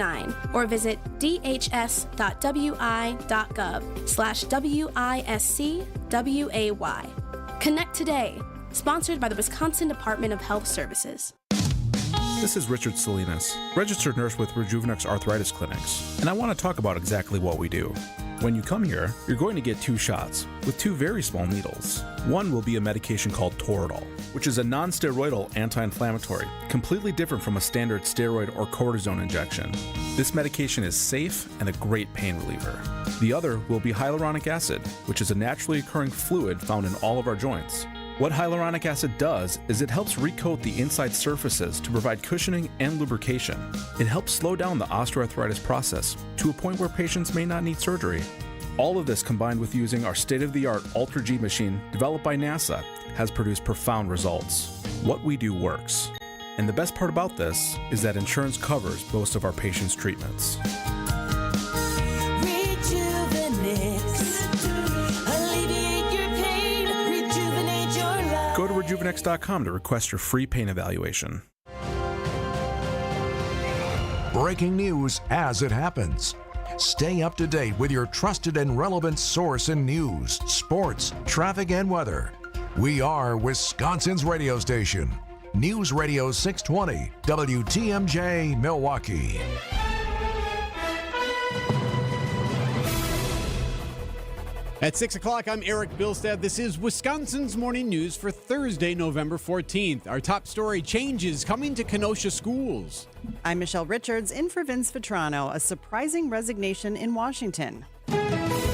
9 or visit dhs.wi.gov/WISCWAY. Connect today. Sponsored by the Wisconsin Department of Health Services. This is Richard Salinas, registered nurse with Rejuvenex Arthritis Clinics, and I want to talk about exactly what we do. When you come here, you're going to get 2 shots with 2 very small needles. One will be a medication called Toradol, which is a non-steroidal anti-inflammatory, completely different from a standard steroid or cortisone injection. This medication is safe and a great pain reliever. The other will be hyaluronic acid, which is a naturally occurring fluid found in all of our joints. What hyaluronic acid does is it helps recoat the inside surfaces to provide cushioning and lubrication. It helps slow down the osteoarthritis process to a point where patients may not need surgery. All of this combined with using our state-of-the-art Ultra G machine developed by NASA has produced profound results. What we do works. And the best part about this is that insurance covers most of our patients' treatments. Go to Rejuvenex.com to request your free pain evaluation. Breaking news as it happens. Stay up to date with your trusted and relevant source in news, sports, traffic, and weather. We are Wisconsin's radio station. News Radio 620, WTMJ, Milwaukee. At 6 o'clock, I'm Erik Bilstad. This is Wisconsin's Morning News for Thursday, November 14th. Our top story: changes coming to Kenosha schools. I'm Michelle Richards, in for Vince Vitrano. A surprising resignation in Washington.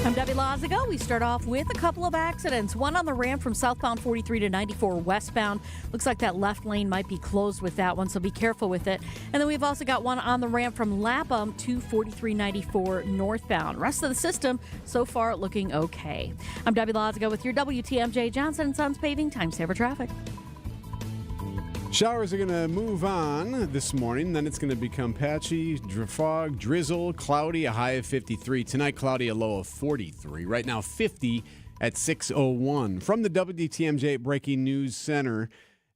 I'm Debbie Lazigo. We start off with a couple of accidents. One on the ramp from southbound 43 to 94 westbound. Looks like that left lane might be closed with that one, so be careful with it. And then we've also got one on the ramp from Lapham to 4394 northbound. Rest of the system so far looking okay. I'm Debbie Lazigo with your WTMJ Johnson & Sons Paving Time Saver Traffic. Showers are going to move on this morning. Then it's going to become patchy, fog, drizzle, cloudy, a high of 53. Tonight, cloudy, a low of 43. Right now, 50 at 6:01. From the WTMJ Breaking News Center,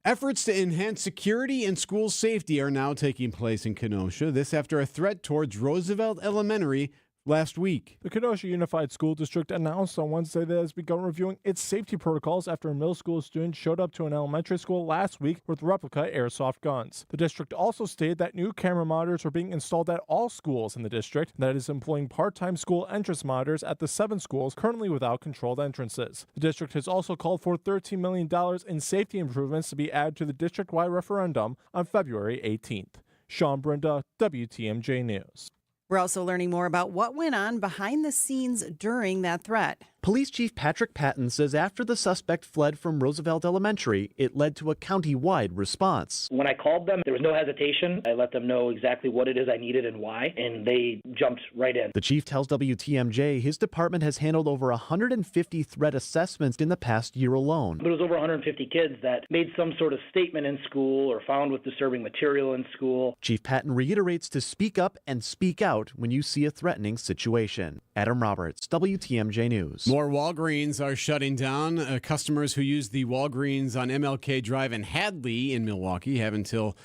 efforts to enhance security and school safety are now taking place in Kenosha. This after a threat towards Roosevelt Elementary last week. The Kenosha Unified School District announced on Wednesday that it has begun reviewing its safety protocols after a middle school student showed up to an elementary school last week with replica airsoft guns. The district also stated that new camera monitors are being installed at all schools in the district, and that it is employing part-time school entrance monitors at the 7 schools currently without controlled entrances. The district has also called for $13 million in safety improvements to be added to the district-wide referendum on February 18th. Sean Brinda, WTMJ News. We're also learning more about what went on behind the scenes during that threat. Police Chief Patrick Patton says after the suspect fled from Roosevelt Elementary, it led to a county-wide response. When I called them, there was no hesitation. I let them know exactly what it is I needed and why, and they jumped right in. The chief tells WTMJ his department has handled over 150 threat assessments in the past year alone. There was over 150 kids that made some sort of statement in school or found with disturbing material in school. Chief Patton reiterates to speak up and speak out when you see a threatening situation. Adam Roberts, WTMJ News. More Walgreens are shutting down. Customers who use the Walgreens on MLK Drive in Hadley in Milwaukee have until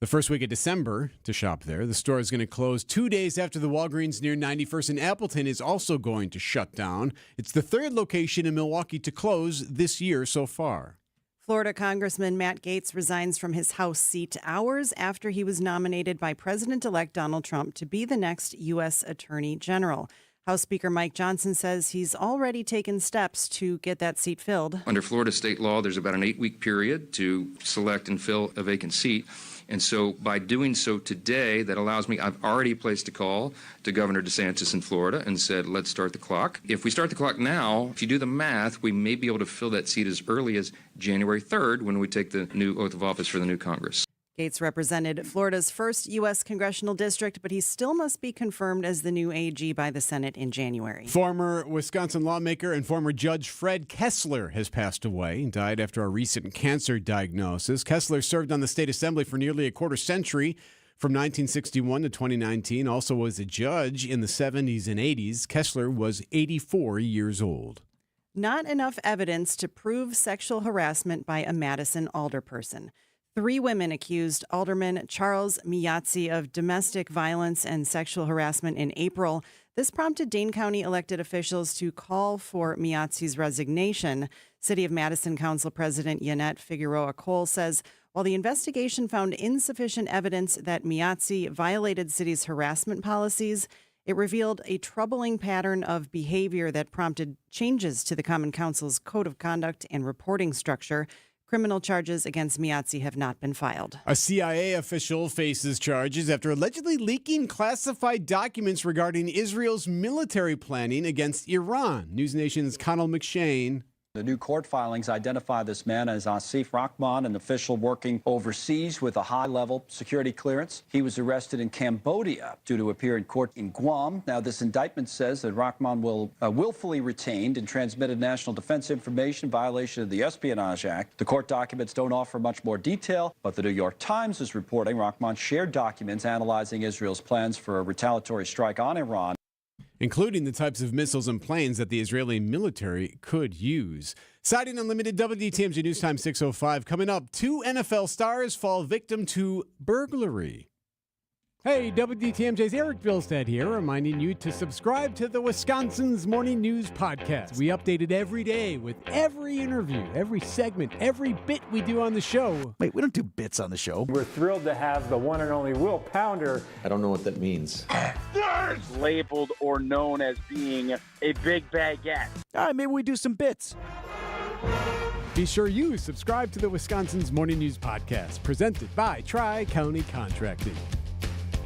the first week of December to shop there. The store is going to close 2 days after the Walgreens near 91st in Appleton is also going to shut down. It's the third location in Milwaukee to close this year so far. Florida Congressman Matt Gaetz resigns from his House seat hours after he was nominated by President-elect Donald Trump to be the next U.S. Attorney General. House Speaker Mike Johnson says he's already taken steps to get that seat filled. Under Florida state law, there's about an 8-week period to select and fill a vacant seat. And so by doing so today, that allows me, I've already placed a call to Governor DeSantis in Florida and said, let's start the clock. If we start the clock now, if you do the math, we may be able to fill that seat as early as January 3rd when we take the new oath of office for the new Congress. Gaetz represented Florida's first U.S. congressional district, but he still must be confirmed as the new AG by the Senate in January. Former Wisconsin lawmaker and former Judge Fred Kessler has passed away and died after a recent cancer diagnosis. Kessler served on the state assembly for nearly a quarter century, from 1961 to 2019. Also was a judge in the 70s and 80s. Kessler was 84 years old. Not enough evidence to prove sexual harassment by a Madison alderperson. 3 women accused Alderman Charles Miyatsi of domestic violence and sexual harassment in April. This prompted Dane County elected officials to call for Miyatsi's resignation. City of Madison Council President Yannette Figueroa Cole says while the investigation found insufficient evidence that Miyatsi violated city's harassment policies, it revealed a troubling pattern of behavior that prompted changes to the Common Council's code of conduct and reporting structure. Criminal charges against Miyatsi have not been filed. A CIA official faces charges after allegedly leaking classified documents regarding Israel's military planning against Iran. News Nation's Connell McShane. The new court filings identify this man as Asif Rahman, an official working overseas with a high-level security clearance. He was arrested in Cambodia due to appear in court in Guam. Now, this indictment says that Rahman will willfully retained and transmitted national defense information in violation of the Espionage Act. The court documents don't offer much more detail, but the New York Times is reporting Rahman shared documents analyzing Israel's plans for a retaliatory strike on Iran, including the types of missiles and planes that the Israeli military could use. Citing Unlimited, WTMJ News Time 6:05. Coming up, 2 NFL stars fall victim to burglary. Hey, WTMJ's Erik Bilstad here, reminding you to subscribe to the Wisconsin's Morning News Podcast. We update it every day with every interview, every segment, every bit we do on the show. Wait, we don't do bits on the show. We're thrilled to have the one and only Will Pounder. I don't know what that means. Labeled or known as being a big baguette. All right, maybe we do some bits. Be sure you subscribe to the Wisconsin's Morning News Podcast, presented by Tri-County Contracting.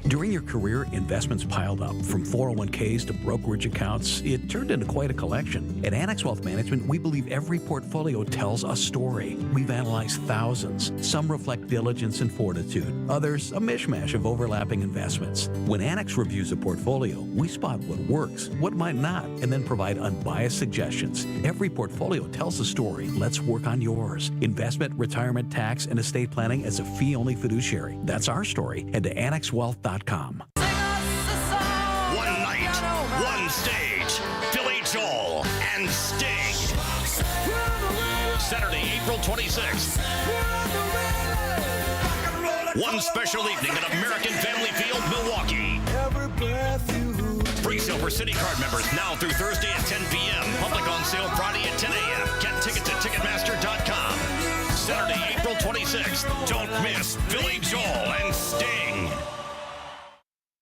During your career, investments piled up. From 401ks to brokerage accounts, it turned into quite a collection. At Annex Wealth Management, we believe every portfolio tells a story. We've analyzed thousands. Some reflect diligence and fortitude. Others, a mishmash of overlapping investments. When Annex reviews a portfolio, we spot what works, what might not, and then provide unbiased suggestions. Every portfolio tells a story. Let's work on yours. Investment, retirement, tax, and estate planning as a fee-only fiduciary. That's our story. Head to AnnexWealth.com. One night, one stage, Billy Joel and Sting. Saturday, April 26th. One special evening at American Family Field, Milwaukee. Pre-sale for City Card members now through Thursday at 10 p.m. Public on sale Friday at 10 a.m. Get tickets at Ticketmaster.com. Saturday, April 26th. Don't miss Billy Joel and Sting.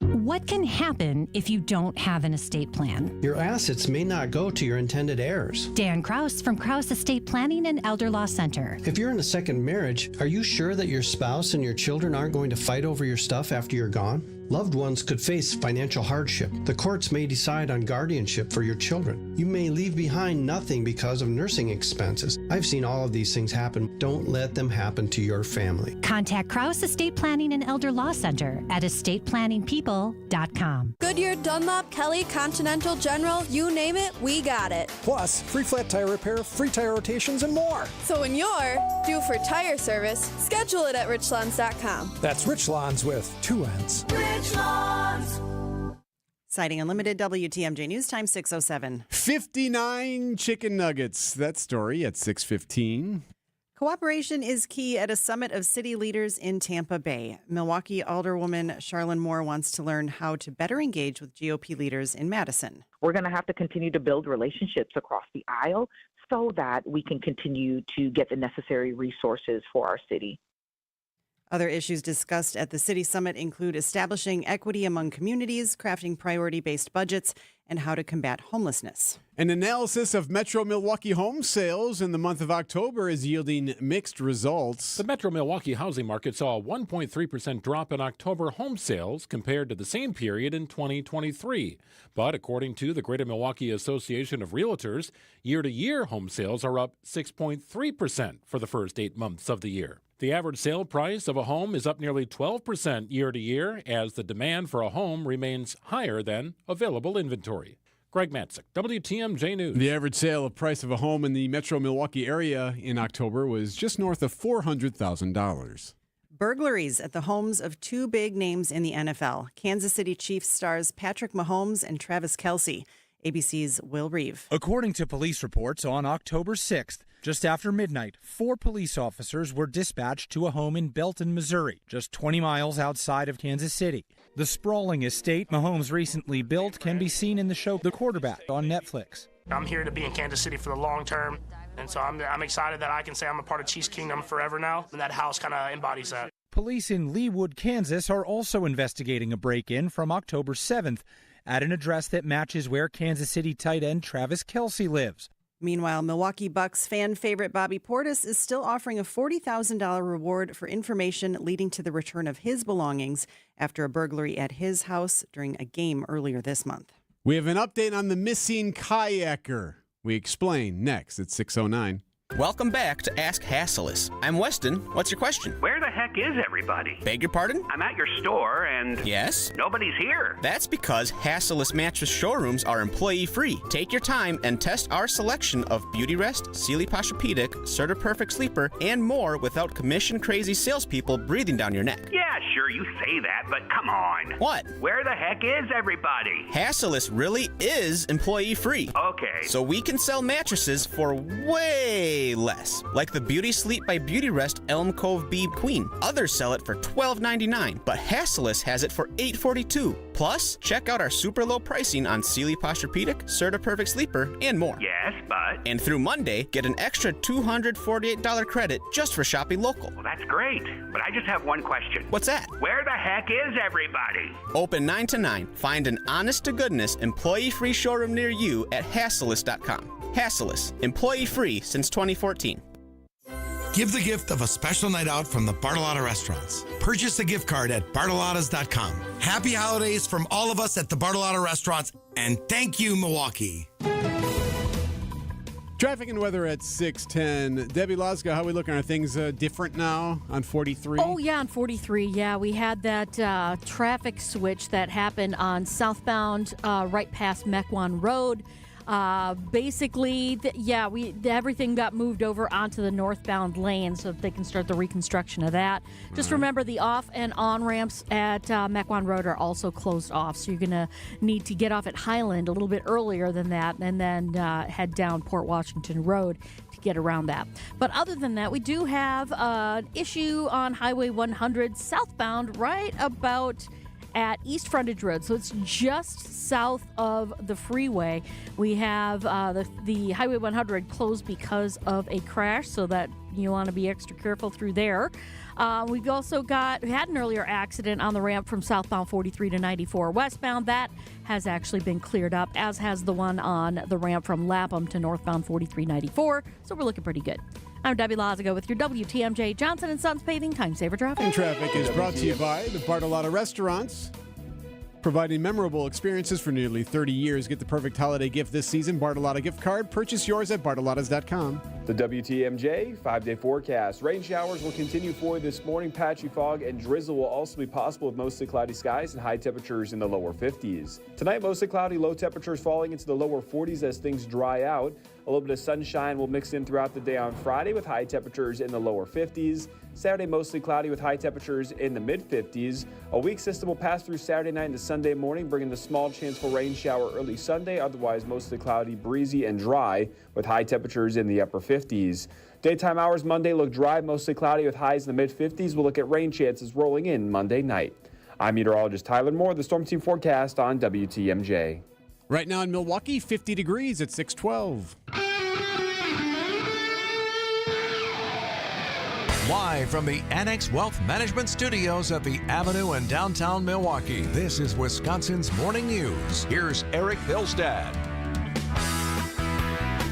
What can happen if you don't have an estate plan? Your assets may not go to your intended heirs. Dan Kraus from Kraus Estate Planning and Elder Law Center. If you're in a second marriage, are you sure that your spouse and your children aren't going to fight over your stuff after you're gone? Loved ones could face financial hardship. The courts may decide on guardianship for your children. You may leave behind nothing because of nursing expenses. I've seen all of these things happen. Don't let them happen to your family. Contact Kraus Estate Planning and Elder Law Center at estateplanningpeople.com. Goodyear, Dunlop, Kelly, Continental, General, you name it, we got it. Plus, free flat tire repair, free tire rotations, and more. So when you're due for tire service, schedule it at richlawns.com. That's Rich Lawns with 2 N's. Citing Unlimited, WTMJ News Time 6:07. 59 chicken nuggets. That story at 6:15. Cooperation is key at a summit of city leaders in Tampa Bay. Milwaukee Alderwoman Charlene Moore wants to learn how to better engage with GOP leaders in Madison. We're going to have to continue to build relationships across the aisle so that we can continue to get the necessary resources for our city. Other issues discussed at the City Summit include establishing equity among communities, crafting priority-based budgets, and how to combat homelessness. An analysis of Metro Milwaukee home sales in the month of October is yielding mixed results. The Metro Milwaukee housing market saw a 1.3% drop in October home sales compared to the same period in 2023. But according to the Greater Milwaukee Association of Realtors, year-to-year home sales are up 6.3% for the first 8 months of the year. The average sale price of a home is up nearly 12% year-to-year as the demand for a home remains higher than available inventory. Greg Matzik, WTMJ News. The average sale price of a home in the Metro Milwaukee area in October was just north of $400,000. Burglaries at the homes of 2 big names in the NFL. Kansas City Chiefs stars Patrick Mahomes and Travis Kelce. ABC's Will Reeve. According to police reports, on October 6th, Just after midnight, 4 police officers were dispatched to a home in Belton, Missouri, just 20 miles outside of Kansas City. The sprawling estate Mahomes recently built can be seen in the show The Quarterback on Netflix. I'm here to be in Kansas City for the long term, and so I'm excited that I can say I'm a part of Chiefs Kingdom forever now, and that house kind of embodies that. Police in Leawood, Kansas are also investigating a break-in from October 7th at an address that matches where Kansas City tight end Travis Kelce lives. Meanwhile, Milwaukee Bucks fan favorite Bobby Portis is still offering a $40,000 reward for information leading to the return of his belongings after a burglary at his house during a game earlier this month. We have an update on the missing kayaker. We explain next at 6:09. Welcome back to Ask Hasselus. I'm Weston. What's your question? Where the heck is everybody? Beg your pardon? I'm at your store and... Yes? Nobody's here. That's because Hasselus mattress showrooms are employee-free. Take your time and test our selection of Beauty Rest, Sealy Posturepedic, Serta Perfect Sleeper, and more without commission-crazy salespeople breathing down your neck. Yeah, sure, you say that, but come on. What? Where the heck is everybody? Hasselus really is employee-free. Okay. So we can sell mattresses for way less, like the Beauty Sleep by Beauty Rest Elm Cove Bee Queen. Others sell it for $12.99, but Hasselus has it for $8.42. Plus, check out our super low pricing on Sealy Posturepedic, Serta Perfect Sleeper, and more. Yes, but... And through Monday, get an extra $248 credit just for shopping local. Well, that's great, but I just have one question. What's that? Where the heck is everybody? Open 9 to 9. Find an honest-to-goodness, employee-free showroom near you at Hasselus.com. Hasselus, employee-free since 2014. Give the gift of a special night out from the Bartolotta Restaurants. Purchase a gift card at Bartolottas.com. Happy holidays from all of us at the Bartolotta Restaurants, and thank you, Milwaukee. Traffic and weather at 6:10. Debbie Lozga, how are we looking? Are things different now on 43? Oh, yeah, on 43. Yeah, we had that traffic switch that happened on southbound right past Mequon Road. Basically, everything got moved over onto the northbound lane so that they can start the reconstruction of that. Just remember the off and on ramps at Mequon Road are also closed off, so you're going to need to get off at Highland a little bit earlier than that and then head down Port Washington Road to get around that. But other than that, we do have an issue on Highway 100 southbound right about at East Frontage Road, so it's just south of the freeway. We have the Highway 100 closed because of a crash, so that you want to be extra careful through there. We've also had an earlier accident on the ramp from southbound 43 to 94 westbound. That has actually been cleared up, as has the one on the ramp from Lapham to northbound 4394, so we're looking pretty good. I'm Debbie Lazago with your WTMJ Johnson & Sons Paving Time Saver Traffic. And traffic is brought to you by the Bartolotta Restaurants, providing memorable experiences for nearly 30 years. Get the perfect holiday gift this season. Bartolotta gift card. Purchase yours at bartolottas.com. The WTMJ 5-day forecast. Rain showers will continue for this morning. Patchy fog and drizzle will also be possible with mostly cloudy skies and high temperatures in the lower 50s. Tonight, mostly cloudy, low temperatures falling into the lower 40s as things dry out. A little bit of sunshine will mix in throughout the day on Friday with high temperatures in the lower 50s. Saturday, mostly cloudy with high temperatures in the mid-50s. A weak system will pass through Saturday night into Sunday morning, bringing the small chance for rain shower early Sunday. Otherwise, mostly cloudy, breezy, and dry with high temperatures in the upper 50s. Daytime hours Monday look dry, mostly cloudy with highs in the mid-50s. We'll look at rain chances rolling in Monday night. I'm meteorologist Tyler Moore, the Storm Team forecast on WTMJ. Right now in Milwaukee, 50 degrees at 6:12. Live from the Annex Wealth Management Studios at the Avenue in downtown Milwaukee, this is Wisconsin's Morning News. Here's Erik Bilstad.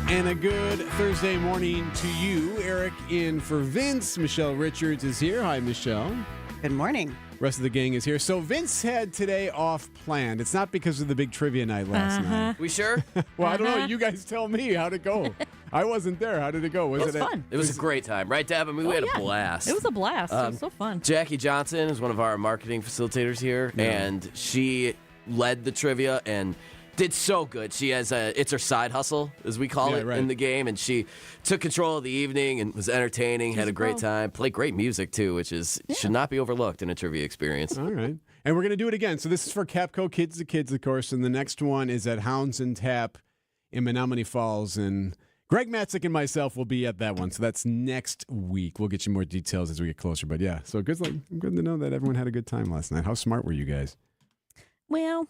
And a good Thursday morning to you. Erik in for Vince. Michelle Richards is here. Hi, Michelle. Good morning. Rest of the gang is here. So Vince had today off planned. It's not because of the big trivia night last night. We sure? Well, I don't know. You guys tell me. How'd it go? I wasn't there. How did it go? Was it fun? It was a great time, right, Deb? I mean, we had a blast. It was a blast. It was so fun. Jackie Johnson is one of our marketing facilitators here, and she led the trivia and did so good. She has it's her side hustle, as we call it, in the game, and she took control of the evening and was entertaining, had a great time, played great music, too, which should not be overlooked in a trivia experience. All right. And we're going to do it again. So this is for Capco Kids to Kids, of course, and the next one is at Hounds and Tap in Menominee Falls. And Greg Matzik and myself will be at that one, so that's next week. We'll get you more details as we get closer. But yeah, so good to know that everyone had a good time last night. How smart were you guys? Well,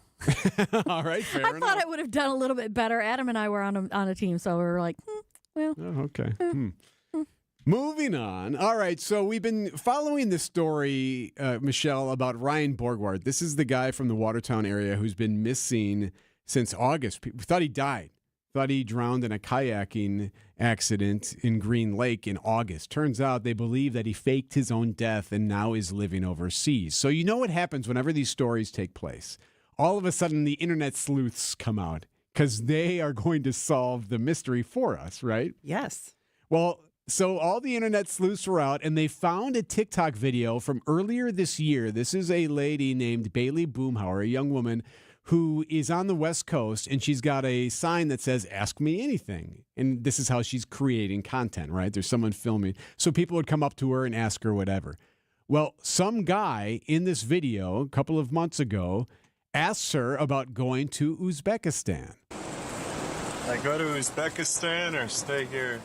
all right, fair enough. I thought I would have done a little bit better. Adam and I were on a team, so we were like, well. Oh, okay. Moving on. All right, so we've been following this story, Michelle, about Ryan Borgward. This is the guy from the Watertown area who's been missing since August. We thought he died. Thought he drowned in a kayaking accident in Green Lake in August. Turns out they believe that he faked his own death and now is living overseas. So you know what happens whenever these stories take place. All of a sudden, the internet sleuths come out because they are going to solve the mystery for us, right? Yes. Well, so all the internet sleuths were out, and they found a TikTok video from earlier this year. This is a lady named Bailey Boomhauer, a young woman who is on the West Coast, and she's got a sign that says, "Ask me anything." And this is how she's creating content, right? There's someone filming. So people would come up to her and ask her whatever. Well, some guy in this video a couple of months ago asks her about going to Uzbekistan. I go to Uzbekistan or stay here?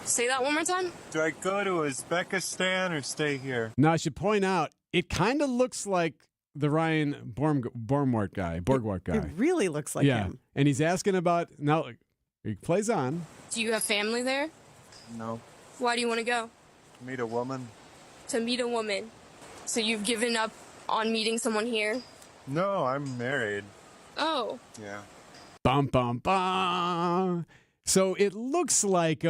Say that one more time. Do I go to Uzbekistan or stay here? Now, I should point out, it kind of looks like the Ryan Borgward guy. It really looks like him. And he's asking about, now, he plays on. Do you have family there? No. Why do you want to go? Meet a woman. To meet a woman. So you've given up on meeting someone here? No, I'm married. Oh. Yeah. Bum, bum, bum. So it looks like,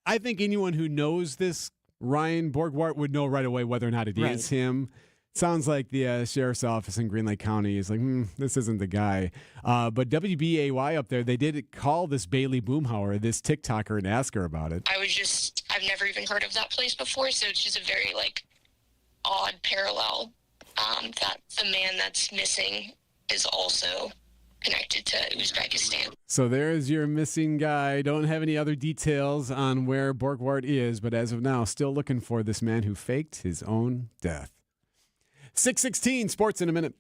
I think anyone who knows this Ryan Borgward would know right away whether or not it is him. Sounds like the sheriff's office in Green Lake County is like, this isn't the guy. But WBAY up there, they did call this Bailey Boomhauer, this TikToker, and ask her about it. I've never even heard of that place before, so it's just a very, odd parallel that the man that's missing is also connected to Uzbekistan. So there's your missing guy. Don't have any other details on where Borgward is, but as of now, still looking for this man who faked his own death. 6:16, sports in a minute.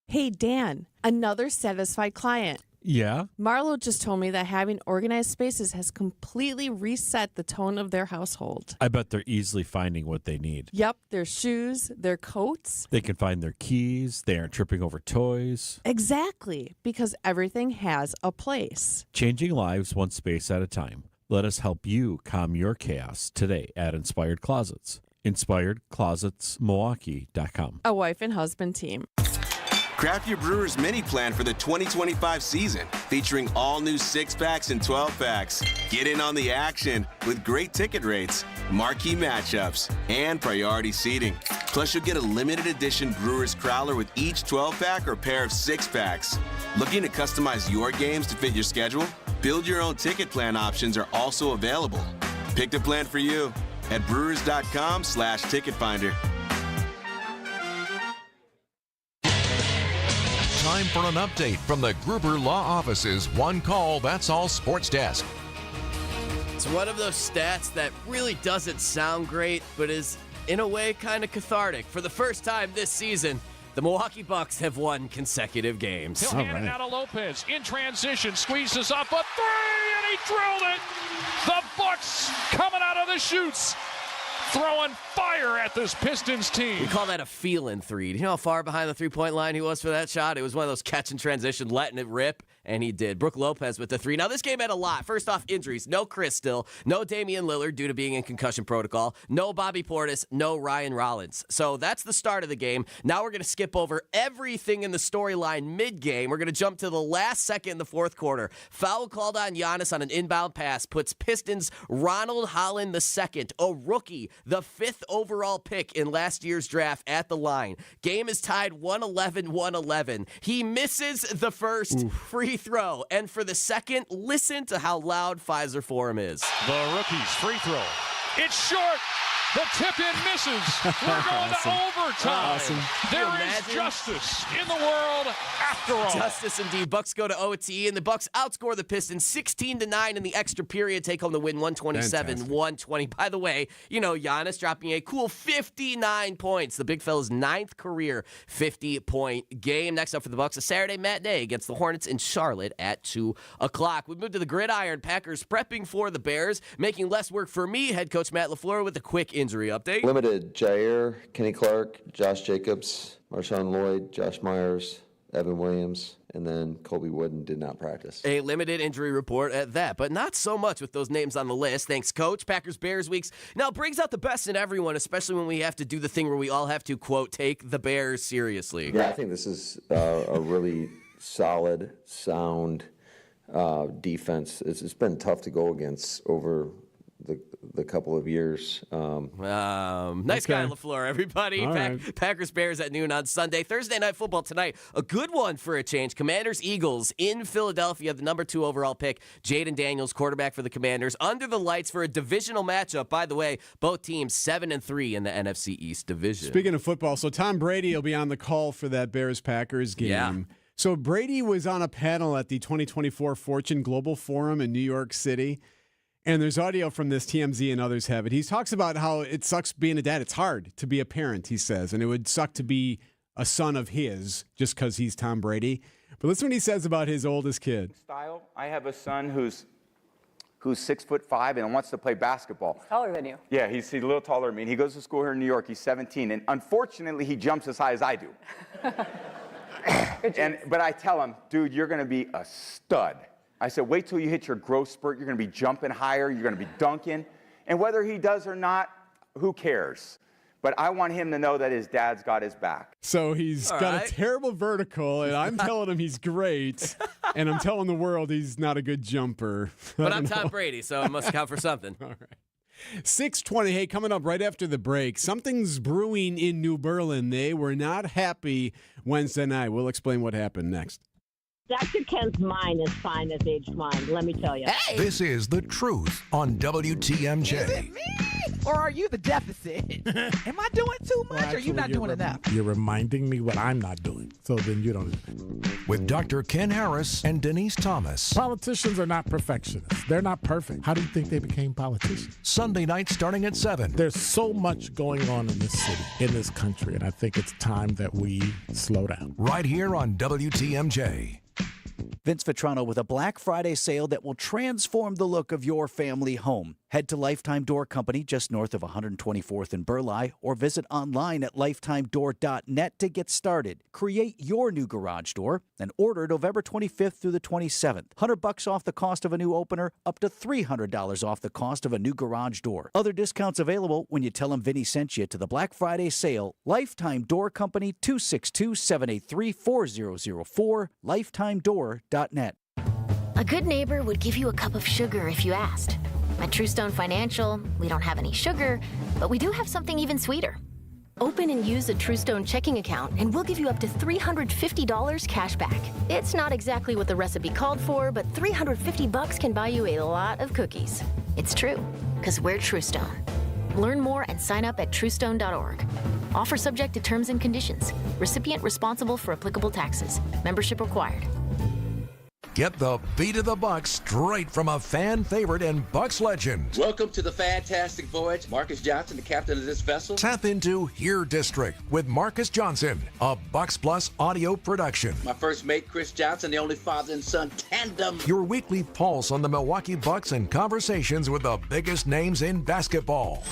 Hey, Dan, another satisfied client. Yeah? Marlo just told me that having organized spaces has completely reset the tone of their household. I bet they're easily finding what they need. Yep, their shoes, their coats. They can find their keys. They aren't tripping over toys. Exactly, because everything has a place. Changing lives one space at a time. Let us help you calm your chaos today at Inspired Closets. InspiredClosetsMilwaukee.com. A wife and husband team. Craft your Brewers mini plan for the 2025 season, featuring all new 6-packs and 12-packs. Get in on the action with great ticket rates, marquee matchups, and priority seating. Plus, you'll get a limited edition Brewers Crowler with each 12-pack or pair of 6-packs. Looking to customize your games to fit your schedule? Build your own ticket plan options are also available. Pick the plan for you at brewers.com/ticket finder. Time for an update from the Gruber Law Office's One Call, That's All Sports Desk. It's one of those stats that really doesn't sound great, but is in a way kind of cathartic. For the first time this season, the Milwaukee Bucks have won consecutive games. He'll hand it out to Lopez in transition, squeezes up a three, and he drilled it. The Bucks coming out of the chutes, throwing fire at this Pistons team. We call that a feeling three. Do you know how far behind the three-point line he was for that shot? It was one of those catch and transition, letting it rip, and he did. Brook Lopez with the three. Now, this game had a lot. First off, injuries. No Chris still. No Damian Lillard due to being in concussion protocol. No Bobby Portis. No Ryan Rollins. So that's the start of the game. Now we're going to skip over everything in the storyline mid-game. We're going to jump to the last second in the fourth quarter. Foul called on Giannis on an inbound pass puts Pistons Ronald Holland II, a rookie, the 5th overall pick in last year's draft, at the line. Game is tied 111-111. He misses the first free throw, and for the second, listen to how loud Pfizer Forum is. The rookie's free throw. It's short. The tip-in misses. We're going to overtime. Awesome. There is justice in the world after all. Justice indeed. Bucks go to OT, and the Bucks outscore the Pistons 16-9 in the extra period, take home the win 127-120. By the way, Giannis dropping a cool 59 points. The big fella's 9th career 50-point game. Next up for the Bucks, a Saturday matinee against the Hornets in Charlotte at 2 o'clock. We move to the gridiron. Packers prepping for the Bears, making less work for me. Head coach Matt LaFleur with a quick injury update. Limited Jair, Kenny Clark, Josh Jacobs, Marshawn Lloyd, Josh Myers, Evan Williams, and then Colby Wooden did not practice. A limited injury report at that, but not so much with those names on the list. Thanks, Coach. Packers-Bears weeks now brings out the best in everyone, especially when we have to do the thing where we all have to, quote, take the Bears seriously. Yeah, I think this is a really solid, sound defense. It's been tough to go against over the couple of years. Nice guy, LaFleur, everybody. Packers-Bears at noon on Sunday. Thursday Night Football tonight. A good one for a change. Commanders-Eagles in Philadelphia. The number 2 overall pick, Jaden Daniels, quarterback for the Commanders. Under the lights for a divisional matchup. By the way, both teams 7-3 in the NFC East division. Speaking of football, so Tom Brady will be on the call for that Bears-Packers game. Yeah. So Brady was on a panel at the 2024 Fortune Global Forum in New York City. And there's audio from this, TMZ and others have it. He talks about how it sucks being a dad. It's hard to be a parent, he says, and it would suck to be a son of his just because he's Tom Brady. But listen what he says about his oldest kid. I have a son who's 6'5" and wants to play basketball. He's taller than you. Yeah, he's a little taller than me. And he goes to school here in New York. He's 17, and unfortunately, he jumps as high as I do. But I tell him, dude, you're going to be a stud. I said, wait till you hit your growth spurt. You're going to be jumping higher. You're going to be dunking. And whether he does or not, who cares? But I want him to know that his dad's got his back. So he's got a terrible vertical, and I'm telling him he's great, and I'm telling the world he's not a good jumper. But I'm Tom Brady, so it must count for something. All right. 6:20. Hey, coming up right after the break, something's brewing in New Berlin. They were not happy Wednesday night. We'll explain what happened next. Dr. Ken's mind is fine as aged mind, let me tell you. Hey. This is The Truth on WTMJ. Is it me? Or are you the deficit? Am I doing too much or are you not doing enough? You're reminding me what I'm not doing, so then you don't. With Dr. Ken Harris and Denise Thomas. Politicians are not perfectionists. They're not perfect. How do you think they became politicians? Sunday night starting at 7. There's so much going on in this city, in this country, and I think it's time that we slow down. Right here on WTMJ. Vince Vitrano with a Black Friday sale that will transform the look of your family home. Head to Lifetime Door Company just north of 124th and Burleigh or visit online at lifetimedoor.net to get started. Create your new garage door and order November 25th through the 27th. $100 off the cost of a new opener, up to $300 off the cost of a new garage door. Other discounts available when you tell them Vinny sent you to the Black Friday sale. Lifetime Door Company, 262-783-4004, lifetimedoor.net. A good neighbor would give you a cup of sugar if you asked. At Truestone Financial, we don't have any sugar, but we do have something even sweeter. Open and use a Truestone checking account, and we'll give you up to $350 cash back. It's not exactly what the recipe called for, but $350 can buy you a lot of cookies. It's true, because we're Truestone. Learn more and sign up at truestone.org. Offer subject to terms and conditions. Recipient responsible for applicable taxes. Membership required. Get the beat of the Bucks straight from a fan favorite and Bucks legend. Welcome to the fantastic voyage. Marcus Johnson, the captain of this vessel. Tap into Here District with Marcus Johnson, a Bucks Plus audio production. My first mate, Chris Johnson, the only father and son tandem. Your weekly pulse on the Milwaukee Bucks and conversations with the biggest names in basketball.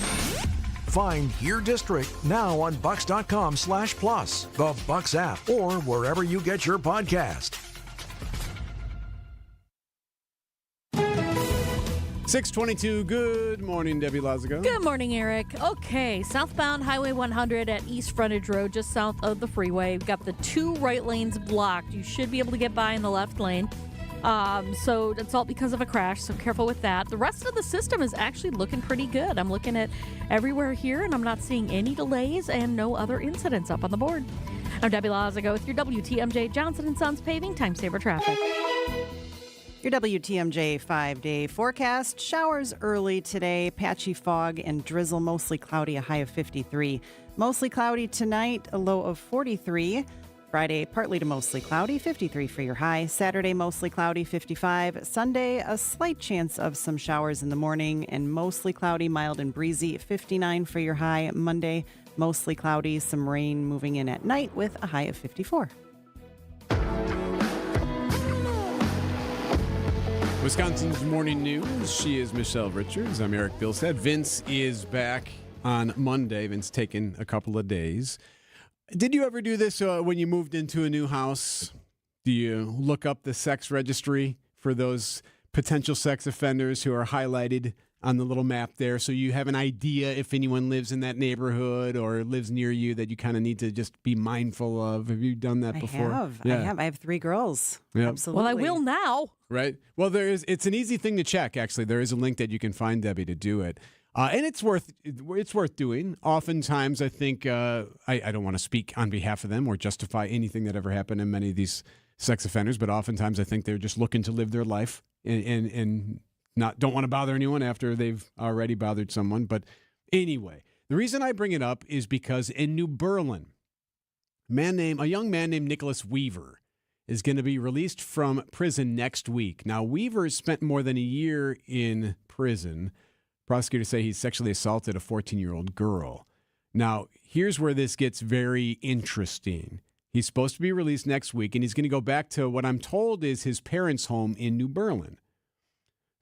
Find Here District now on Bucks.com/plus, the Bucks app, or wherever you get your podcast. 6:22. Good morning, Debbie Lazago. Good morning, Eric. Okay, southbound Highway 100 at East Frontage Road, just south of the freeway. We've got the 2 right lanes blocked. You should be able to get by in the left lane. So it's all because of a crash, so careful with that. The rest of the system is actually looking pretty good. I'm looking at everywhere here, and I'm not seeing any delays and no other incidents up on the board. I'm Debbie Lazago with your WTMJ Johnson & Sons Paving Time Saver Traffic. Your WTMJ 5-day forecast. Showers early today, patchy fog and drizzle, mostly cloudy, a high of 53. Mostly cloudy tonight, a low of 43. Friday, partly to mostly cloudy, 53 for your high. Saturday, mostly cloudy, 55. Sunday, a slight chance of some showers in the morning and mostly cloudy, mild and breezy, 59 for your high. Monday, mostly cloudy, some rain moving in at night with a high of 54. Wisconsin's Morning News. She is Michelle Richards. I'm Erik Bilstad. Vince is back on Monday. Vince taking a couple of days. Did you ever do this when you moved into a new house? Do you look up the sex registry for those potential sex offenders who are highlighted on the little map there, so you have an idea if anyone lives in that neighborhood or lives near you that you kind of need to just be mindful of? Have you done that before? I have 3 girls. Yep. Absolutely. Well, I will now. Right. Well, it's an easy thing to check, actually. There is a link that you can find, Debbie, to do it. And it's worth doing. Oftentimes, I think, I don't want to speak on behalf of them or justify anything that ever happened in many of these sex offenders, but oftentimes I think they're just looking to live their life and don't want to bother anyone after they've already bothered someone. But anyway, the reason I bring it up is because in New Berlin, a young man named Nicholas Weaver is going to be released from prison next week. Now, Weaver spent more than a year in prison. Prosecutors say he sexually assaulted a 14-year-old girl. Now, here's where this gets very interesting. He's supposed to be released next week, and he's going to go back to what I'm told is his parents' home in New Berlin.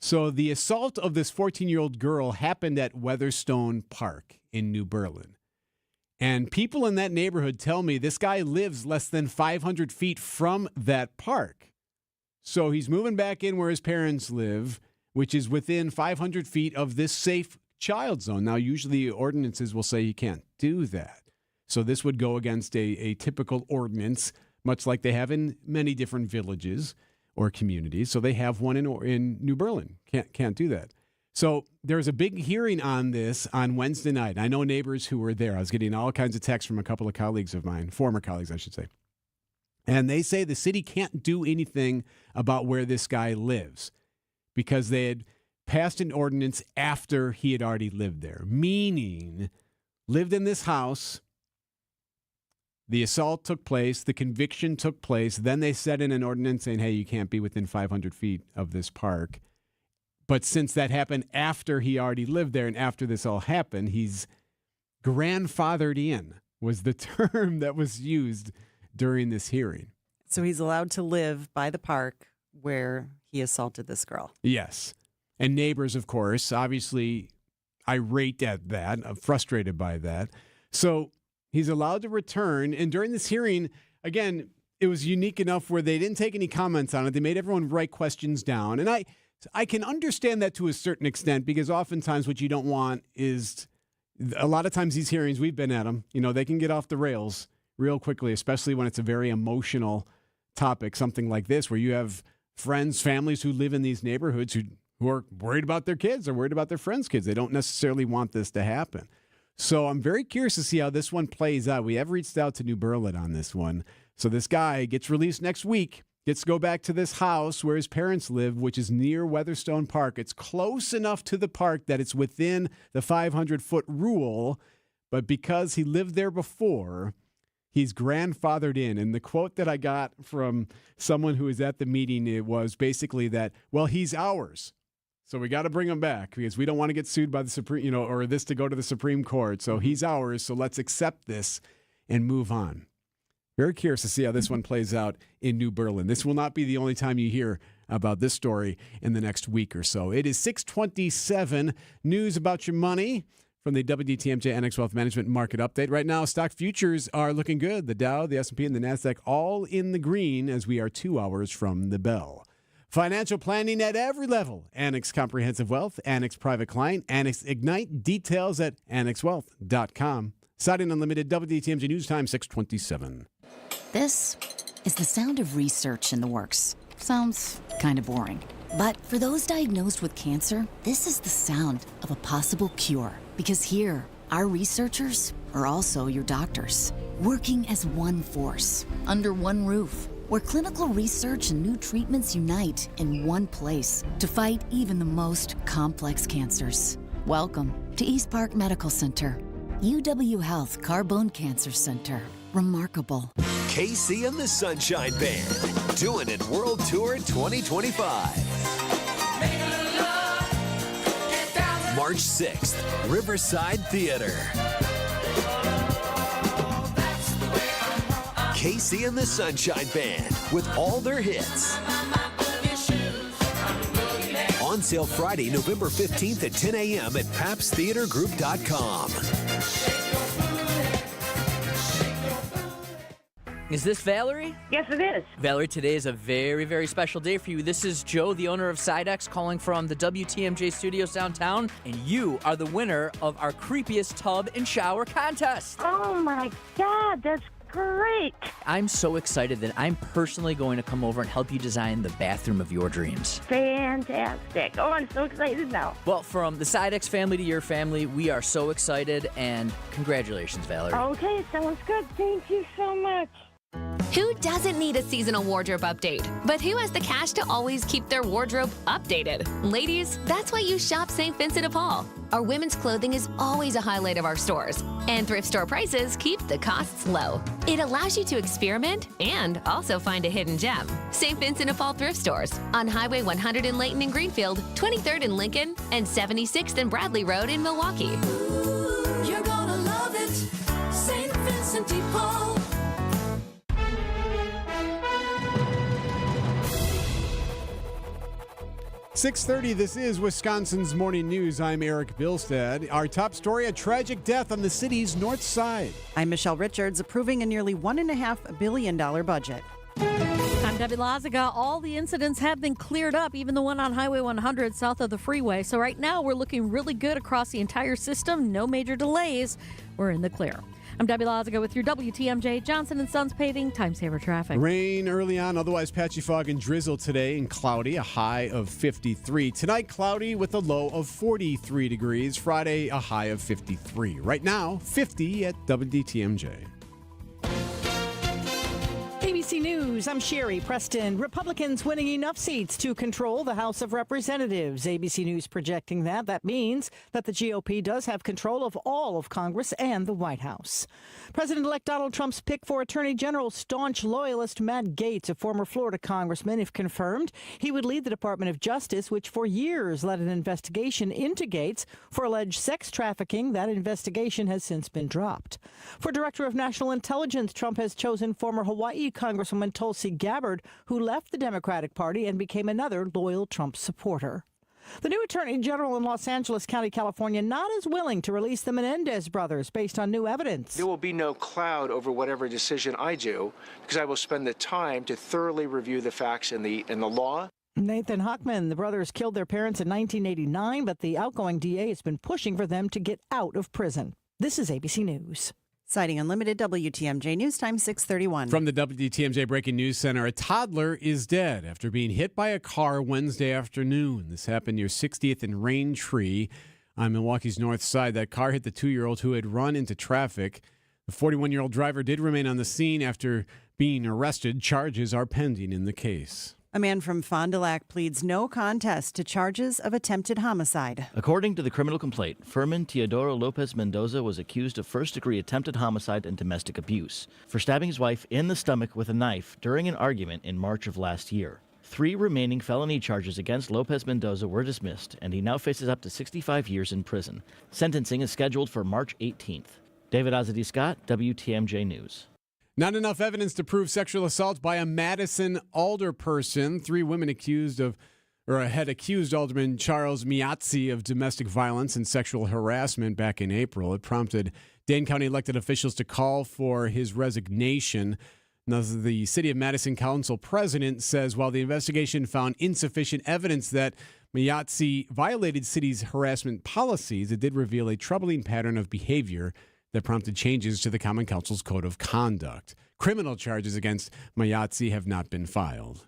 So the assault of this 14-year-old girl happened at Weatherstone Park in New Berlin. And people in that neighborhood tell me this guy lives less than 500 feet from that park. So he's moving back in where his parents live, which is within 500 feet of this safe child zone. Now, usually ordinances will say you can't do that. So this would go against a typical ordinance, much like they have in many different villages or communities. So they have one in New Berlin. Can't do that. So there was a big hearing on this on Wednesday night. I know neighbors who were there. I was getting all kinds of texts from a couple of colleagues of mine, former colleagues, I should say. And they say the city can't do anything about where this guy lives because they had passed an ordinance after he had already lived there, meaning lived in this house. The assault took place, the conviction took place, then they set in an ordinance saying, hey, you can't be within 500 feet of this park. But since that happened after he already lived there and after this all happened, he's grandfathered in, was the term that was used during this hearing. So he's allowed to live by the park where he assaulted this girl. Yes. And neighbors, of course, obviously irate at that, frustrated by that. So he's allowed to return. And during this hearing, again, it was unique enough where they didn't take any comments on it. They made everyone write questions down. And I can understand that to a certain extent because oftentimes what you don't want is a lot of times these hearings, we've been at them, they can get off the rails real quickly, especially when it's a very emotional topic, something like this, where you have friends, families who live in these neighborhoods who are worried about their kids or worried about their friends' kids. They don't necessarily want this to happen. So I'm very curious to see how this one plays out. We have reached out to New Berlin on this one. So this guy gets released next week, gets to go back to this house where his parents live, which is near Weatherstone Park. It's close enough to the park that it's within the 500-foot rule, but because he lived there before, he's grandfathered in. And the quote that I got from someone who was at the meeting, it was basically that, well, he's ours. So we got to bring him back because we don't want to get sued by the Supreme, or this to go to the Supreme Court. So he's ours. So let's accept this and move on. Very curious to see how this one plays out in New Berlin. This will not be the only time you hear about this story in the next week or so. It is 6:27. News about your money from the WTMJ Annex Wealth Management Market Update. Right now, stock futures are looking good. The Dow, the S&P, and the NASDAQ all in the green as we are 2 hours from the bell. Financial planning at every level. Annex Comprehensive Wealth, Annex Private Client, Annex Ignite. Details at annexwealth.com. Siding Unlimited, WTMJ News Time, 6:27. This is the sound of research in the works. Sounds kind of boring. But for those diagnosed with cancer, this is the sound of a possible cure. Because here, our researchers are also your doctors, working as one force, under one roof, where clinical research and new treatments unite in one place to fight even the most complex cancers. Welcome to East Park Medical Center. UW Health Carbone Cancer Center. Remarkable. KC and the Sunshine Band doing it World Tour 2025. March 6th, Riverside Theater. KC and the Sunshine Band with all their hits. On sale Friday, November 15th at 10 a.m. at papstheatergroup.com. Is this Valerie? Yes, it is. Valerie, today is a very, very special day for you. This is Joe, the owner of Sidex, calling from the WTMJ studios downtown, and you are the winner of our creepiest tub and shower contest. Oh, my God, that's great. I'm so excited that I'm personally going to come over and help you design the bathroom of your dreams. Fantastic. Oh, I'm so excited now. Well, from the Sidex family to your family, we are so excited, and congratulations, Valerie. Okay, sounds good. Thank you so much. Who doesn't need a seasonal wardrobe update? But who has the cash to always keep their wardrobe updated? Ladies, that's why you shop St. Vincent de Paul. Our women's clothing is always a highlight of our stores, and thrift store prices keep the costs low. It allows you to experiment and also find a hidden gem. St. Vincent de Paul thrift stores on Highway 100 in Layton and Greenfield, 23rd in Lincoln, and 76th and Bradley Road in Milwaukee. Ooh, you're gonna love it, St. Vincent de Paul. 6:30, this is Wisconsin's Morning News. I'm Erik Bilstad. Our top story, a tragic death on the city's north side. I'm Michelle Richards, approving a nearly $1.5 billion budget. I'm Debbie Lazaga. All the incidents have been cleared up, even the one on Highway 100 south of the freeway. So right now we're looking really good across the entire system. No major delays. We're in the clear. I'm Debbie Lazaga with your WTMJ Johnson & Sons Paving Time Saver Traffic. Rain early on, otherwise patchy fog and drizzle today, and cloudy, a high of 53. Tonight, cloudy with a low of 43 degrees. Friday, a high of 53. Right now, 50 at WTMJ. ABC News, I'm Sherry Preston. Republicans winning enough seats to control the House of Representatives. ABC News projecting that. That means that the GOP does have control of all of Congress and the White House. President-elect Donald Trump's pick for Attorney General, staunch loyalist Matt Gaetz, a former Florida congressman, if confirmed, he would lead the Department of Justice, which for years led an investigation into Gaetz for alleged sex trafficking. That investigation has since been dropped. For Director of National Intelligence, Trump has chosen former Hawaii Congresswoman Tulsi Gabbard, who left the Democratic Party and became another loyal Trump supporter. The new Attorney General in Los Angeles County, California, not as willing to release the Menendez brothers based on new evidence. There will be no cloud over whatever decision I do, because I will spend the time to thoroughly review the facts and the law. Nathan Hochman, the brothers killed their parents in 1989, but the outgoing DA has been pushing for them to get out of prison. This is ABC News. Citing Unlimited, WTMJ News Time 6:31. From the WTMJ Breaking News Center, a toddler is dead after being hit by a car Wednesday afternoon. This happened near 60th and Raintree on Milwaukee's north side. That car hit the 2-year-old who had run into traffic. The 41-year-old driver did remain on the scene after being arrested. Charges are pending in the case. A man from Fond du Lac pleads no contest to charges of attempted homicide. According to the criminal complaint, Furman Teodoro Lopez Mendoza was accused of first-degree attempted homicide and domestic abuse for stabbing his wife in the stomach with a knife during an argument in March of last year. 3 remaining felony charges against Lopez Mendoza were dismissed, and he now faces up to 65 years in prison. Sentencing is scheduled for March 18th. David Azadi Scott, WTMJ News. Not enough evidence to prove sexual assault by a Madison alderperson. 3 women had accused Alderman Charles Miazzi of domestic violence and sexual harassment back in April. It prompted Dane County elected officials to call for his resignation. Now, the City of Madison Council president says while the investigation found insufficient evidence that Miazzi violated city's harassment policies, it did reveal a troubling pattern of behavior that prompted changes to the Common Council's Code of Conduct. Criminal charges against Miazzi have not been filed.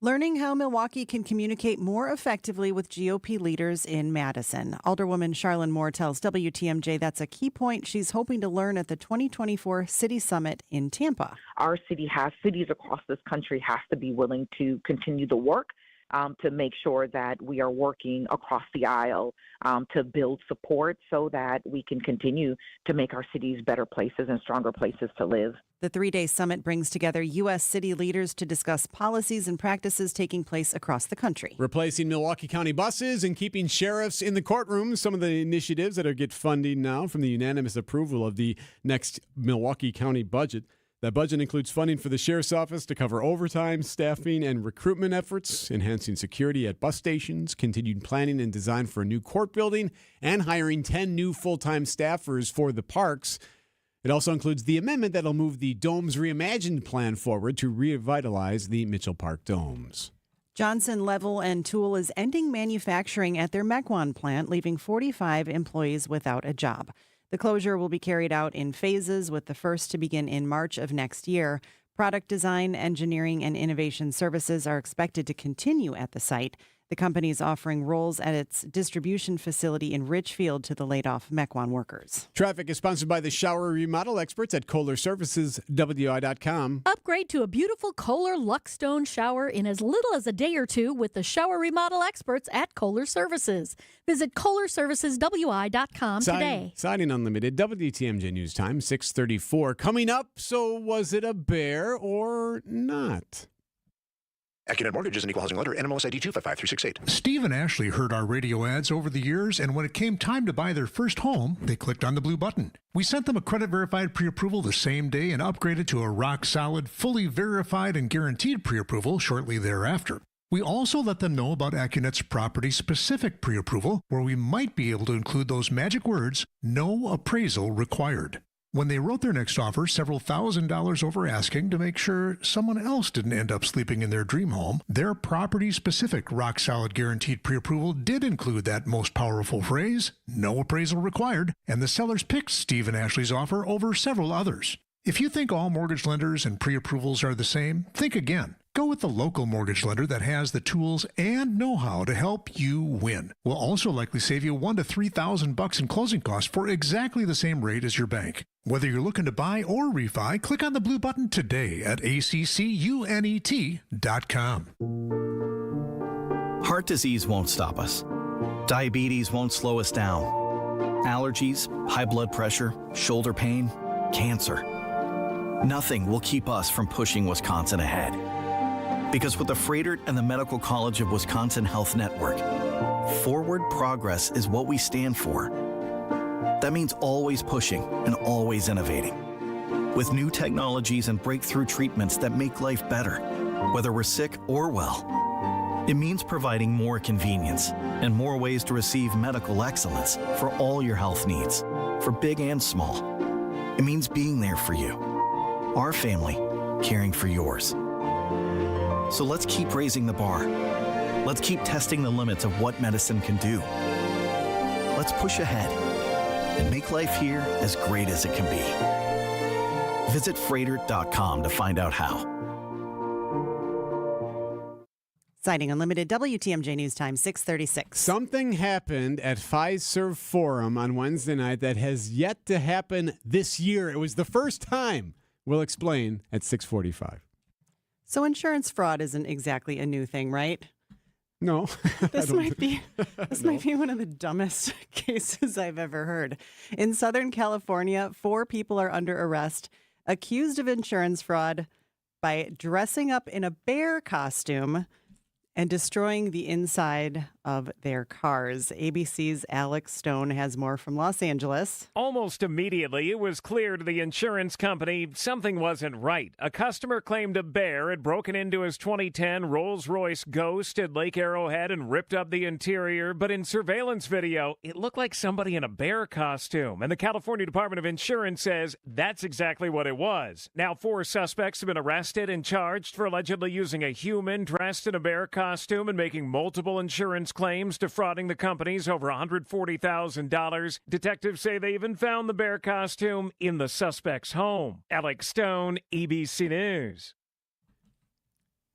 Learning how Milwaukee can communicate more effectively with GOP leaders in Madison. Alderwoman Charlene Moore tells WTMJ that's a key point she's hoping to learn at the 2024 City Summit in Tampa. Our cities across this country have to be willing to continue the work to make sure that we are working across the aisle to build support so that we can continue to make our cities better places and stronger places to live. The 3-day summit brings together U.S. city leaders to discuss policies and practices taking place across the country. Replacing Milwaukee County buses and keeping sheriffs in the courtroom, some of the initiatives that are get funding now from the unanimous approval of the next Milwaukee County budget. That budget includes funding for the sheriff's office to cover overtime, staffing, and recruitment efforts, enhancing security at bus stations, continued planning and design for a new court building, and hiring 10 new full-time staffers for the parks. It also includes the amendment that'll move the Domes Reimagined plan forward to revitalize the Mitchell Park Domes. Johnson Level and Tool is ending manufacturing at their Mequon plant, leaving 45 employees without a job. The closure will be carried out in phases, with the first to begin in March of next year. Product design, engineering, and innovation services are expected to continue at the site. The company is offering roles at its distribution facility in Richfield to the laid-off Mequon workers. Traffic is sponsored by the shower remodel experts at Kohler Services, WI.com. Upgrade to a beautiful Kohler Luxstone shower in as little as a day or two with the shower remodel experts at Kohler Services. Visit KohlerServicesWI.com today. Siding Unlimited, WTMJ News Time, 6:34. Coming up, so was it a bear or not? AccuNet Mortgage is an equal housing lender. NMLS ID 255368. Steve and Ashley heard our radio ads over the years, and when it came time to buy their first home, they clicked on the blue button. We sent them a credit-verified pre-approval the same day and upgraded to a rock-solid, fully verified and guaranteed pre-approval shortly thereafter. We also let them know about AccuNet's property-specific pre-approval, where we might be able to include those magic words, no appraisal required. When they wrote their next offer, several $1,000s over asking to make sure someone else didn't end up sleeping in their dream home, their property-specific rock-solid guaranteed pre-approval did include that most powerful phrase, no appraisal required, and the sellers picked Steve and Ashley's offer over several others. If you think all mortgage lenders and pre-approvals are the same, think again. Go with the local mortgage lender that has the tools and know-how to help you win. We'll also likely save you $1,000 to $3,000 in closing costs for exactly the same rate as your bank. Whether you're looking to buy or refi, click on the blue button today at ACCUNET.com. Heart disease won't stop us. Diabetes won't slow us down. Allergies, high blood pressure, shoulder pain, cancer. Nothing will keep us from pushing Wisconsin ahead. Because with the Freighter and the Medical College of Wisconsin Health Network, forward progress is what we stand for. That means always pushing and always innovating. With new technologies and breakthrough treatments that make life better, whether we're sick or well. It means providing more convenience and more ways to receive medical excellence for all your health needs, for big and small. It means being there for you, our family, caring for yours. So let's keep raising the bar. Let's keep testing the limits of what medicine can do. Let's push ahead and make life here as great as it can be. Visit Freighter.com to find out how. Citing Unlimited, WTMJ News Time, 6:36. Something happened at Fiserv Forum on Wednesday night that has yet to happen this year. It was the first time. We'll explain at 6:45. So insurance fraud isn't exactly a new thing, right? No. This might be one of the dumbest cases I've ever heard. In Southern California, 4 people are under arrest, accused of insurance fraud by dressing up in a bear costume and destroying the inside of their cars. ABC's Alex Stone has more from Los Angeles. Almost immediately, it was clear to the insurance company something wasn't right. A customer claimed a bear had broken into his 2010 Rolls-Royce Ghost at Lake Arrowhead and ripped up the interior, but in surveillance video, it looked like somebody in a bear costume. And the California Department of Insurance says that's exactly what it was. Now, 4 suspects have been arrested and charged for allegedly using a human dressed in a bear costume and making multiple insurance claims, defrauding the companies over $140,000. Detectives say they even found the bear costume in the suspect's home. Alex Stone, ABC News.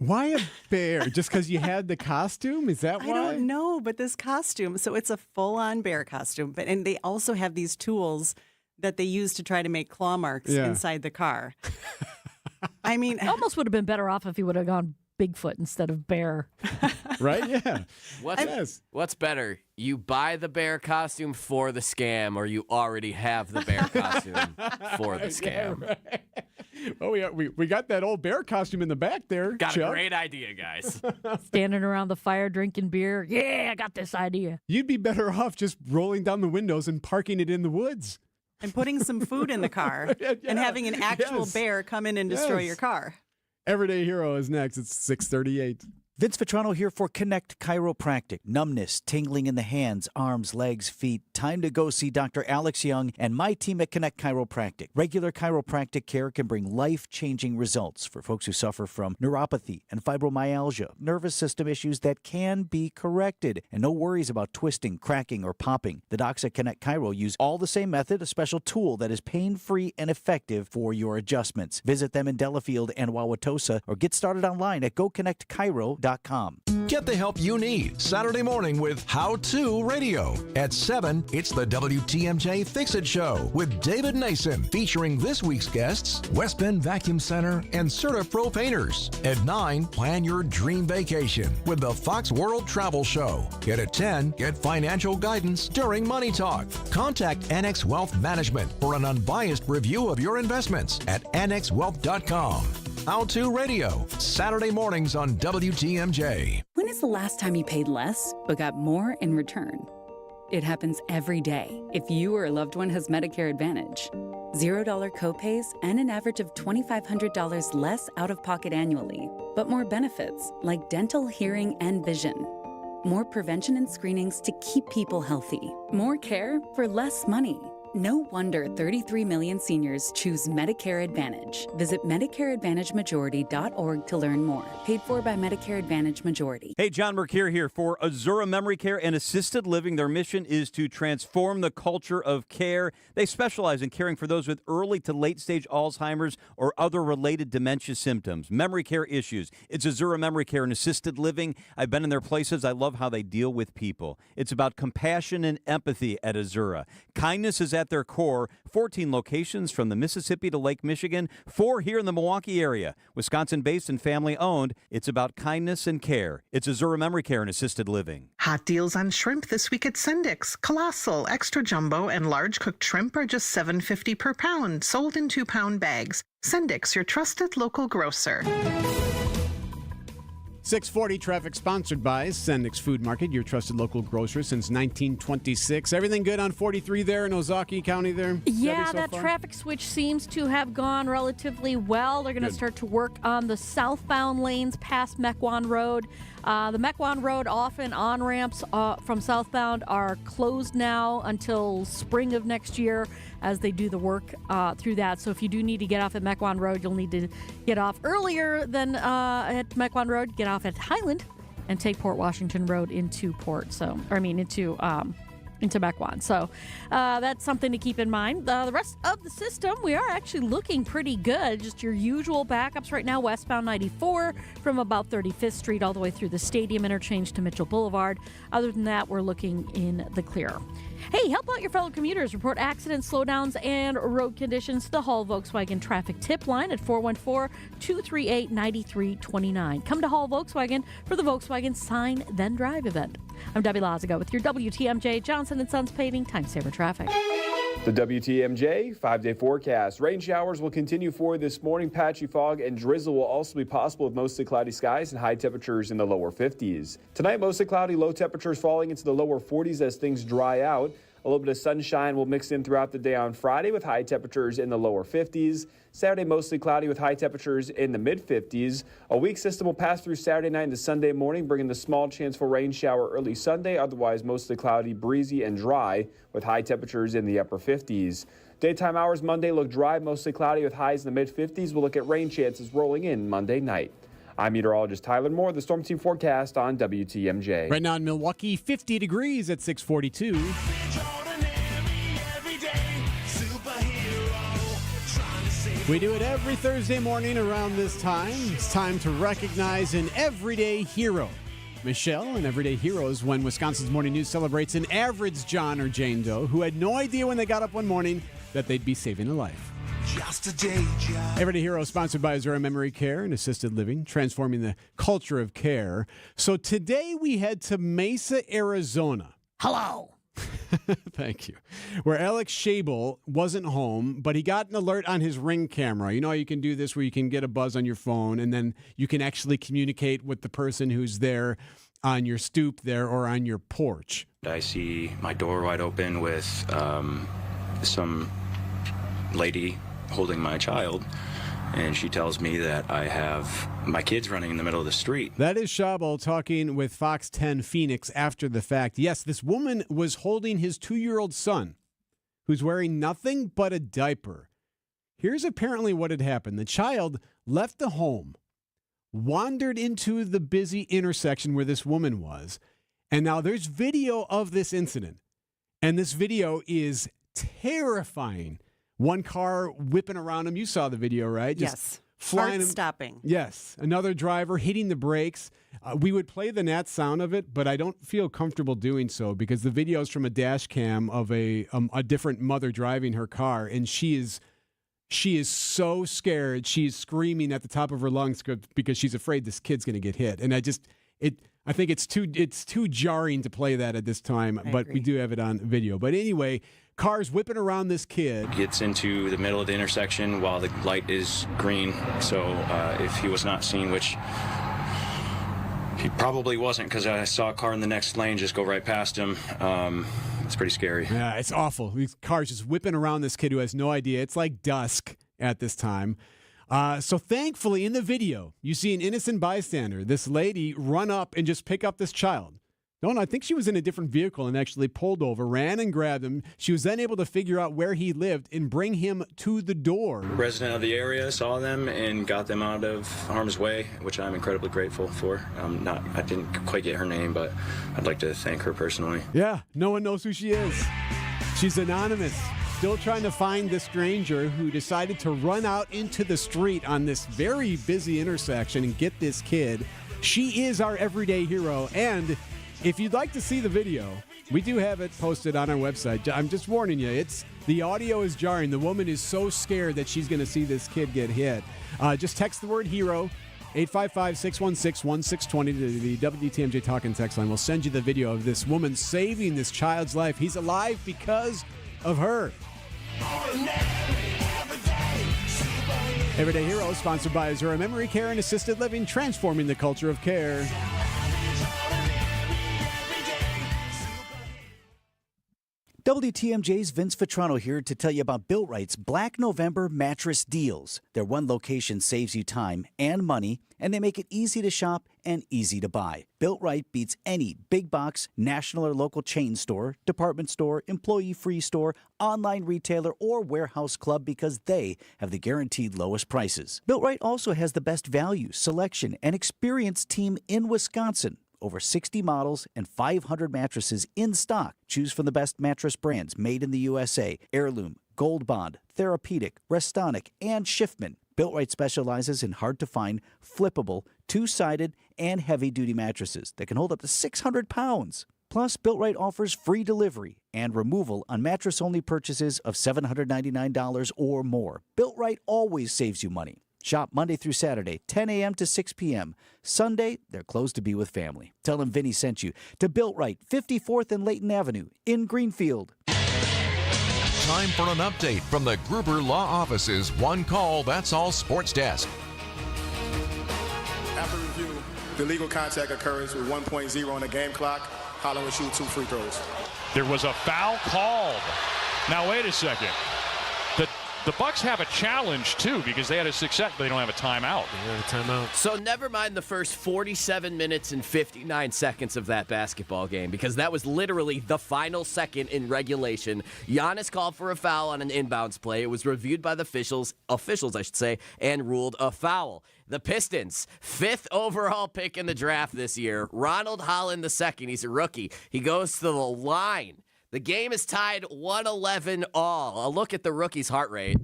Why a bear? Just because you had the costume? Is that why? I don't know, but this costume, so it's a full-on bear costume, and they also have these tools that they use to try to make claw marks inside the car. I mean, almost would have been better off if he would have gone Bigfoot instead of bear. Right? Yeah. What's better? You buy the bear costume for the scam, or you already have the bear costume for the scam? Yeah, right. Oh, we got that old bear costume in the back there. Got Chuck. a great idea, guys. Standing around the fire drinking beer. Yeah, I got this idea. You'd be better off just rolling down the windows and parking it in the woods. And putting some food in the car and having an actual bear come in and destroy your car. Everyday Hero is next. It's 6:38. Vince Vitrano here for Connect Chiropractic. Numbness, tingling in the hands, arms, legs, feet. Time to go see Dr. Alex Young and my team at Connect Chiropractic. Regular chiropractic care can bring life-changing results for folks who suffer from neuropathy and fibromyalgia, nervous system issues that can be corrected. And no worries about twisting, cracking, or popping. The docs at Connect Chiro use all the same method, a special tool that is pain-free and effective for your adjustments. Visit them in Delafield and Wauwatosa or get started online at goconnectchiro.com. Get the help you need Saturday morning with How To Radio. At 7, it's the WTMJ Fix It Show with David Nason, featuring this week's guests, West Bend Vacuum Center and Certa Pro Painters. At 9, plan your dream vacation with the Fox World Travel Show. And at 10, get financial guidance during Money Talk. Contact Annex Wealth Management for an unbiased review of your investments at annexwealth.com. How To Radio, Saturday mornings on WTMJ. When is the last time you paid less but got more in return? It happens every day if you or a loved one has Medicare Advantage. $0 copays and an average of $2,500 less out of pocket annually, but more benefits like dental, hearing, and vision. More prevention and screenings to keep people healthy. More care for less money. No wonder 33 million seniors choose Medicare Advantage. Visit MedicareAdvantageMajority.org to learn more. Paid for by Medicare Advantage Majority. Hey, John Mercure here for Azura Memory Care and Assisted Living. Their mission is to transform the culture of care. They specialize in caring for those with early to late-stage Alzheimer's or other related dementia symptoms, memory care issues. It's Azura Memory Care and Assisted Living. I've been in their places. I love how they deal with people. It's about compassion and empathy at Azura. Kindness is at their core. 14 locations from the Mississippi to Lake Michigan, 4 here in the Milwaukee area. Wisconsin-based and family-owned. It's about kindness and care. It's Azura Memory Care and Assisted Living. Hot deals on shrimp this week at Sendix. Colossal, extra jumbo, and large cooked shrimp are just $7.50 per pound, sold in 2-pound bags. Sendix, your trusted local grocer. 640 traffic sponsored by Sendix Food Market, your trusted local grocer since 1926. Everything good on 43 there in Ozaukee County there? Yeah, Debbie, that traffic switch seems to have gone relatively well. They're going to start to work on the southbound lanes past Mequon Road. The Mequon Road off and on ramps from southbound are closed now until spring of next year as they do the work through that. So if you do need to get off at Mequon Road, you'll need to get off earlier than at Mequon Road. Get off at Highland and take Port Washington Road into into Mequon. So that's something to keep in mind. The rest of the system, we are actually looking pretty good. Just your usual backups right now, westbound 94 from about 35th Street all the way through the Stadium interchange to Mitchell Boulevard. Other than that, we're looking in the clear. Hey, help out your fellow commuters. Report accidents, slowdowns, and road conditions to the Hall Volkswagen traffic tip line at 414-238-9329. Come to Hall Volkswagen for the Volkswagen Sign Then Drive event. I'm Debbie Lazigo with your WTMJ Johnson & Sons Paving Time Saver Traffic. The WTMJ 5-day forecast. Rain showers will continue for this morning. Patchy fog and drizzle will also be possible with mostly cloudy skies and high temperatures in the lower 50s. Tonight, mostly cloudy, low temperatures falling into the lower 40s as things dry out. A little bit of sunshine will mix in throughout the day on Friday with high temperatures in the lower 50s. Saturday, mostly cloudy with high temperatures in the mid-50s. A weak system will pass through Saturday night into Sunday morning, bringing the small chance for rain shower early Sunday. Otherwise, mostly cloudy, breezy, and dry with high temperatures in the upper 50s. Daytime hours Monday look dry, mostly cloudy with highs in the mid-50s. We'll look at rain chances rolling in Monday night. I'm meteorologist Tyler Moore, the Storm Team forecast on WTMJ. Right now in Milwaukee, 50 degrees at 642. We do it every Thursday morning around this time. It's time to recognize an everyday hero. Michelle, an everyday hero is when Wisconsin's Morning News celebrates an average John or Jane Doe who had no idea when they got up one morning that they'd be saving a life. Just a day job. Everyday Hero is sponsored by Azura Memory Care and Assisted Living, transforming the culture of care. So today we head to Mesa, Arizona. Hello. Thank you. Where Alex Schabel wasn't home, but he got an alert on his Ring camera. You know how you can do this where you can get a buzz on your phone and then you can actually communicate with the person who's there on your stoop there or on your porch. I see my door wide open with some lady holding my child, and she tells me that I have my kids running in the middle of the street. That is Schabel talking with Fox 10 Phoenix after the fact. Yes, this woman was holding his 2-year-old son, who's wearing nothing but a diaper. Here's apparently what had happened. The child left the home, wandered into the busy intersection where this woman was, and now there's video of this incident. And this video is terrifying. One car whipping around him. You saw the video, right? Yes. Flying him. Stopping. Yes. Another driver hitting the brakes. We would play the Nat sound of it, but I don't feel comfortable doing so because the video is from a dash cam of a different mother driving her car, and she is so scared. She's screaming at the top of her lungs because she's afraid this kid's going to get hit. And I think it's too jarring to play that at this time, but we do have it on video. But anyway, cars whipping around this kid. Gets into the middle of the intersection while the light is green. So if he was not seen, which he probably wasn't because I saw a car in the next lane just go right past him. It's pretty scary. Yeah, it's awful. These cars just whipping around this kid who has no idea. It's like dusk at this time. So thankfully in the video, you see an innocent bystander, this lady run up and just pick up this child. No, I think she was in a different vehicle and actually pulled over, ran and grabbed him. She was then able to figure out where he lived and bring him to the door. Resident of the area saw them and got them out of harm's way, which I'm incredibly grateful for. I didn't quite get her name, but I'd like to thank her personally. Yeah, no one knows who she is. She's anonymous. Still trying to find the stranger who decided to run out into the street on this very busy intersection and get this kid. She is our everyday hero. And if you'd like to see the video, we do have it posted on our website. I'm just warning you, the audio is jarring. The woman is so scared that she's going to see this kid get hit. Just text the word hero, 855-616-1620 to the WTMJ Talk and Text line. We'll send you the video of this woman saving this child's life. He's alive because of her. Everyday Hero, sponsored by Azura Memory Care and Assisted Living, transforming the culture of care. WTMJ's Vince Vitrano here to tell you about Biltright's Black November mattress deals. Their one location saves you time and money, and they make it easy to shop and easy to buy. Biltright beats any big box, national or local chain store, department store, employee-free store, online retailer, or warehouse club because they have the guaranteed lowest prices. Biltright also has the best value, selection, and experienced team in Wisconsin. Over 60 models and 500 mattresses in stock. Choose from the best mattress brands made in the USA. Heirloom, Gold Bond, Therapeutic, Restonic, and Schiffman. Biltright specializes in hard-to-find, flippable, two-sided, and heavy-duty mattresses that can hold up to 600 pounds. Plus, Biltright offers free delivery and removal on mattress-only purchases of $799 or more. Biltright always saves you money. Shop Monday through Saturday, 10 a.m. to 6 p.m. Sunday, they're closed to be with family. Tell them Vinny sent you to Biltright, 54th and Layton Avenue in Greenfield. Time for an update from the Gruber Law Office's One Call, That's All Sports Desk. After review, the legal contact occurs with 1.0 on the game clock. Holland will shoot 2 free throws. There was a foul called. Now, wait a second. The Bucks have a challenge, too, because they had a success. They don't have a timeout. They have a timeout. So never mind the first 47 minutes and 59 seconds of that basketball game, because that was literally the final second in regulation. Giannis called for a foul on an inbounds play. It was reviewed by the officials, and ruled a foul. The Pistons, 5th overall pick in the draft this year. Ronald Holland II, he's a rookie. He goes to the line. The game is tied 111 all. A look at the rookie's heart rate.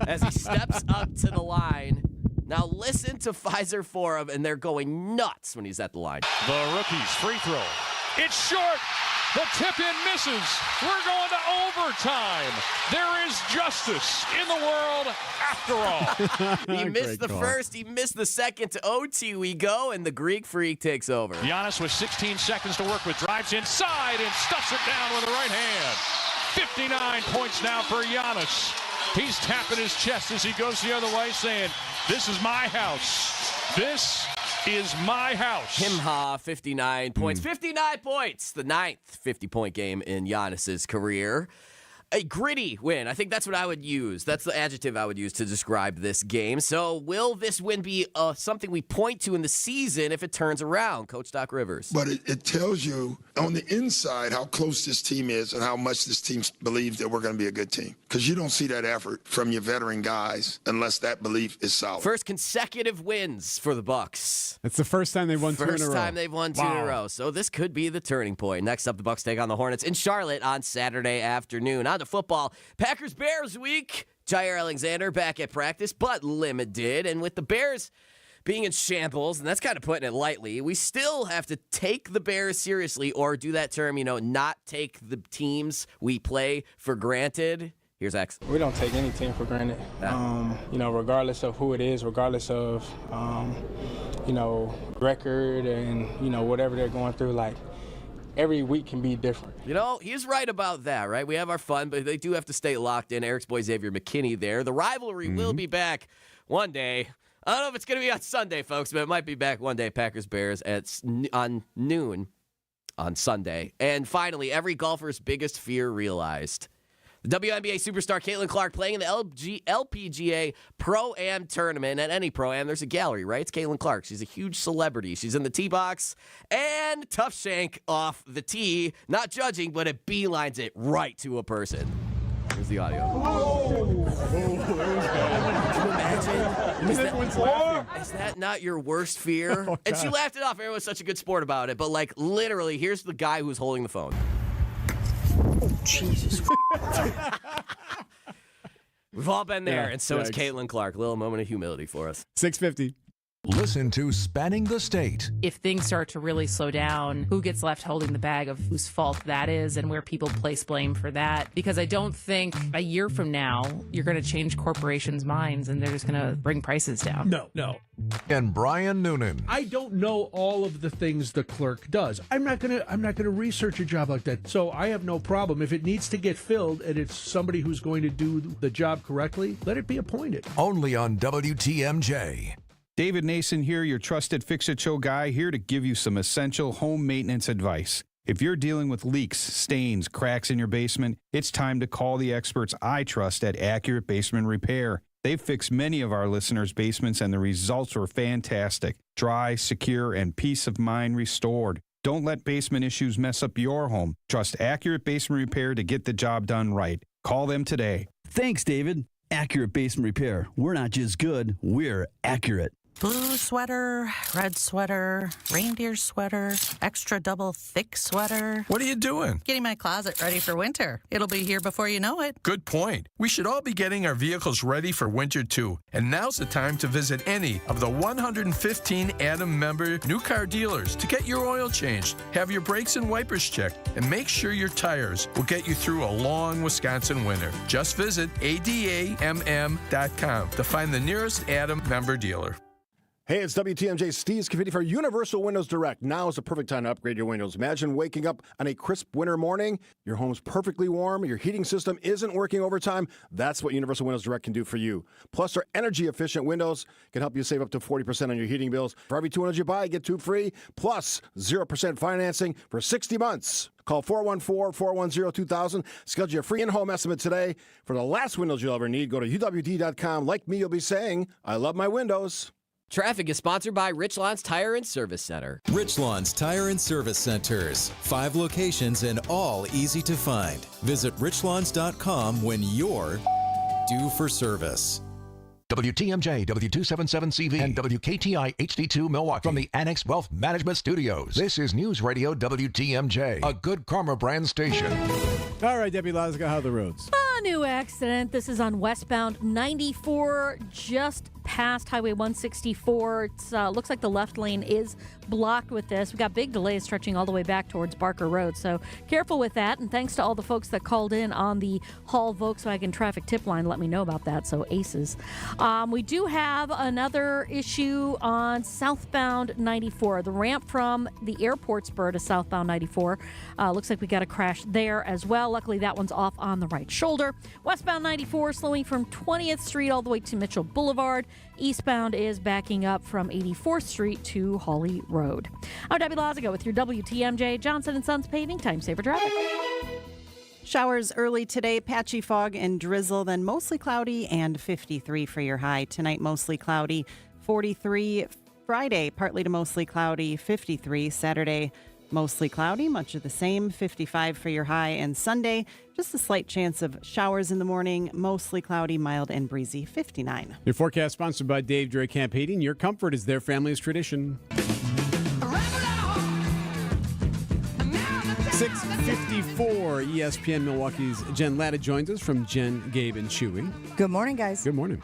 as he steps up to the line. Now listen to Pfizer Forum, and they're going nuts when he's at the line. The rookie's free throw. It's short. The tip-in misses. We're going to overtime. There is justice in the world after all. He missed the first. He missed the second. To OT we go, and the Greek Freak takes over. Giannis with 16 seconds to work with. Drives inside and stuffs it down with the right hand. 59 points now for Giannis. He's tapping his chest as he goes the other way, saying, "This is my house. This is my house." Him-ha, 59 points. 59 points! The 9th 50-point game in Giannis's career. A gritty win. I think that's what I would use. That's the adjective I would use to describe this game. So will this win be something we point to in the season if it turns around? Coach Doc Rivers. But it tells you on the inside how close this team is and how much this team believes that we're going to be a good team. Because you don't see that effort from your veteran guys unless that belief is solid. First consecutive wins for the Bucks. It's the first time they've won 2 in a row. First time they've won 2 in a row. So this could be the turning point. Next up, the Bucks take on the Hornets in Charlotte on Saturday afternoon. On to football. Packers-Bears week. Jair Alexander back at practice, but limited. And with the Bears being in shambles, and that's kind of putting it lightly, we still have to take the Bears seriously, or do that term, not take the teams we play for granted. Here's X. We don't take any team for granted. Regardless of who it is, regardless of, record and, whatever they're going through, every week can be different. He's right about that, right? We have our fun, but they do have to stay locked in. Eric's boy Xavier McKinney there. The rivalry will be back one day. I don't know if it's going to be on Sunday, folks, but it might be back one day. Packers-Bears on noon on Sunday. And finally, every golfer's biggest fear realized. The WNBA superstar Caitlin Clark playing in the LPGA Pro-Am tournament. At any Pro-Am, there's a gallery, right? It's Caitlin Clark. She's a huge celebrity. She's in the tee box. And tough shank off the tee. Not judging, but it beelines it right to a person. Here's the audio. Can you imagine? Is that not your worst fear? And she laughed it off. Everyone's such a good sport about it. But, literally, here's the guy who's holding the phone. Jesus. We've all been there, and so is Caitlin Clark. A little moment of humility for us. 650. Listen to Spanning the State. If things start to really slow down, who gets left holding the bag of whose fault that is and where people place blame for that? Because I don't think a year from now you're going to change corporations' minds and they're just going to bring prices down. No. And Brian Noonan. I don't know all of the things the clerk does. I'm not gonna research a job like that. So I have no problem. If it needs to get filled and it's somebody who's going to do the job correctly, let it be appointed. Only on WTMJ. David Nason here, your trusted Fix-It-Show guy, here to give you some essential home maintenance advice. If you're dealing with leaks, stains, cracks in your basement, it's time to call the experts I trust at Accurate Basement Repair. They've fixed many of our listeners' basements, and the results were fantastic. Dry, secure, and peace of mind restored. Don't let basement issues mess up your home. Trust Accurate Basement Repair to get the job done right. Call them today. Thanks, David. Accurate Basement Repair. We're not just good, we're accurate. Blue sweater, red sweater, reindeer sweater, extra double thick sweater. What are you doing? Getting my closet ready for winter. It'll be here before you know it. Good point. We should all be getting our vehicles ready for winter too. And now's the time to visit any of the 115 Adam member new car dealers to get your oil changed, have your brakes and wipers checked, and make sure your tires will get you through a long Wisconsin winter. Just visit adamm.com to find the nearest Adam member dealer. Hey, it's WTMJ Steve Scafidi for Universal Windows Direct. Now is the perfect time to upgrade your windows. Imagine waking up on a crisp winter morning, your home's perfectly warm, your heating system isn't working overtime. That's what Universal Windows Direct can do for you. Plus, our energy-efficient windows can help you save up to 40% on your heating bills. For every 2 windows you buy, get 2 free, plus 0% financing for 60 months. Call 414-410-2000. Schedule your free in-home estimate today. For the last windows you'll ever need, go to uwd.com. Like me, you'll be saying, I love my windows. Traffic is sponsored by Rich Lawn's Tire and Service Center. Rich Lawn's Tire and Service Centers. 5 locations and all easy to find. Visit richlawns.com when you're due for service. WTMJ, W277CV, and WKTI HD2 Milwaukee from the Annex Wealth Management Studios. This is News Radio WTMJ, a Good Karma brand station. All right, Debbie Laska, how are the roads? A new accident. This is on westbound 94, just past Highway 164. It looks like the left lane is blocked with this. We've got big delays stretching all the way back towards Barker Road, so careful with that. And thanks to all the folks that called in on the Hall Volkswagen traffic tip line. Let me know about that, so aces. We do have another issue on southbound 94. The ramp from the airport spur to southbound 94. Looks like we got a crash there as well. Luckily, that one's off on the right shoulder. Westbound 94 slowing from 20th Street all the way to Mitchell Boulevard. Eastbound is backing up from 84th Street to Hawley Road. I'm Debbie Lazago with your WTMJ Johnson & Sons Paving Time Saver Traffic. Showers early today, patchy fog and drizzle, then mostly cloudy and 53 for your high. Tonight, mostly cloudy, 43. Friday, partly to mostly cloudy, 53. Saturday, mostly cloudy, much of the same, 55 for your high. And Sunday, just a slight chance of showers in the morning, mostly cloudy, mild and breezy, 59. Your forecast sponsored by Dave Drake Camp Heating. Your comfort is their family's tradition. 6:54, ESPN Milwaukee's Jen Latta joins us from Jen, Gabe, and Chewy. Good morning, guys. Good morning.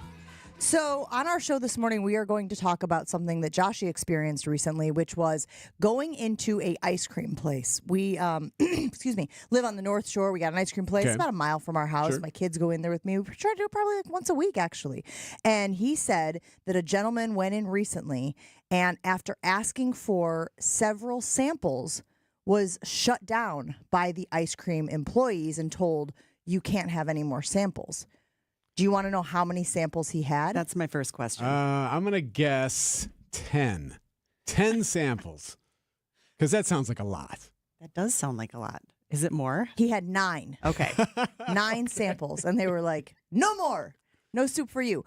So on our show this morning, we are going to talk about something that Joshy experienced recently, which was going into a ice cream place. We, excuse me, live on the North Shore. We got an ice cream place about a mile from our house. Sure. My kids go in there with me. We try to do it probably like once a week, actually. And he said that a gentleman went in recently, and after asking for several samples, was shut down by the ice cream employees and told, you can't have any more samples. Do you want to know how many samples he had? That's my first question. I'm going to guess 10. 10 samples. Because that sounds like a lot. That does sound like a lot. Is it more? He had 9. Okay. 9 samples. And they were like, no more. No soup for you.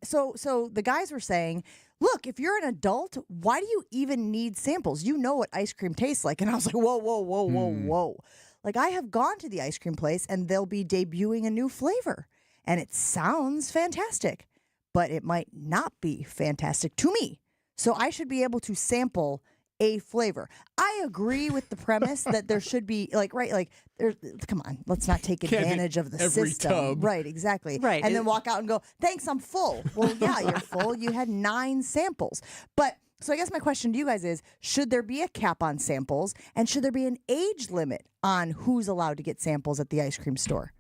So the guys were saying, look, if you're an adult, why do you even need samples? You know what ice cream tastes like. And I was like, whoa. Like, I have gone to the ice cream place and they'll be debuting a new flavor. And it sounds fantastic, but it might not be fantastic to me. So I should be able to sample a flavor. I agree with the premise that there should be, come on, let's not take advantage of the every system. tub. Right, exactly. Right. And then walk out and go, thanks, I'm full. Well, yeah, you're full. You had 9 samples. But so I guess my question to you guys is, should there be a cap on samples? And should there be an age limit on who's allowed to get samples at the ice cream store?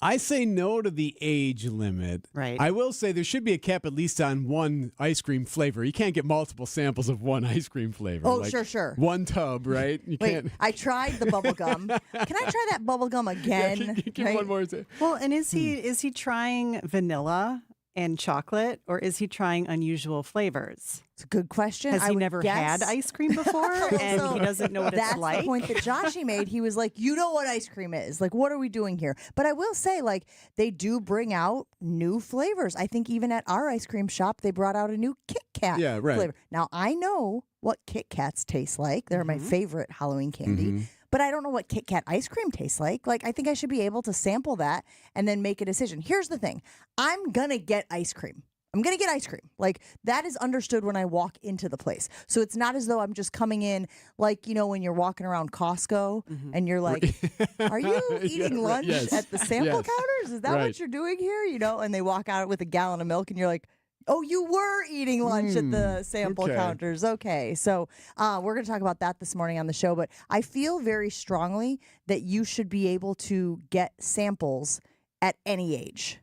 I say no to the age limit. Right. I will say there should be a cap at least on one ice cream flavor. You can't get multiple samples of one ice cream flavor. Oh, sure. One tub, right? You Wait, can't. I tried the bubble gum. Can I try that bubble gum again? Give Right? one more. Well, and is he trying vanilla and chocolate, or is he trying unusual flavors? It's a good question. Has I he would never guess- had ice cream before, and So he doesn't know what it's That's like? the point that Joshy made. He was like, you know what ice cream is. Like, what are we doing here? But I will say, like, they do bring out new flavors. I think even at our ice cream shop, they brought out a new Kit Kat flavor. Now, I know what Kit Kats taste like. They're my favorite Halloween candy. But I don't know what Kit Kat ice cream tastes like. Like, I think I should be able to sample that and then make a decision. Here's the thing. I'm going to get ice cream. I'm going to get ice cream. Like, that is understood when I walk into the place. So it's not as though I'm just coming in like, you know, when you're walking around Costco and you're like, are you eating lunch at the sample counters? Is that what you're doing here? You know, and they walk out with a gallon of milk and you're like, oh, you were eating lunch at the sample counters. Okay. So we're going to talk about that this morning on the show. But I feel very strongly that you should be able to get samples at any age.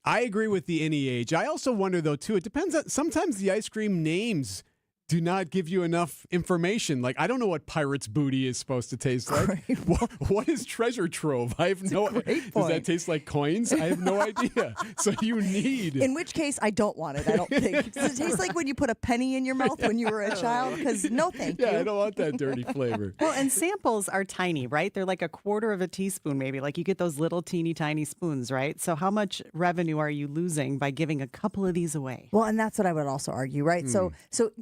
I agree with the any age. I also wonder, though, too, it depends on, sometimes the ice cream names do not give you enough information. Like, I don't know what Pirate's Booty is supposed to taste like. What is Treasure Trove? I have no idea. Does that taste like coins? I have no idea. So you need. In which case, I don't want it, I don't think. Does it taste like when you put a penny in your mouth when you were a child? Because no thank you. Yeah, I don't want that dirty flavor. Well, and samples are tiny, right? They're like a quarter of a teaspoon, maybe. Like, you get those little teeny tiny spoons, right? So how much revenue are you losing by giving a couple of these away? Well, and that's what I would also argue, right? So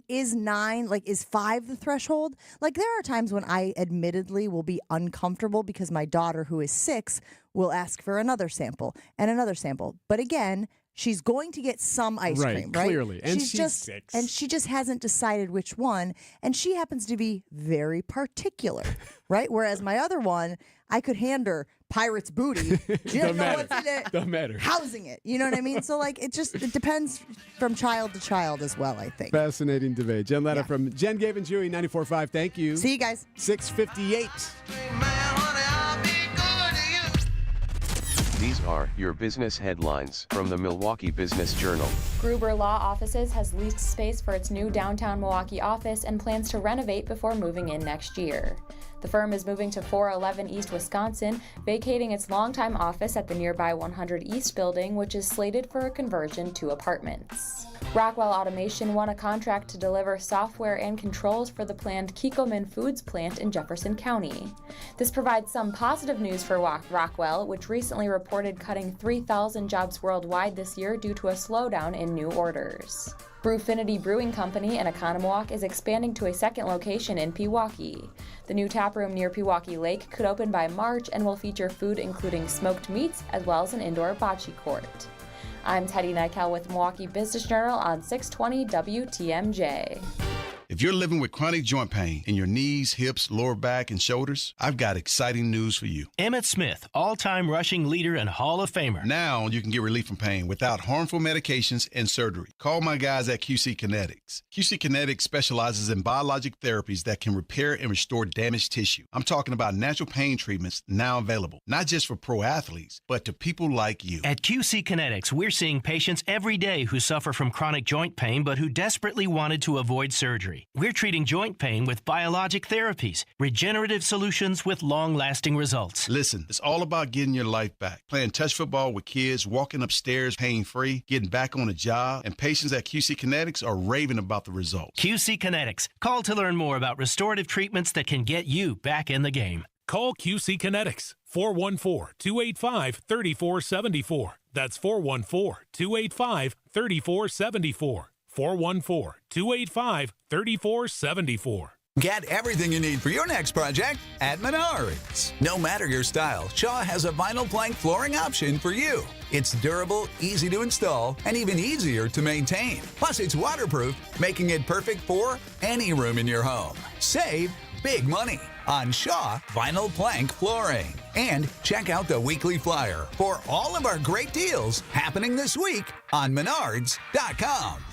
is 9, like, is 5 the threshold? Like, there are times when I admittedly will be uncomfortable because my daughter, who is 6, will ask for another sample and another sample. But again, she's going to get some ice cream, right? Clearly. And she's just 6. and she just hasn't decided which one, and she happens to be very particular, right? Whereas my other one, I could hand her Pirate's Booty. She doesn't know what's in it. Don't matter. Housing it. You know what I mean? So like it depends from child to child as well, I think. Fascinating debate. Jen Letta from Jen, Gabe, and Jewy, 94.5. Thank you. See you guys. 6:58. These are your business headlines from the Milwaukee Business Journal. Gruber Law Offices has leased space for its new downtown Milwaukee office and plans to renovate before moving in next year. The firm is moving to 411 East Wisconsin, vacating its longtime office at the nearby 100 East building, which is slated for a conversion to apartments. Rockwell Automation won a contract to deliver software and controls for the planned Kikkoman Foods plant in Jefferson County. This provides some positive news for Rockwell, which recently reported cutting 3,000 jobs worldwide this year due to a slowdown in new orders. Brewfinity Brewing Company in Oconomowoc is expanding to a second location in Pewaukee. The new taproom near Pewaukee Lake could open by March and will feature food including smoked meats as well as an indoor bocce court. I'm Teddy Nykel with Milwaukee Business Journal on 620 WTMJ. If you're living with chronic joint pain in your knees, hips, lower back, and shoulders, I've got exciting news for you. Emmett Smith, all-time rushing leader and Hall of Famer. Now you can get relief from pain without harmful medications and surgery. Call my guys at QC Kinetics. QC Kinetics specializes in biologic therapies that can repair and restore damaged tissue. I'm talking about natural pain treatments now available, not just for pro athletes, but to people like you. At QC Kinetics, we're seeing patients every day who suffer from chronic joint pain but who desperately wanted to avoid surgery. We're treating joint pain with biologic therapies, regenerative solutions with long-lasting results. Listen, it's all about getting your life back. Playing touch football with kids, walking upstairs pain-free, getting back on a job, and patients at QC Kinetics are raving about the results. QC Kinetics. Call to learn more about restorative treatments that can get you back in the game. Call QC Kinetics, 414-285-3474. That's 414-285-3474. 414-285-3474. Get everything you need for your next project at Menards. No matter your style, Shaw has a vinyl plank flooring option for you. It's durable, easy to install, and even easier to maintain. Plus, it's waterproof, making it perfect for any room in your home. Save big money on Shaw vinyl plank flooring. And check out the weekly flyer for all of our great deals happening this week on Menards.com.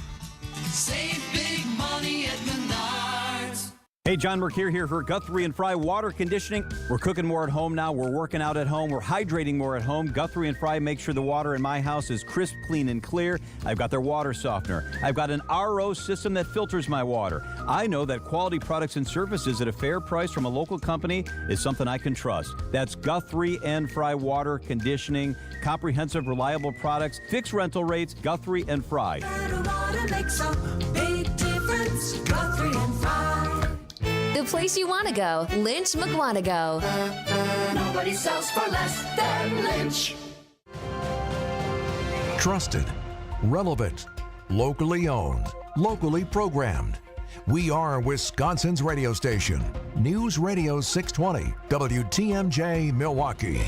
Save big money at Menards. Hey, John Mercure here for Guthrie and Fry Water Conditioning. We're cooking more at home now. We're working out at home. We're hydrating more at home. Guthrie and Fry make sure the water in my house is crisp, clean, and clear. I've got their water softener. I've got an RO system that filters my water. I know that quality products and services at a fair price from a local company is something I can trust. That's Guthrie and Fry Water Conditioning. Comprehensive, reliable products, fixed rental rates, Guthrie and Fry. Better water makes a big difference. Guthrie and Fry. The place you want to go, Lynch McWanago. Nobody sells for less than Lynch. Trusted, relevant, locally owned, locally programmed. We are Wisconsin's radio station. News Radio 620, WTMJ Milwaukee.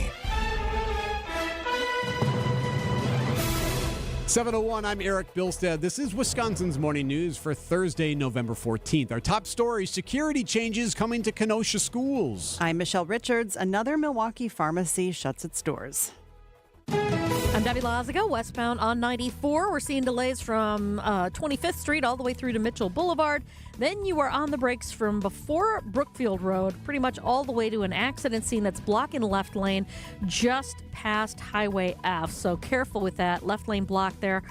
7:01, I'm Erik Bilstad. This is Wisconsin's Morning News for Thursday, November 14th. Our top story, security changes coming to Kenosha schools. I'm Michelle Richards. Another Milwaukee pharmacy shuts its doors. I'm Debbie Lazago, westbound on 94. We're seeing delays from 25th Street all the way through to Mitchell Boulevard. Then you are on the brakes from before Brookfield Road, pretty much all the way to an accident scene that's blocking the left lane just past Highway F. So careful with that. Left lane block there.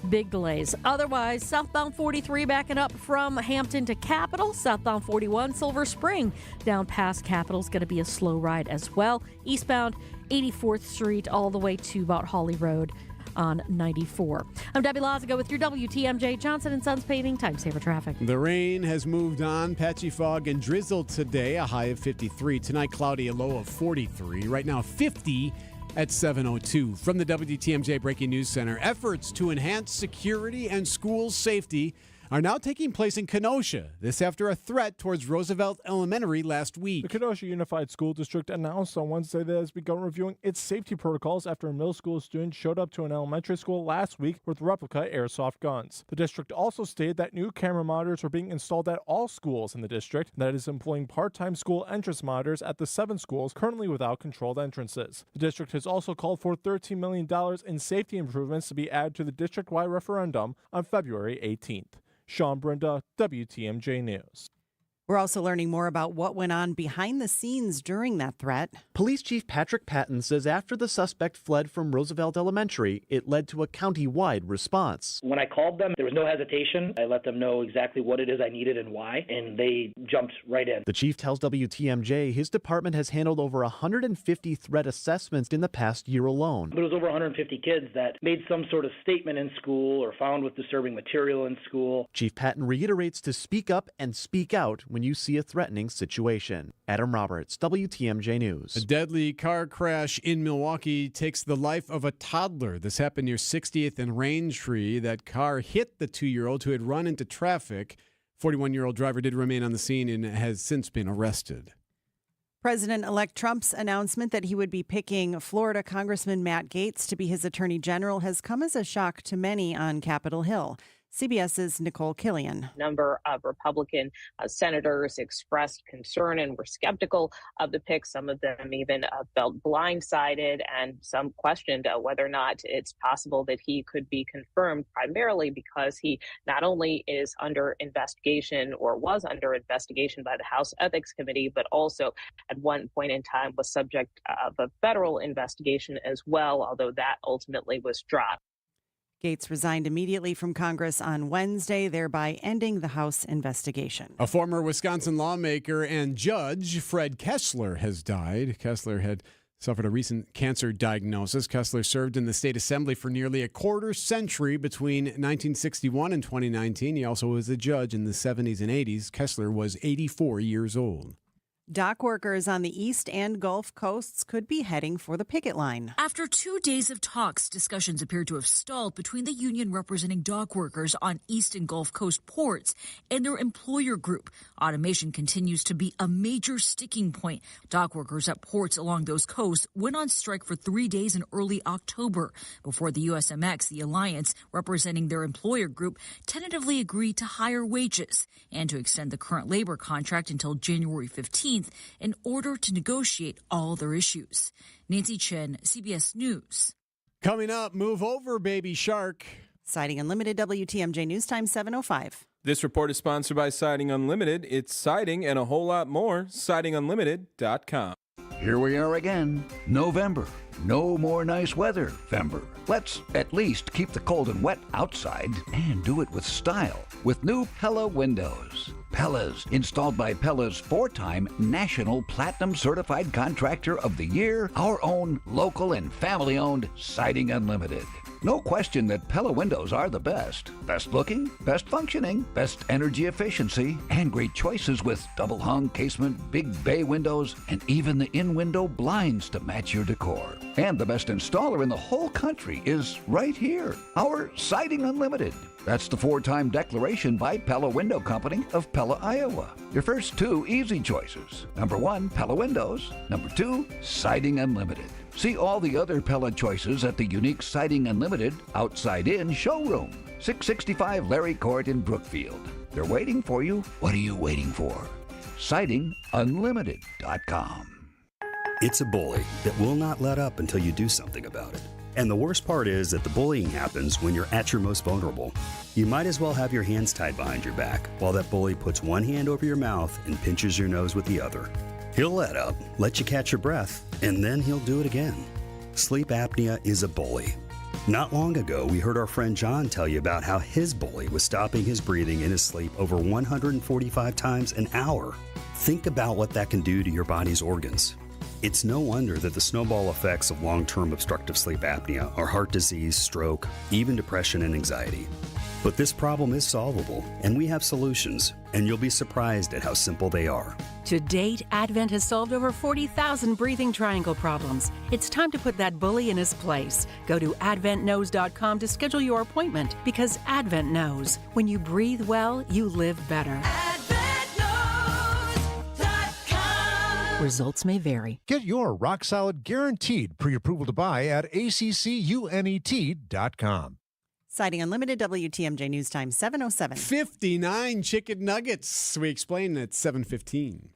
Big delays. Otherwise, southbound 43 backing up from Hampton to Capitol. Southbound 41, Silver Spring down past Capitol is going to be a slow ride as well. Eastbound 84th Street all the way to about Hawley Road on 94. I'm Debbie Lazago with your WTMJ Johnson & Sons Paving Time Saver Traffic. The rain has moved on. Patchy fog and drizzle today, a high of 53. Tonight, cloudy, a low of 43. Right now, 50 at 7:02. From the WTMJ Breaking News Center, efforts to enhance security and school safety are now taking place in Kenosha. This after a threat towards Roosevelt Elementary last week. The Kenosha Unified School District announced on Wednesday that it has begun reviewing its safety protocols after a middle school student showed up to an elementary school last week with replica airsoft guns. The district also stated that new camera monitors are being installed at all schools in the district, and that it is employing part-time school entrance monitors at the 7 schools currently without controlled entrances. The district has also called for $13 million in safety improvements to be added to the district-wide referendum on February 18th. Sean Brinda, WTMJ News. We're also learning more about what went on behind the scenes during that threat. Police Chief Patrick Patton says after the suspect fled from Roosevelt Elementary, it led to a county-wide response. When I called them, there was no hesitation. I let them know exactly what it is I needed and why, and they jumped right in. The chief tells WTMJ his department has handled over 150 threat assessments in the past year alone. There was over 150 kids that made some sort of statement in school or found with disturbing material in school. Chief Patton reiterates to speak up and speak out when you see a threatening situation. Adam Roberts, WTMJ News. A deadly car crash in Milwaukee takes the life of a toddler. This happened near 60th and Raintree. That car hit the 2-year-old who had run into traffic. 41-year-old driver did remain on the scene and has since been arrested. President-elect Trump's announcement that he would be picking Florida Congressman Matt Gaetz to be his attorney general has come as a shock to many on Capitol Hill. CBS's Nicole Killian. A number of Republican senators expressed concern and were skeptical of the pick. Some of them even felt blindsided, and some questioned whether or not it's possible that he could be confirmed, primarily because he not only is under investigation or was under investigation by the House Ethics Committee, but also at one point in time was subject of a federal investigation as well, although that ultimately was dropped. Gaetz resigned immediately from Congress on Wednesday, thereby ending the House investigation. A former Wisconsin lawmaker and judge, Fred Kessler, has died. Kessler had suffered a recent cancer diagnosis. Kessler served in the state assembly for nearly a quarter century between 1961 and 2019. He also was a judge in the 70s and 80s. Kessler was 84 years old. Dock workers on the East and Gulf Coasts could be heading for the picket line. After 2 days of talks, discussions appear to have stalled between the union representing dock workers on East and Gulf Coast ports and their employer group. Automation continues to be a major sticking point. Dock workers at ports along those coasts went on strike for 3 days in early October before the USMX, the alliance representing their employer group, tentatively agreed to higher wages and to extend the current labor contract until January 15th in order to negotiate all their issues. Nancy Chen, CBS News. Coming up, move over, baby shark. Siding Unlimited, WTMJ News Time 7:05. This report is sponsored by Siding Unlimited. It's siding and a whole lot more. SidingUnlimited.com. Here we are again, November. No more nice weather, Vember. Let's at least keep the cold and wet outside and do it with style with new Pella windows. Pella's, installed by Pella's 4-time National Platinum Certified Contractor of the Year, our own local and family-owned Siding Unlimited. No question that Pella windows are the best. Best looking, best functioning, best energy efficiency, and great choices with double hung casement, big bay windows, and even the in-window blinds to match your decor. And the best installer in the whole country is right here, our Siding Unlimited. That's the 4-time declaration by Pella Window Company of Pella, Iowa. Your first 2 easy choices. Number 1, Pella Windows. Number 2, Siding Unlimited. See all the other Pella choices at the unique Siding Unlimited Outside-In showroom, 665 Larry Court in Brookfield. They're waiting for you. What are you waiting for? SidingUnlimited.com. It's a bully that will not let up until you do something about it. And the worst part is that the bullying happens when you're at your most vulnerable. You might as well have your hands tied behind your back while that bully puts one hand over your mouth and pinches your nose with the other. He'll let up, let you catch your breath, and then he'll do it again. Sleep apnea is a bully. Not long ago, we heard our friend John tell you about how his bully was stopping his breathing in his sleep over 145 times an hour. Think about what that can do to your body's organs. It's no wonder that the snowball effects of long-term obstructive sleep apnea are heart disease, stroke, even depression and anxiety. But this problem is solvable, and we have solutions, and you'll be surprised at how simple they are. To date, Advent has solved over 40,000 breathing triangle problems. It's time to put that bully in his place. Go to adventknows.com to schedule your appointment because Advent knows. When you breathe well, you live better. Results may vary. Get your rock solid guaranteed pre-approval to buy at accunet.com. Citing Unlimited, WTMJ News Time 7:07. 59 chicken nuggets. We explain at 7:15.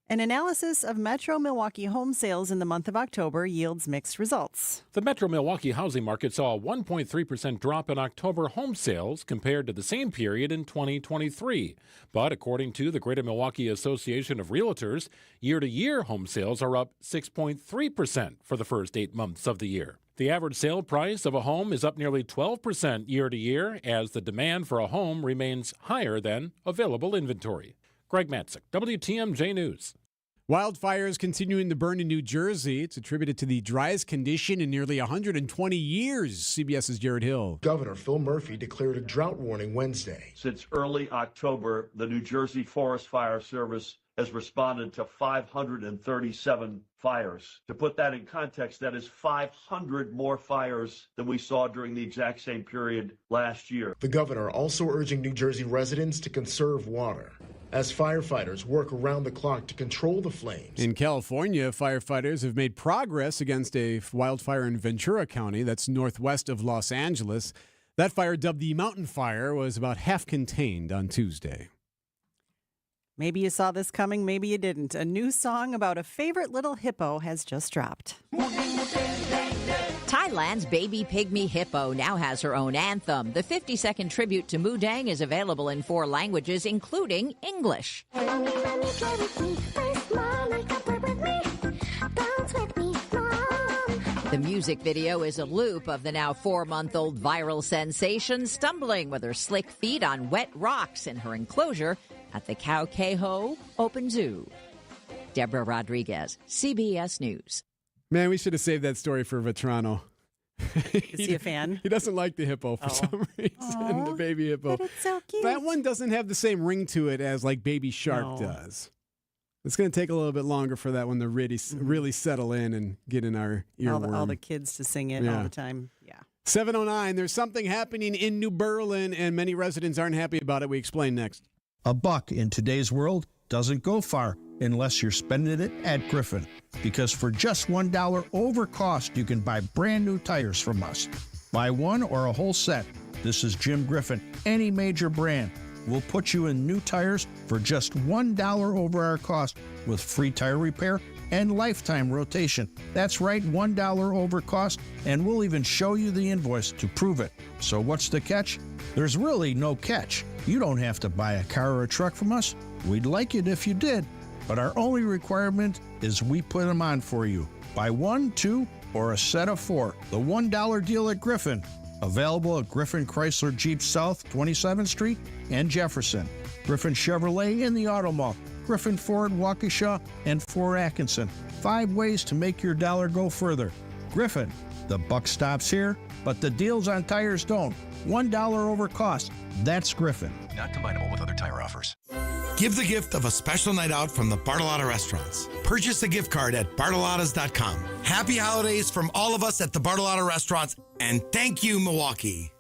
An analysis of Metro Milwaukee home sales in the month of October yields mixed results. The Metro Milwaukee housing market saw a 1.3% drop in October home sales compared to the same period in 2023. But according to the Greater Milwaukee Association of Realtors, year-to-year home sales are up 6.3% for the first 8 months of the year. The average sale price of a home is up nearly 12% year-to-year as the demand for a home remains higher than available inventory. Greg Matzik, WTMJ News. Wildfires continuing to burn in New Jersey. It's attributed to the driest condition in nearly 120 years. CBS's Jared Hill. Governor Phil Murphy declared a drought warning Wednesday. Since early October, the New Jersey Forest Fire Service has responded to 537 fires. To put that in context, that is 500 more fires than we saw during the exact same period last year. The governor also urging New Jersey residents to conserve water as firefighters work around the clock to control the flames. In California, firefighters have made progress against a wildfire in Ventura County, that's northwest of Los Angeles. That fire, dubbed the Mountain Fire, was about half contained on Tuesday. Maybe you saw this coming, maybe you didn't. A new song about a favorite little hippo has just dropped. Thailand's baby pygmy hippo now has her own anthem. The 50-second tribute to Mudang is available in 4 languages, including English. The music video is a loop of the now 4-month-old viral sensation stumbling with her slick feet on wet rocks in her enclosure at the Kaukeho Open Zoo. Deborah Rodriguez, CBS News. Man, we should have saved that story for Vetrano. Is he a fan? He doesn't like the hippo for some reason, the baby hippo. But it's so cute. That one doesn't have the same ring to it as like Baby Shark does. It's going to take a little bit longer for that one to really settle in and get in our earworm. All the kids to sing it all the time. Yeah. 7:09, there's something happening in New Berlin, and many residents aren't happy about it. We explain next. A buck in today's world doesn't go far unless you're spending it at Griffin. Because for just $1 over cost, you can buy brand new tires from us. Buy one or a whole set. This is Jim Griffin, any major brand. We'll put you in new tires for just $1 over our cost with free tire repair and lifetime rotation. That's right, $1 over cost, and we'll even show you the invoice to prove it. So what's the catch? There's really no catch. You don't have to buy a car or a truck from us. We'd like it if you did, but our only requirement is we put them on for you. Buy 1, 2, or a set of 4. The $1 deal at Griffin. Available at Griffin Chrysler Jeep South, 27th Street and Jefferson. Griffin Chevrolet in the Auto Mall. Griffin Ford, Waukesha, and Fort Atkinson. 5 ways to make your dollar go further. Griffin, the buck stops here, but the deals on tires don't. $1 over cost. That's Griffin. Not combinable with other tire offers. Give the gift of a special night out from the Bartolotta Restaurants. Purchase a gift card at bartolottas.com. Happy holidays from all of us at the Bartolotta Restaurants, and thank you, Milwaukee.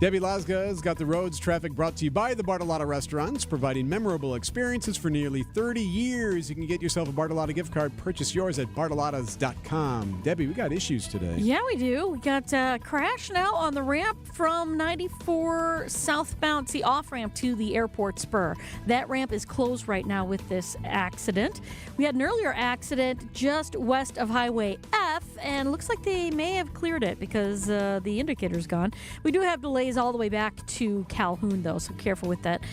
Debbie Lasga's got the roads traffic brought to you by the Bartolotta Restaurants, providing memorable experiences for nearly 30 years. You can get yourself a Bartolotta gift card. Purchase yours at bartolottas.com. Debbie, we got issues today. Yeah, we do. We got a crash now on the ramp from 94 southbound, the off-ramp to the airport spur. That ramp is closed right now with this accident. We had an earlier accident just west of Highway F, and looks like they may have cleared it because the indicator's gone. We do have delays all the way back to Calhoun, though, so careful with that.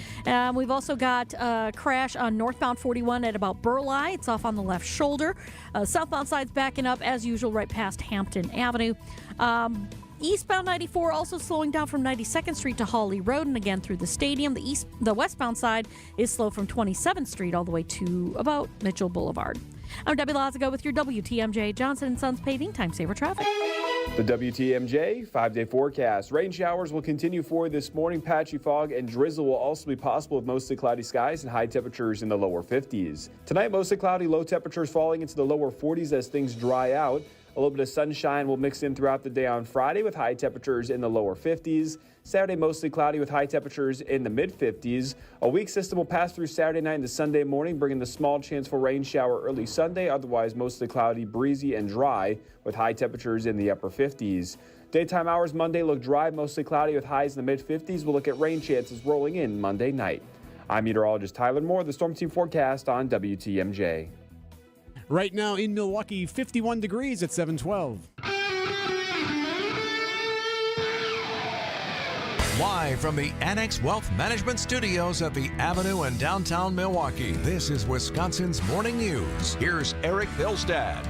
We've also got a crash on northbound 41 at about Burleigh. It's off on the left shoulder. Southbound side's backing up, as usual, right past Hampton Avenue. Eastbound 94 also slowing down from 92nd Street to Hawley Road and again through the stadium. The westbound side is slow from 27th Street all the way to about Mitchell Boulevard. I'm Debbie Lazago with your WTMJ Johnson & Sons Paving Time Saver Traffic. The WTMJ 5-day forecast. Rain showers will continue for this morning. Patchy fog and drizzle will also be possible with mostly cloudy skies and high temperatures in the lower 50s. Tonight, mostly cloudy, low temperatures falling into the lower 40s as things dry out. A little bit of sunshine will mix in throughout the day on Friday with high temperatures in the lower 50s. Saturday, mostly cloudy with high temperatures in the mid-50s. A weak system will pass through Saturday night into Sunday morning, bringing the small chance for rain shower early Sunday. Otherwise, mostly cloudy, breezy, and dry with high temperatures in the upper 50s. Daytime hours Monday look dry, mostly cloudy with highs in the mid-50s. We'll look at rain chances rolling in Monday night. I'm meteorologist Tyler Moore, the Storm Team forecast on WTMJ. Right now in Milwaukee, 51 degrees at 7:12. Live from the Annex Wealth Management Studios at the Avenue in downtown Milwaukee, this is Wisconsin's Morning News. Here's Erik Bilstad.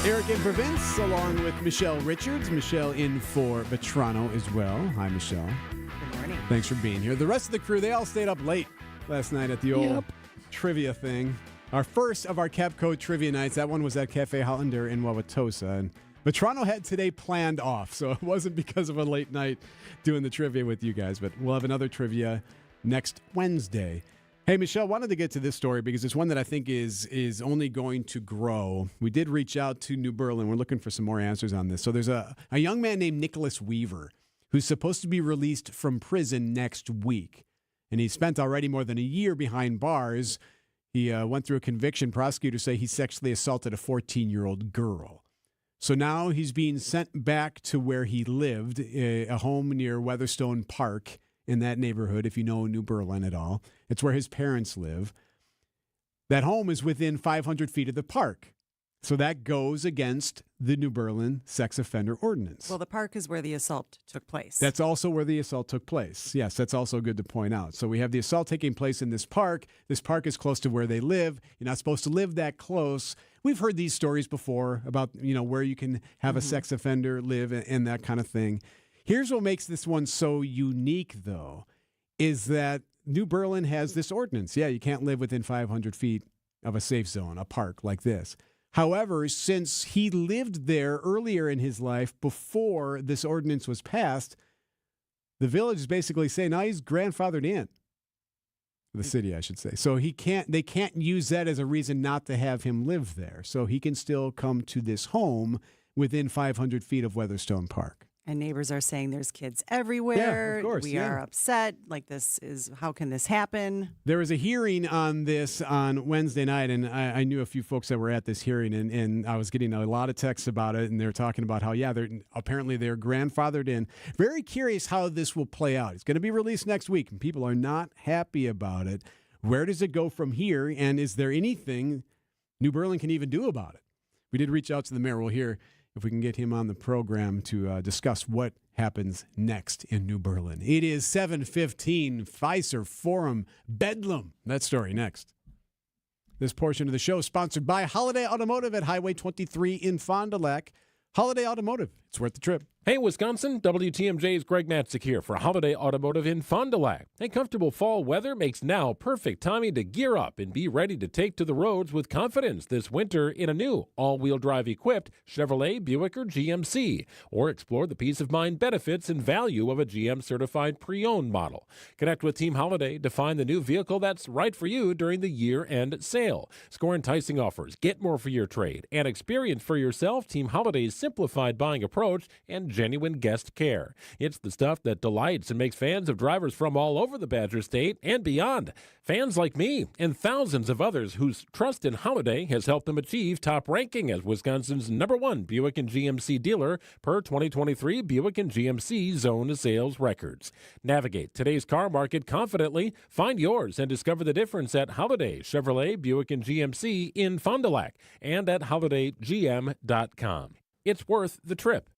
Erik in for Vince, along with Michelle Richards. Michelle in for Vetrano as well. Hi, Michelle. Good morning. Thanks for being here. The rest of the crew, they all stayed up late last night at the old trivia thing. Our first of our Capco trivia nights. That one was at Cafe Hollander in Wauwatosa. And Vetrano had today planned off, so it wasn't because of a late night doing the trivia with you guys. But we'll have another trivia next Wednesday. Hey, Michelle, wanted to get to this story because it's one that I think is only going to grow. We did reach out to New Berlin. We're looking for some more answers on this. So there's a young man named Nicholas Weaver who's supposed to be released from prison next week. And he spent already more than a year behind bars. He went through a conviction. Prosecutors say he sexually assaulted a 14-year-old girl. So now he's being sent back to where he lived, a home near Weatherstone Park in that neighborhood, if you know New Berlin at all. It's where his parents live. That home is within 500 feet of the park. So that goes against the New Berlin sex offender ordinance. Well, the park is where the assault took place. That's also where the assault took place. Yes, that's also good to point out. So we have the assault taking place in this park. This park is close to where they live. You're not supposed to live that close. We've heard these stories before about, where you can have a sex offender live and that kind of thing. Here's what makes this one so unique, though, is that New Berlin has this ordinance. Yeah, you can't live within 500 feet of a safe zone, a park like this. However, since he lived there earlier in his life before this ordinance was passed, the village is basically saying, now he's grandfathered in. The city, I should say. So they can't use that as a reason not to have him live there. So he can still come to this home within 500 feet of Weatherstone Park. And neighbors are saying there's kids everywhere. Yeah, of course. We are upset. How can this happen? There was a hearing on this on Wednesday night, and I knew a few folks that were at this hearing, and I was getting a lot of texts about it, and they're talking about how, apparently they're grandfathered in. Very curious how this will play out. It's going to be released next week, and people are not happy about it. Where does it go from here, and is there anything New Berlin can even do about it? We did reach out to the mayor. We'll hear if we can get him on the program to discuss what happens next in New Berlin. It is 7:15, Pfizer Forum Bedlam. That story next. This portion of the show is sponsored by Holiday Automotive at Highway 23 in Fond du Lac. Holiday Automotive, it's worth the trip. Hey, Wisconsin, WTMJ's Greg Matzik here for Holiday Automotive in Fond du Lac. Hey, comfortable fall weather makes now perfect timing to gear up and be ready to take to the roads with confidence this winter in a new all-wheel drive equipped Chevrolet, Buick, or GMC, or explore the peace of mind benefits and value of a GM-certified pre-owned model. Connect with Team Holiday to find the new vehicle that's right for you during the year-end sale. Score enticing offers, get more for your trade, and experience for yourself Team Holiday's simplified buying approach and genuine guest care. It's the stuff that delights and makes fans of drivers from all over the Badger State and beyond. Fans like me and thousands of others whose trust in Holiday has helped them achieve top ranking as Wisconsin's #1 Buick and GMC dealer per 2023 Buick and GMC zone sales records. Navigate today's car market confidently. Find yours and discover the difference at Holiday Chevrolet, Buick and GMC in Fond du Lac and at holidaygm.com. It's worth the trip.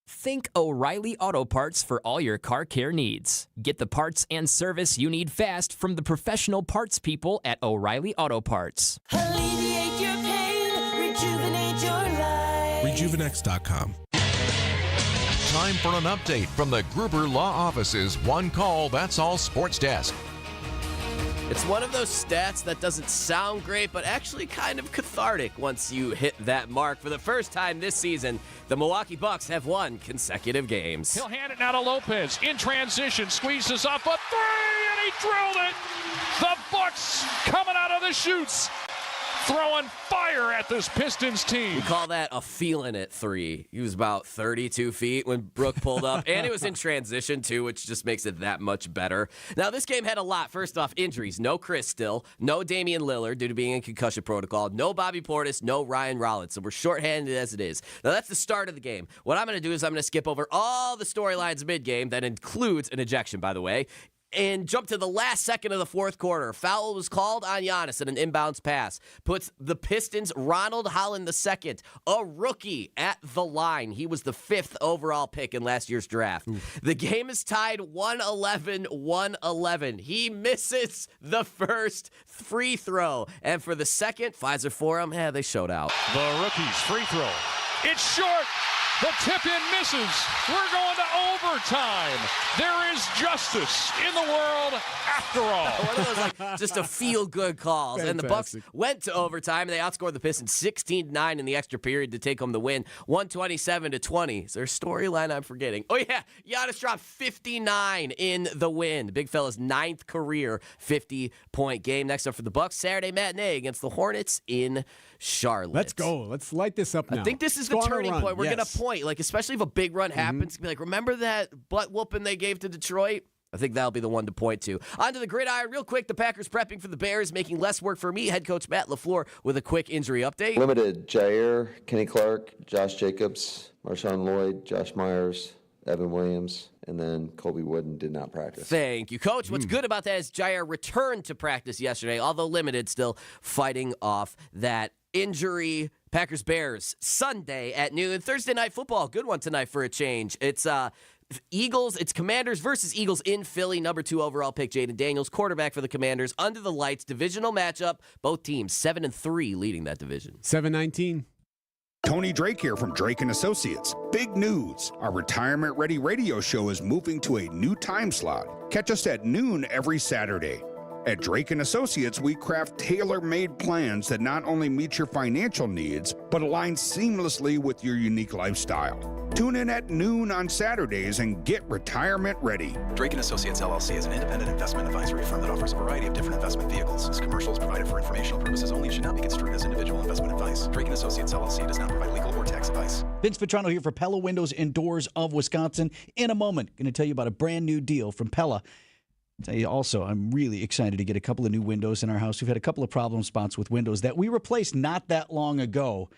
Think O'Reilly Auto Parts for all your car care needs. Get the parts and service you need fast from the professional parts people at O'Reilly Auto Parts. Alleviate your pain, rejuvenate your life. Rejuvenex.com. Time for an update from the Gruber Law Office's One Call, That's All Sports Desk. It's one of those stats that doesn't sound great, but actually kind of cathartic once you hit that mark. For the first time this season, the Milwaukee Bucks have won consecutive games. He'll hand it now to Lopez. In transition, squeezes up a three, and he drilled it! The Bucks coming out of the chutes, throwing fire at this Pistons team. We call that a feeling it three. He was about 32 feet when Brooke pulled up, and it was in transition too, which just makes it that much better. Now, this game had a lot. First off, injuries. No Chris still. No Damian Lillard due to being in concussion protocol. No Bobby Portis. No Ryan Rollins. So we're shorthanded as it is. Now, that's the start of the game. What I'm going to do is I'm going to skip over all the storylines mid-game. That includes an ejection, by the way, and jump to the last second of the fourth quarter. Foul was called on Giannis and an inbounds pass. Puts the Pistons' Ronald Holland II, a rookie, at the line. He was the 5th overall pick in last year's draft. The game is tied 111-111. He misses the first free throw. And for the second, Pfizer Forum, they showed out. The rookie's free throw. It's short. The tip-in misses. We're going to overtime. There is justice in the world after all. One of those, just a feel-good calls. Fantastic. And the Bucks went to overtime. They outscored the Pistons 16-9 in the extra period to take home the win, 127-20. Is there a storyline I'm forgetting? Oh, yeah. Giannis dropped 59 in the win. The big fella's 9th career 50-point game. Next up for the Bucks, Saturday matinee against the Hornets in Charlotte. Let's go. Let's light this up now. I think this is the turning point. We're going to point, especially if a big run happens, be like, remember that butt whooping they gave to Detroit? I think that'll be the one to point to. On to the gridiron real quick. The Packers prepping for the Bears, making less work for me. Head coach Matt LaFleur with a quick injury update. Limited Jair, Kenny Clark, Josh Jacobs, Marshawn Lloyd, Josh Myers, Evan Williams, and then Colby Wooden did not practice. Thank you, Coach. What's good about that is Jair returned to practice yesterday, although limited, still fighting off that injury. Packers-Bears, Sunday at noon. Thursday night football, good one tonight for a change. It's it's Commanders versus Eagles in Philly. Number 2 overall pick, Jaden Daniels, quarterback for the Commanders. Under the lights, divisional matchup. Both teams 7-3 leading that division. 7-19. Tony Drake here from Drake & Associates. Big news. Our retirement-ready radio show is moving to a new time slot. Catch us at noon every Saturday. At Drake & Associates, we craft tailor-made plans that not only meet your financial needs, but align seamlessly with your unique lifestyle. Tune in at noon on Saturdays and get retirement ready. Drake & Associates, LLC is an independent investment advisory firm that offers a variety of different investment vehicles. This commercial is provided for informational purposes only and should not be construed as individual investment advice. Drake & Associates, LLC does not provide legal or tax advice. Vince Petrano here for Pella Windows and Doors of Wisconsin. In a moment, going to tell you about a brand new deal from Pella. Tell you also, I'm really excited to get a couple of new windows in our house. We've had a couple of problem spots with windows that we replaced not that long ago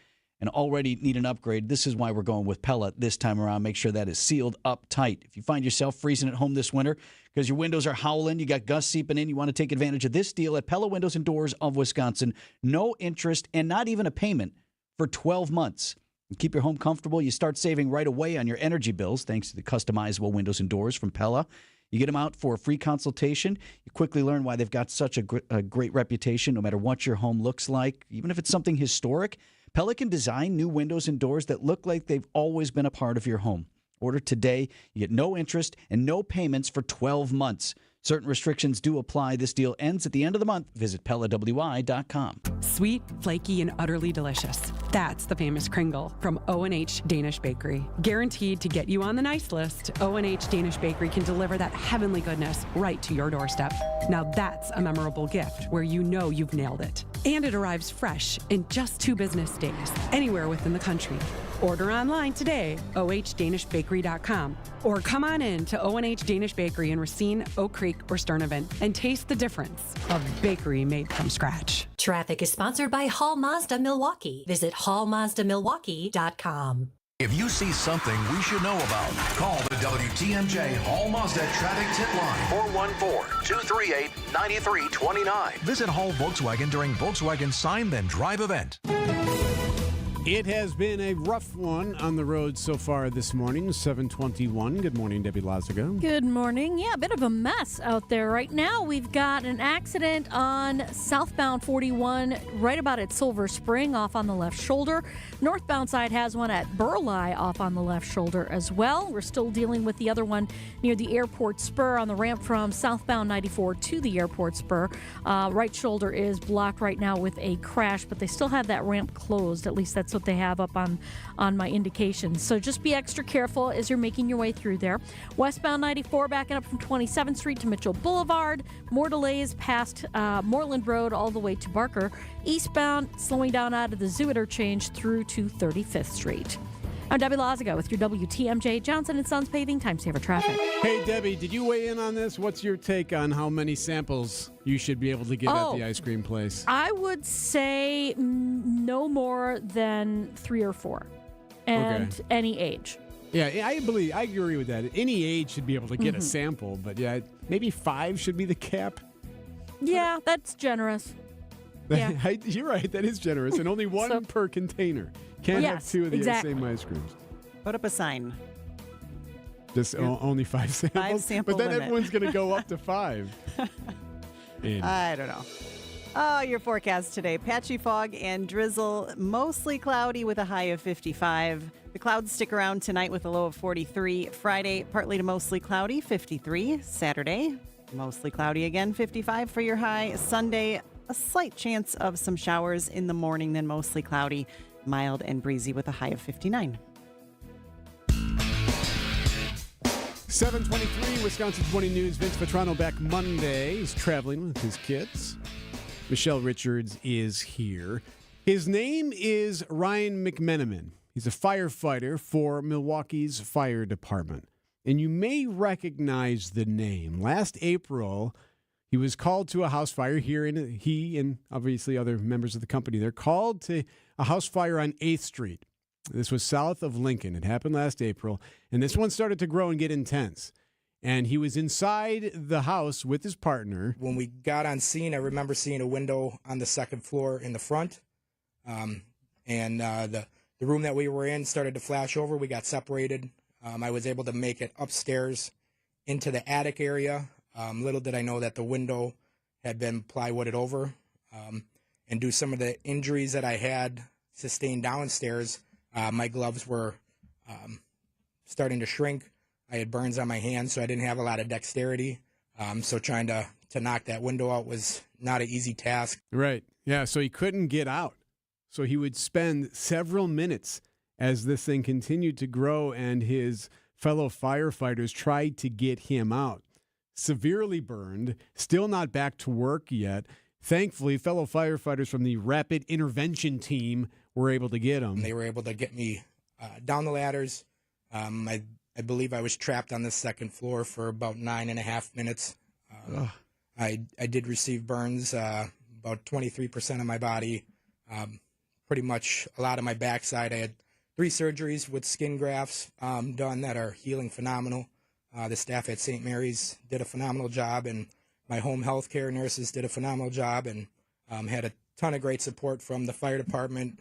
and already need an upgrade. This is why we're going with Pella this time around. Make sure that is sealed up tight. If you find yourself freezing at home this winter because your windows are howling, you got gusts seeping in, you want to take advantage of this deal at Pella Windows and Doors of Wisconsin. No interest and not even a payment for 12 months. You keep your home comfortable. You start saving right away on your energy bills thanks to the customizable windows and doors from Pella. You get them out for a free consultation. You quickly learn why they've got such a great reputation no matter what your home looks like. Even if it's something historic, Pella can design new windows and doors that look like they've always been a part of your home. Order today. You get no interest and no payments for 12 months. Certain restrictions do apply. This deal ends at the end of the month. Visit PellaWI.com. Sweet, flaky, and utterly delicious. That's the famous Kringle from O&H Danish Bakery. Guaranteed to get you on the nice list, O&H Danish Bakery can deliver that heavenly goodness right to your doorstep. Now that's a memorable gift where you know you've nailed it. And it arrives fresh in just 2 business days, anywhere within the country. Order online today, ohndanishbakery.com, or come on in to O&H Danish Bakery in Racine, Oak Creek, or Sturnivan and taste the difference of bakery made from scratch. Traffic is sponsored by Hall Mazda Milwaukee. Visit hallmazdamilwaukee.com. If you see something we should know about, call the WTMJ Hall Mazda Traffic Tip Line, 414-238-9329. Visit Hall Volkswagen during Volkswagen Sign Then Drive event. It has been a rough one on the road so far this morning, 7:21. Good morning, Debbie Lazago. Good morning. Yeah, a bit of a mess out there right now. We've got an accident on southbound 41 right about at Silver Spring off on the left shoulder. Northbound side has one at Burleigh off on the left shoulder as well. We're still dealing with the other one near the airport spur on the ramp from southbound 94 to the airport spur. Right shoulder is blocked right now with a crash, but they still have that ramp closed. At least that's what they have up on my indications. So just be extra careful as you're making your way through there. Westbound 94 backing up from 27th Street to Mitchell Boulevard. More delays past Moreland Road all the way to Barker. Eastbound slowing down out of the Zoo interchange through to 35th Street. I'm Debbie Lazago with your WTMJ Johnson & Sons Paving Time Saver Traffic. Hey, Debbie, did you weigh in on this? What's your take on how many samples you should be able to get at the ice cream place? I would say no more than 3 or 4, and any age. Yeah, I agree with that. Any age should be able to get a sample, but yeah, maybe 5 should be the cap. Yeah, that's generous. Yeah. You're right. That is generous, and only one per container. Can't have 2 of the same ice creams. Put up a sign. Just only 5 samples? 5 sample But then limit. everyone's going to go up to 5. I don't know. Oh, your forecast today. Patchy fog and drizzle, mostly cloudy with a high of 55. The clouds stick around tonight with a low of 43. Friday, partly to mostly cloudy, 53. Saturday, mostly cloudy again, 55 for your high. Sunday, a slight chance of some showers in the morning, then mostly cloudy, mild and breezy with a high of 59. 7:23, Wisconsin's Morning News. Vince Vetrano back Monday. He's traveling with his kids. Michelle Richards is here. His name is Ryan McMenamin. He's a firefighter for Milwaukee's fire department. And you may recognize the name. Last April, he was called to a house fire here, he and obviously other members of the company, they're called to a house fire on 8th Street. This was south of Lincoln. It happened last April, and this one started to grow and get intense. And he was inside the house with his partner. When we got on scene, I remember seeing a window on the second floor in the front, and the room that we were in started to flash over. We got separated. I was able to make it upstairs into the attic area. Little did I know that the window had been plywooded over, and due to some of the injuries that I had sustained downstairs, my gloves were starting to shrink. I had burns on my hands, so I didn't have a lot of dexterity. So trying to knock that window out was not an easy task. Right. Yeah, so he couldn't get out. So he would spend several minutes as this thing continued to grow, and his fellow firefighters tried to get him out. Severely burned, still not back to work yet. Thankfully, fellow firefighters from the Rapid Intervention Team were able to get him. They were able to get me down the ladders. I believe I was trapped on the second floor for about 9.5 minutes. I did receive burns, about 23% of my body, pretty much a lot of my backside. I had 3 surgeries with skin grafts done that are healing phenomenal. The staff at St. Mary's did a phenomenal job, and my home health care nurses did a phenomenal job, and had a ton of great support from the fire department,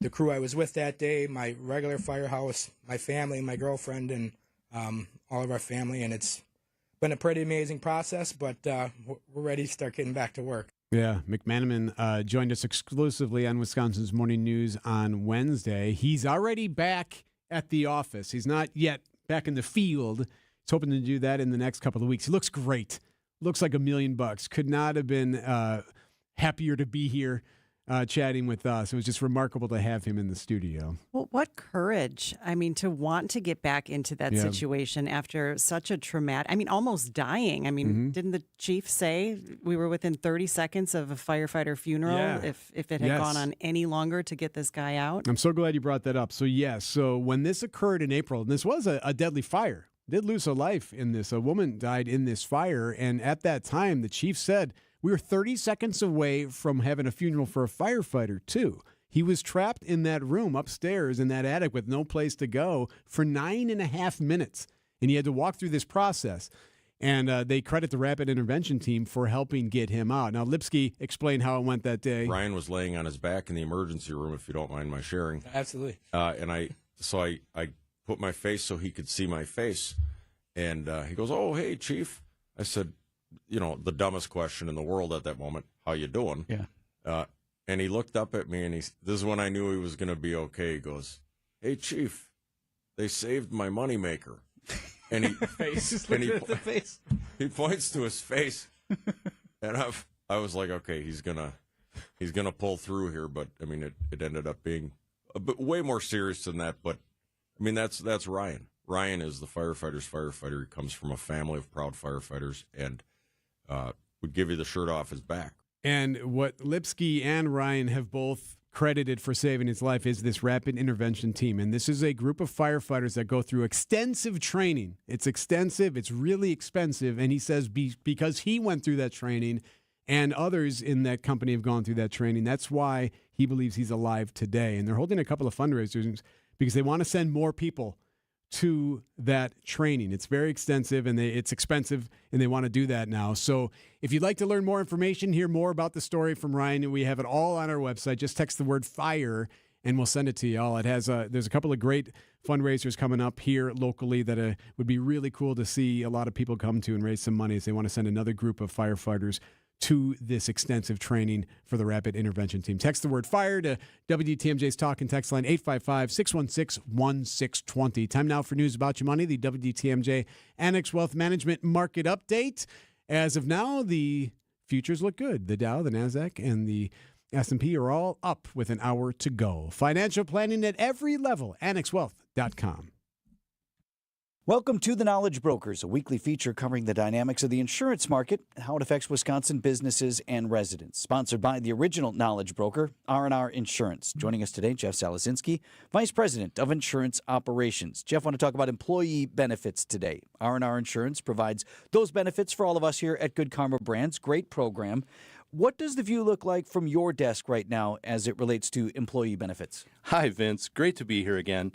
the crew I was with that day, my regular firehouse, my family, my girlfriend, and all of our family. And it's been a pretty amazing process, but we're ready to start getting back to work. Yeah, McManaman joined us exclusively on Wisconsin's Morning News on Wednesday. He's already back at the office. He's not yet back in the field. He's hoping to do that in the next couple of weeks. He looks great. Looks like $1 million. Could not have been happier to be here chatting with us. It was just remarkable to have him in the studio. Well, what courage. I mean, to want to get back into that situation after such a traumatic, almost dying. Didn't the chief say we were within 30 seconds of a firefighter funeral if it had gone on any longer to get this guy out? I'm so glad you brought that up. So, yes. So when this occurred in April, and this was a deadly fire, did lose a life in this. A woman died in this fire. And at that time, the chief said, we were 30 seconds away from having a funeral for a firefighter, too. He was trapped in that room upstairs in that attic with no place to go for 9.5 minutes. And he had to walk through this process. And they credit the rapid intervention team for helping get him out. Now, Lipsky explained how it went that day. Ryan was laying on his back in the emergency room, if you don't mind my sharing. Absolutely. And I put my face so he could see my face. And he goes, "Oh, hey, Chief." I said, the dumbest question in the world at that moment, "How you doing?" Yeah. And he looked up at me, and this is when I knew he was going to be okay. He goes, "Hey, Chief, they saved my moneymaker." And he the face. He points to his face, and I was like, okay, he's gonna pull through here. But I mean, it ended up being a bit way more serious than that. But I mean, that's Ryan. Ryan is the firefighter's firefighter. He comes from a family of proud firefighters, and would give you the shirt off his back. And what Lipsky and Ryan have both credited for saving his life is this rapid intervention team. And this is a group of firefighters that go through extensive training. It's extensive. It's really expensive. And he says because he went through that training and others in that company have gone through that training, that's why he believes he's alive today. And they're holding a couple of fundraisers because they want to send more people to that training. It's very extensive and it's expensive, and they want to do that now. So if you'd like to learn more information, hear more about the story from Ryan, we have it all on our website. Just text the word FIRE and we'll send it to you all. It has there's a couple of great fundraisers coming up here locally that would be really cool to see a lot of people come to and raise some money as they want to send another group of firefighters to this extensive training for the rapid intervention team. Text the word FIRE to WTMJ's talk and text line 855-616-1620. Time now for news about your money, the WTMJ Annex Wealth Management Market Update. As of now, the futures look good. The Dow, the NASDAQ, and the S&P are all up with an hour to go. Financial planning at every level. AnnexWealth.com. Welcome to The Knowledge Brokers, a weekly feature covering the dynamics of the insurance market and how it affects Wisconsin businesses and residents. Sponsored by the original Knowledge Broker, R&R Insurance. Joining us today, Jeff Salasinski, Vice President of Insurance Operations. Jeff, want to talk about employee benefits today. R&R Insurance provides those benefits for all of us here at Good Karma Brands. Great program. What does the view look like from your desk right now as it relates to employee benefits? Hi, Vince. Great to be here again.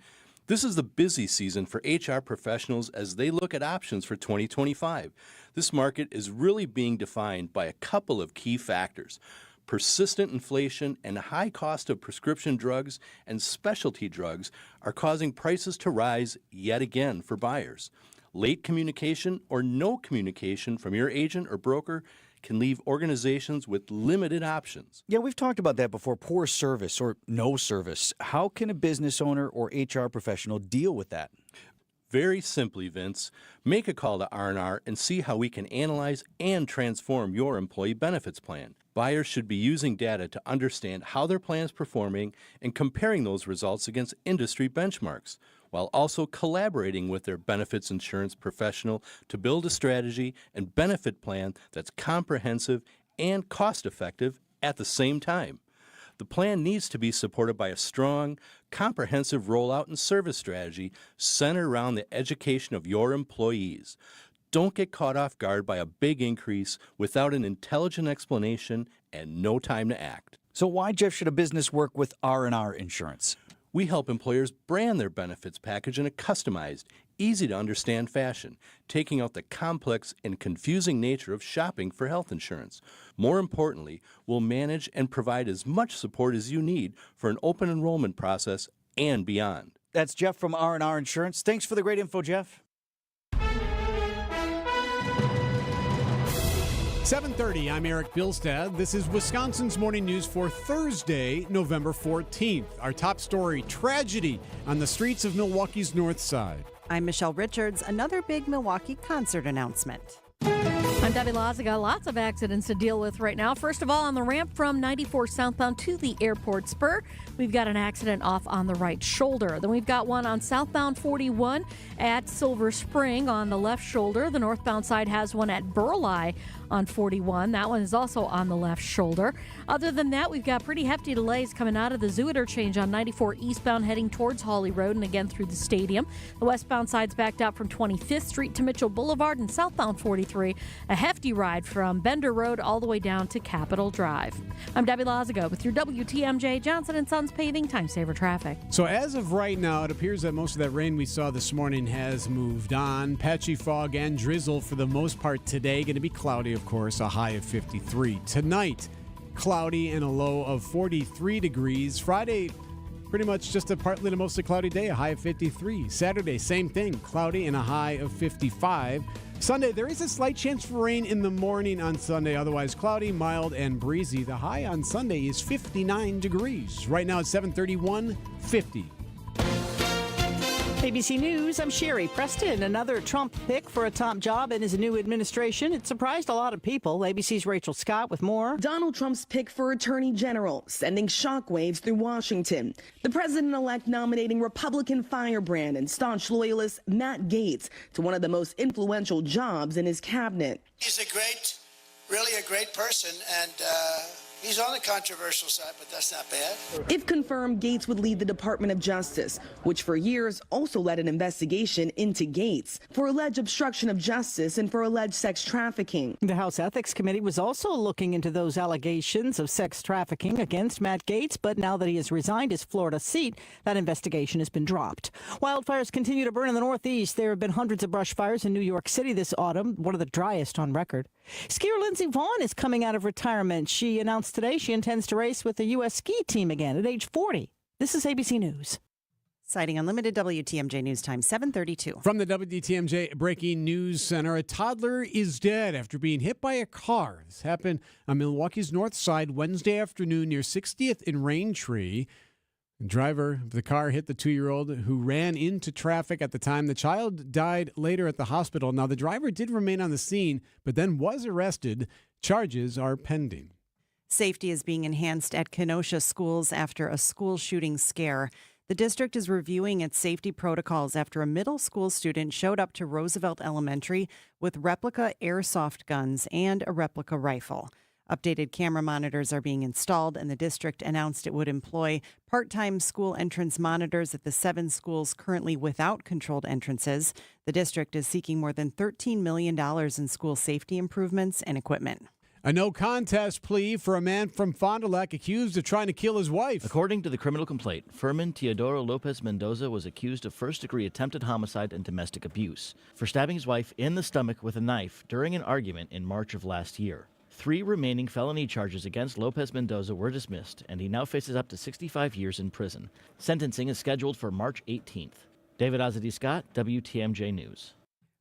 This is the busy season for HR professionals as they look at options for 2025. This market is really being defined by a couple of key factors. Persistent inflation and high cost of prescription drugs and specialty drugs are causing prices to rise yet again for buyers. Late communication or no communication from your agent or broker can leave organizations with limited options. Yeah, we've talked about that before, poor service or no service. How can a business owner or HR professional deal with that? Very simply, Vince, make a call to R&R and see how we can analyze and transform your employee benefits plan. Buyers should be using data to understand how their plan is performing and comparing those results against industry benchmarks, while also collaborating with their benefits insurance professional to build a strategy and benefit plan that's comprehensive and cost-effective at the same time. The plan needs to be supported by a strong, comprehensive rollout and service strategy centered around the education of your employees. Don't get caught off guard by a big increase without an intelligent explanation and no time to act. So why, Jeff, should a business work with R&R Insurance? We help employers brand their benefits package in a customized, easy-to-understand fashion, taking out the complex and confusing nature of shopping for health insurance. More importantly, we'll manage and provide as much support as you need for an open enrollment process and beyond. That's Jeff from R&R Insurance. Thanks for the great info, Jeff. 7:30, I'm Erik Bilstad. This is Wisconsin's Morning News for Thursday, November 14th. Our top story, tragedy on the streets of Milwaukee's North Side. I'm Michelle Richards. Another big Milwaukee concert announcement. I'm Debbie Laziga. Lots of accidents to deal with right now. First of all, on the ramp from 94 southbound to the airport spur, we've got an accident off on the right shoulder. Then we've got one on southbound 41 at Silver Spring on the left shoulder. The northbound side has one at Burleigh on 41. That one is also on the left shoulder. Other than that, we've got pretty hefty delays coming out of the Zoo interchange on 94 eastbound heading towards Hawley Road and again through the stadium. The westbound side's backed out from 25th Street to Mitchell Boulevard and southbound 43 A hefty ride from Bender Road all the way down to Capitol Drive. I'm Debbie Lazago with your WTMJ Johnson & Sons Paving Time Saver Traffic. So as of right now, it appears that most of that rain we saw this morning has moved on. Patchy fog and drizzle for the most part today. Going to be cloudy, of course, a high of 53. Tonight, cloudy and a low of 43 degrees. Friday, pretty much just a partly to mostly cloudy day, a high of 53. Saturday, same thing, cloudy and a high of 55. Sunday, there is a slight chance for rain in the morning on Sunday, otherwise cloudy, mild, and breezy. The high on Sunday is 59 degrees. Right now it's 7:31, 50. ABC News, I'm Sherry Preston. Another Trump pick for a top job in his new administration. It surprised a lot of people. ABC's Rachel Scott with more. Donald Trump's pick for Attorney General, sending shockwaves through Washington. The president-elect nominating Republican firebrand and staunch loyalist Matt Gaetz to one of the most influential jobs in his cabinet. He's really a great person, and he's on the controversial side, but that's not bad. If confirmed, Gaetz would lead the Department of Justice, which for years also led an investigation into Gaetz for alleged obstruction of justice and for alleged sex trafficking. The House Ethics Committee was also looking into those allegations of sex trafficking against Matt Gaetz, but now that he has resigned his Florida seat, that investigation has been dropped. Wildfires continue to burn in the Northeast. There have been hundreds of brush fires in New York City this autumn, one of the driest on record. Skier Lindsey Vonn is coming out of retirement. She announced today she intends to race with the U.S. ski team again at age 40. This is ABC News. Citing Unlimited WTMJ News Time, 7:32. From the WTMJ Breaking News Center, a toddler is dead after being hit by a car. This happened on Milwaukee's north side Wednesday afternoon near 60th and Raintree. The driver of the car hit the 2-year-old who ran into traffic at the time. The child died later at the hospital. Now, the driver did remain on the scene, but then was arrested. Charges are pending. Safety is being enhanced at Kenosha schools after a school shooting scare. The district is reviewing its safety protocols after a middle school student showed up to Roosevelt Elementary with replica airsoft guns and a replica rifle. Updated camera monitors are being installed, and the district announced it would employ part-time school entrance monitors at the 7 schools currently without controlled entrances. The district is seeking more than $13 million in school safety improvements and equipment. A no-contest plea for a man from Fond du Lac accused of trying to kill his wife. According to the criminal complaint, Fermin Teodoro Lopez Mendoza was accused of first-degree attempted homicide and domestic abuse for stabbing his wife in the stomach with a knife during an argument in March of last year. 3 remaining felony charges against Lopez Mendoza were dismissed, and he now faces up to 65 years in prison. Sentencing is scheduled for March 18th. David Azadi Scott, WTMJ News.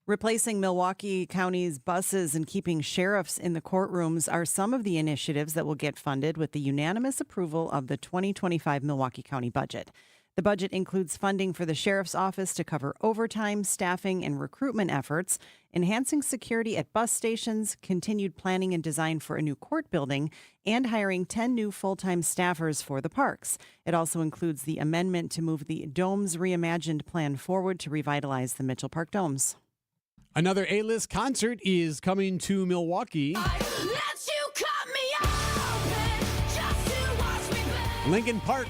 Replacing Milwaukee County's buses and keeping sheriffs in the courtrooms are some of the initiatives that will get funded with the unanimous approval of the 2025 Milwaukee County budget. The budget includes funding for the sheriff's office to cover overtime, staffing, and recruitment efforts, enhancing security at bus stations, continued planning and design for a new court building, and hiring 10 new full-time staffers for the parks. It also includes the amendment to move the Domes Reimagined plan forward to revitalize the Mitchell Park Domes. Another A-list concert is coming to Milwaukee. Linkin Park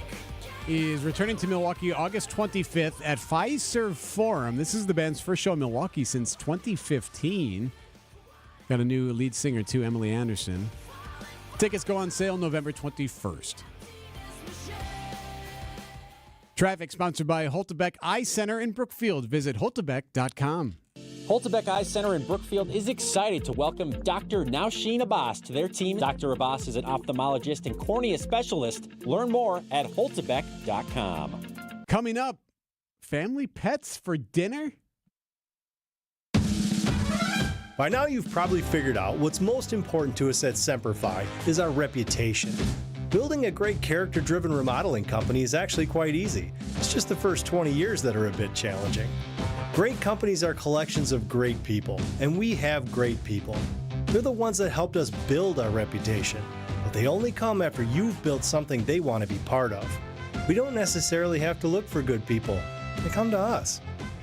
is returning to Milwaukee August 25th at Fiserv Forum. This is the band's first show in Milwaukee since 2015. Got a new lead singer, too, Emily Anderson. Tickets go on sale November 21st. Traffic sponsored by Holtebeck Eye Center in Brookfield. Visit holtebeck.com. Holtebeck Eye Center in Brookfield is excited to welcome Dr. Nausheen Abbas to their team. Dr. Abbas is an ophthalmologist and cornea specialist. Learn more at holtebeck.com. Coming up, family pets for dinner? By now you've probably figured out what's most important to us at Semper Fi is our reputation. Building a great character-driven remodeling company is actually quite easy. It's just the first 20 years that are a bit challenging. Great companies are collections of great people, and we have great people. They're the ones that helped us build our reputation, but they only come after you've built something they want to be part of. We don't necessarily have to look for good people. They come to us.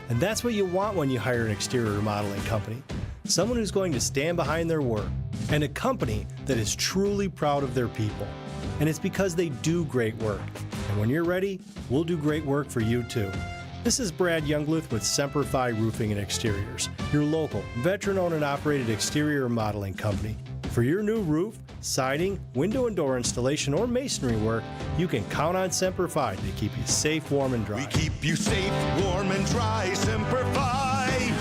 And that's what you want when you hire an exterior remodeling company. Someone who's going to stand behind their work, and a company that is truly proud of their people. And it's because they do great work. And when you're ready, we'll do great work for you too. This is Brad Youngluth with Semper Fi Roofing and Exteriors, your local, veteran-owned and operated exterior remodeling company. For your new roof, siding, window and door installation, or masonry work, you can count on Semper Fi to keep you safe, warm, and dry. We keep you safe, warm, and dry. Semper Fi.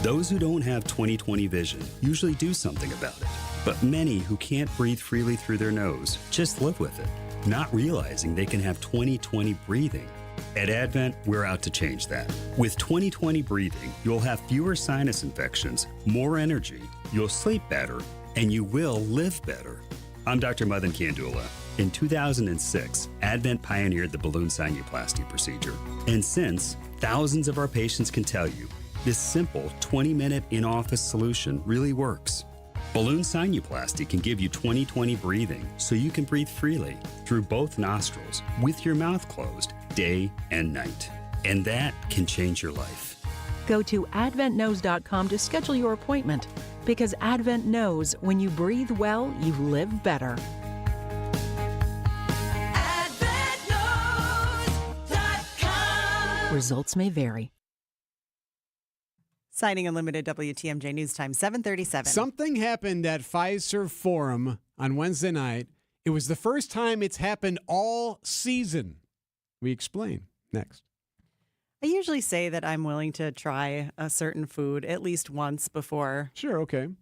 Those who don't have 20/20 vision usually do something about it. But many who can't breathe freely through their nose just live with it, not realizing they can have 20/20 breathing. At Advent, we're out to change that. With 20/20 breathing, you'll have fewer sinus infections, more energy, you'll sleep better, and you will live better. I'm Dr. Madan Kandula. In 2006, Advent pioneered the balloon sinuplasty procedure. And since, thousands of our patients can tell you, this simple 20-minute in-office solution really works. Balloon sinuplasty can give you 20/20 breathing so you can breathe freely through both nostrils with your mouth closed day and night. And that can change your life. Go to adventknows.com to schedule your appointment because Advent knows when you breathe well, you live better. Results may vary. Siding Unlimited WTMJ News Time, 7:37. Something happened at Fiserv Forum on Wednesday night. It was the first time it's happened all season. We explain next. I usually say that I'm willing to try a certain food at least once before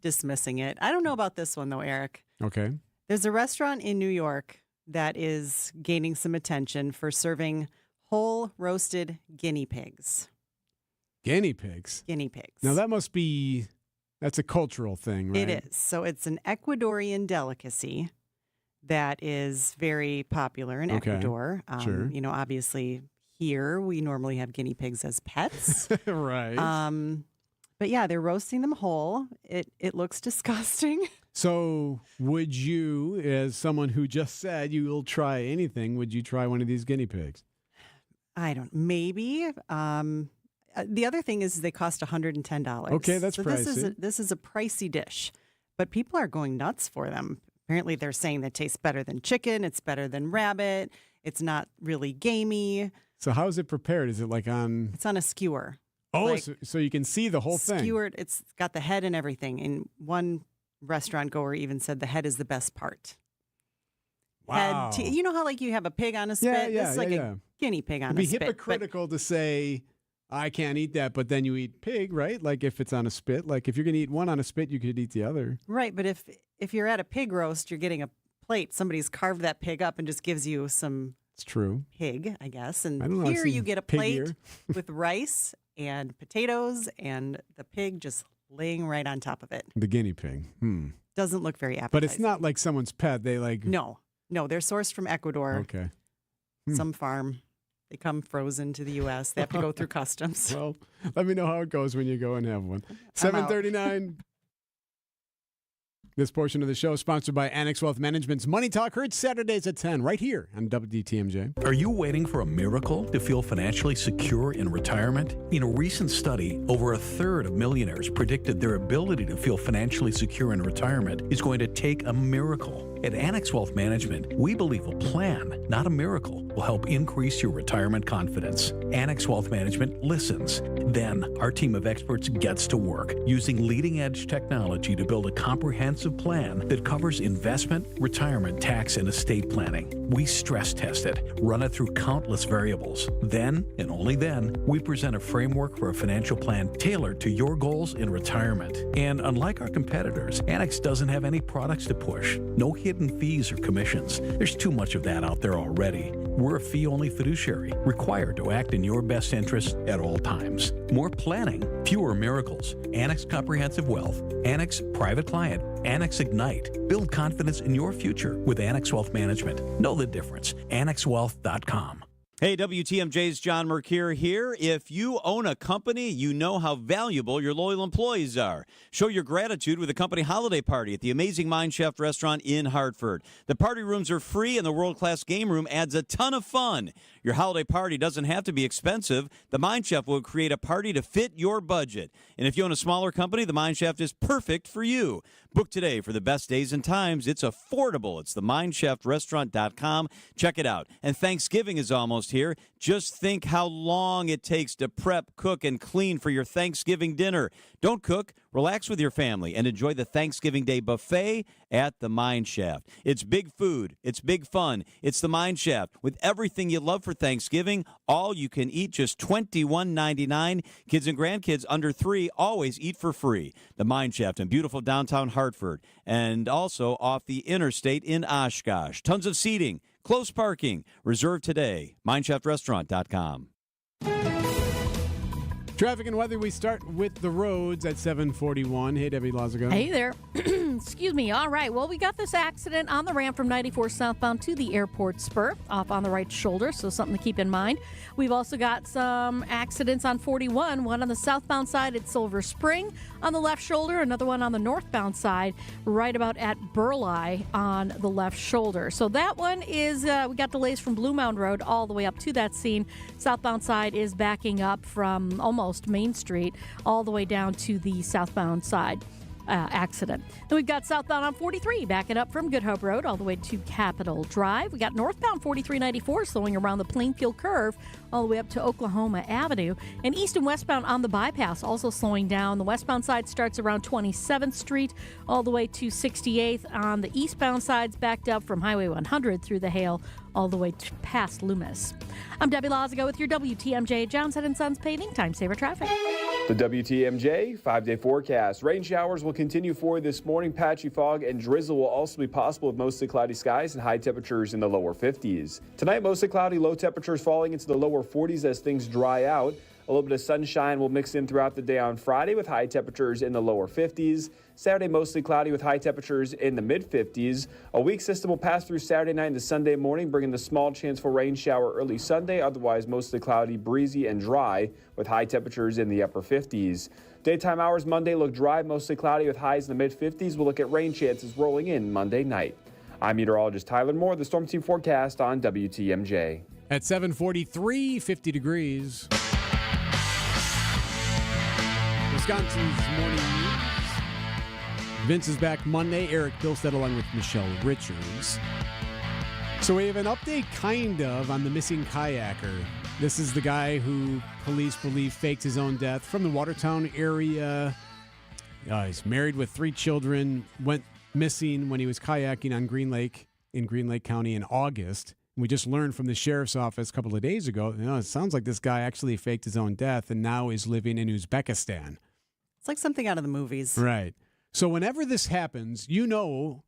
dismissing it. I don't know about this one, though, Eric. Okay. There's a restaurant in New York that is gaining some attention for serving whole roasted guinea pigs. Guinea pigs? Guinea pigs. Now, that's a cultural thing, right? It is. So it's an Ecuadorian delicacy that is very popular in Ecuador. Sure. You know, obviously here we normally have guinea pigs as pets. Right. But yeah, they're roasting them whole. It looks disgusting. So would you, as someone who just said you'll try anything, would you try one of these guinea pigs? Maybe. The other thing is they cost $110. Okay, that's pricey. This is a pricey dish, but people are going nuts for them. Apparently, they're saying that it tastes better than chicken. It's better than rabbit. It's not really gamey. So how is it prepared? Is it like on? It's on a skewer. Oh, like so you can see the whole thing. Skewered. It's got the head and everything. And one restaurant goer even said the head is the best part. Wow. You know how like you have a pig on a spit? Yeah, this is like a guinea pig on It'd a be spit. hypocritical to say, I can't eat that, but then you eat pig, right? Like if it's on a spit. Like if you're going to eat one on a spit, you could eat the other. Right, but if you're at a pig roast, you're getting a plate. Somebody's carved that pig up and just gives you some It's true. pig, I guess. And I don't know, I've here you seen get a pig plate ear. with rice and potatoes and the pig just laying right on top of it. The guinea pig. Doesn't look very appetizing. But it's not like someone's pet. They like. No, they're sourced from Ecuador. Okay. Some farm. They come frozen to the U.S. They have to go through customs. Well, let me know how it goes when you go and have one. 7:39. This portion of the show is sponsored by Annex Wealth Management's Money Talk, heard Saturdays at 10 right here on WTMJ. Are you waiting for a miracle to feel financially secure in retirement? In a recent study, over a third of millionaires predicted their ability to feel financially secure in retirement is going to take a miracle. At Annex Wealth Management, we believe a plan, not a miracle, will help increase your retirement confidence. Annex Wealth Management listens. Then, our team of experts gets to work using leading-edge technology to build a comprehensive plan that covers investment, retirement, tax, and estate planning. We stress test it, run it through countless variables. Then, and only then, we present a framework for a financial plan tailored to your goals in retirement. And unlike our competitors, Annex doesn't have any products to push. No hidden fees or commissions. There's too much of that out there already. We're a fee-only fiduciary, required to act in your best interest at all times. More planning, fewer miracles. Annex Comprehensive Wealth, Annex Private Client, Annex Ignite. Build confidence in your future with Annex Wealth Management. Know the difference. AnnexWealth.com. Hey, WTMJ's John Mercure here. If you own a company, you know how valuable your loyal employees are. Show your gratitude with a company holiday party at the Amazing Mind Chef restaurant in Hartford. The party rooms are free and the world-class game room adds a ton of fun. Your holiday party doesn't have to be expensive. The Mind Chef will create a party to fit your budget. And if you own a smaller company, the Mind Chef is perfect for you. Book today for the best days and times. It's affordable. It's themindchefrestaurant.com. Check it out. And Thanksgiving is almost here. Just think how long it takes to prep, cook, and clean for your Thanksgiving dinner. Don't cook. Relax with your family and enjoy the Thanksgiving Day buffet at the Mine Shaft. It's big food. It's big fun. It's the Mine Shaft with everything you love for Thanksgiving. All you can eat, just $21.99. Kids and grandkids under 3 always eat for free. The Mine Shaft in beautiful downtown Hartford and also off the interstate in Oshkosh. Tons of seating, close parking. Reserve today. MineShaftRestaurant.com. Traffic and weather, we start with the roads at 741. Hey, Debbie Lazago. Hey there. Excuse me. All right. Well, we got this accident on the ramp from 94 southbound to the airport spur off on the right shoulder, so something to keep in mind. We've also got some accidents on 41, one on the southbound side at Silver Spring on the left shoulder, another one on the northbound side right about at Burleigh on the left shoulder. So that one is, we got delays from Blue Mound Road all the way up to that scene. Southbound side is backing up from almost Main Street all the way down to the southbound side. Accident. Then we've got southbound on 43 backing up from Good Hope Road all the way to Capitol Drive. We got northbound 4394 slowing around the Plainfield Curve all the way up to Oklahoma Avenue. And east and westbound on the bypass also slowing down. The westbound side starts around 27th Street all the way to 68th. On the eastbound side's backed up from Highway 100 through the Hale all the way to past Loomis. I'm Debbie Lazago with your WTMJ Johnson & Sons Paving Time Saver Traffic. The WTMJ 5-day forecast. Rain showers will continue for this morning. Patchy fog and drizzle will also be possible with mostly cloudy skies and high temperatures in the lower 50s. Tonight, mostly cloudy, low temperatures falling into the lower 40s as things dry out. A little bit of sunshine will mix in throughout the day on Friday with high temperatures in the lower 50s. Saturday, mostly cloudy with high temperatures in the mid-50s. A weak system will pass through Saturday night into Sunday morning, bringing the small chance for rain shower early Sunday. Otherwise, mostly cloudy, breezy, and dry with high temperatures in the upper 50s. Daytime hours Monday look dry, mostly cloudy with highs in the mid-50s. We'll look at rain chances rolling in Monday night. I'm meteorologist Tyler Moore, the Storm Team forecast on WTMJ. At 743, 50 degrees. Wisconsin's morning news. Vince is back Monday. Erik Bilstad along with Michelle Richards. So we have an update kind of on the missing kayaker. This is the guy who police believe faked his own death from the Watertown area. He's married with 3 children, went missing when he was kayaking on Green Lake in Green Lake County in August. We just learned from the sheriff's office a couple of days ago, it sounds like this guy actually faked his own death and now is living in Uzbekistan. It's like something out of the movies. Right. So whenever this happens, you know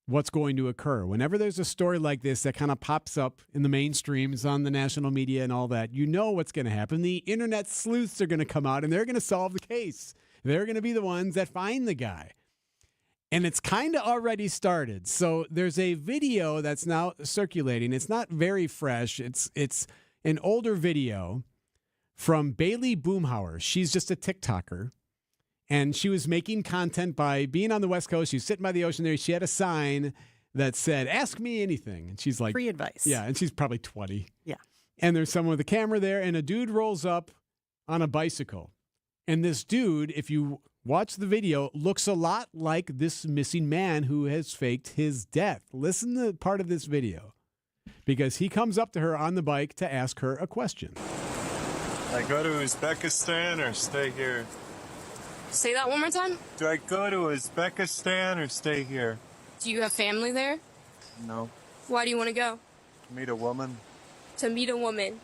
what's going to occur. Whenever there's a story like this that kind of pops up in the mainstreams on the national media and all that, you know what's going to happen. The internet sleuths are going to come out and they're going to solve the case. They're going to be the ones that find the guy. And it's kind of already started. So there's a video that's now circulating. It's not very fresh. It's an older video from Bailey Boomhauer. She's just a TikToker. And she was making content by being on the West Coast. She was sitting by the ocean there. She had a sign that said, "Ask me anything." And she's like, free advice. Yeah, and she's probably 20. Yeah. And there's someone with a camera there, and a dude rolls up on a bicycle. And this dude, if you watch the video, looks a lot like this missing man who has faked his death. Listen to part of this video, because he comes up to her on the bike to ask her a question. I go to Uzbekistan or stay here? Say that one more time. Do I go to Uzbekistan or stay here? Do you have family there? No. Why do you want to go? Meet a woman. To meet a woman.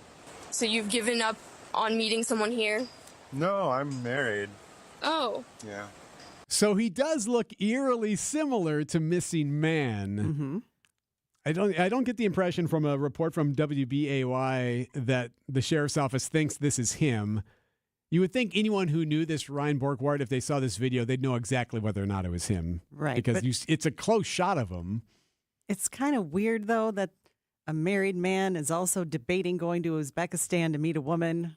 So you've given up on meeting someone here? No, I'm married. Oh. Yeah. So he does look eerily similar to Missing Man. Mm-hmm. I don't get the impression from a report from WBAY that the sheriff's office thinks this is him. You would think anyone who knew this Ryan Borgward, if they saw this video, they'd know exactly whether or not it was him. Right. Because it's a close shot of him. It's kind of weird, though, that a married man is also debating going to Uzbekistan to meet a woman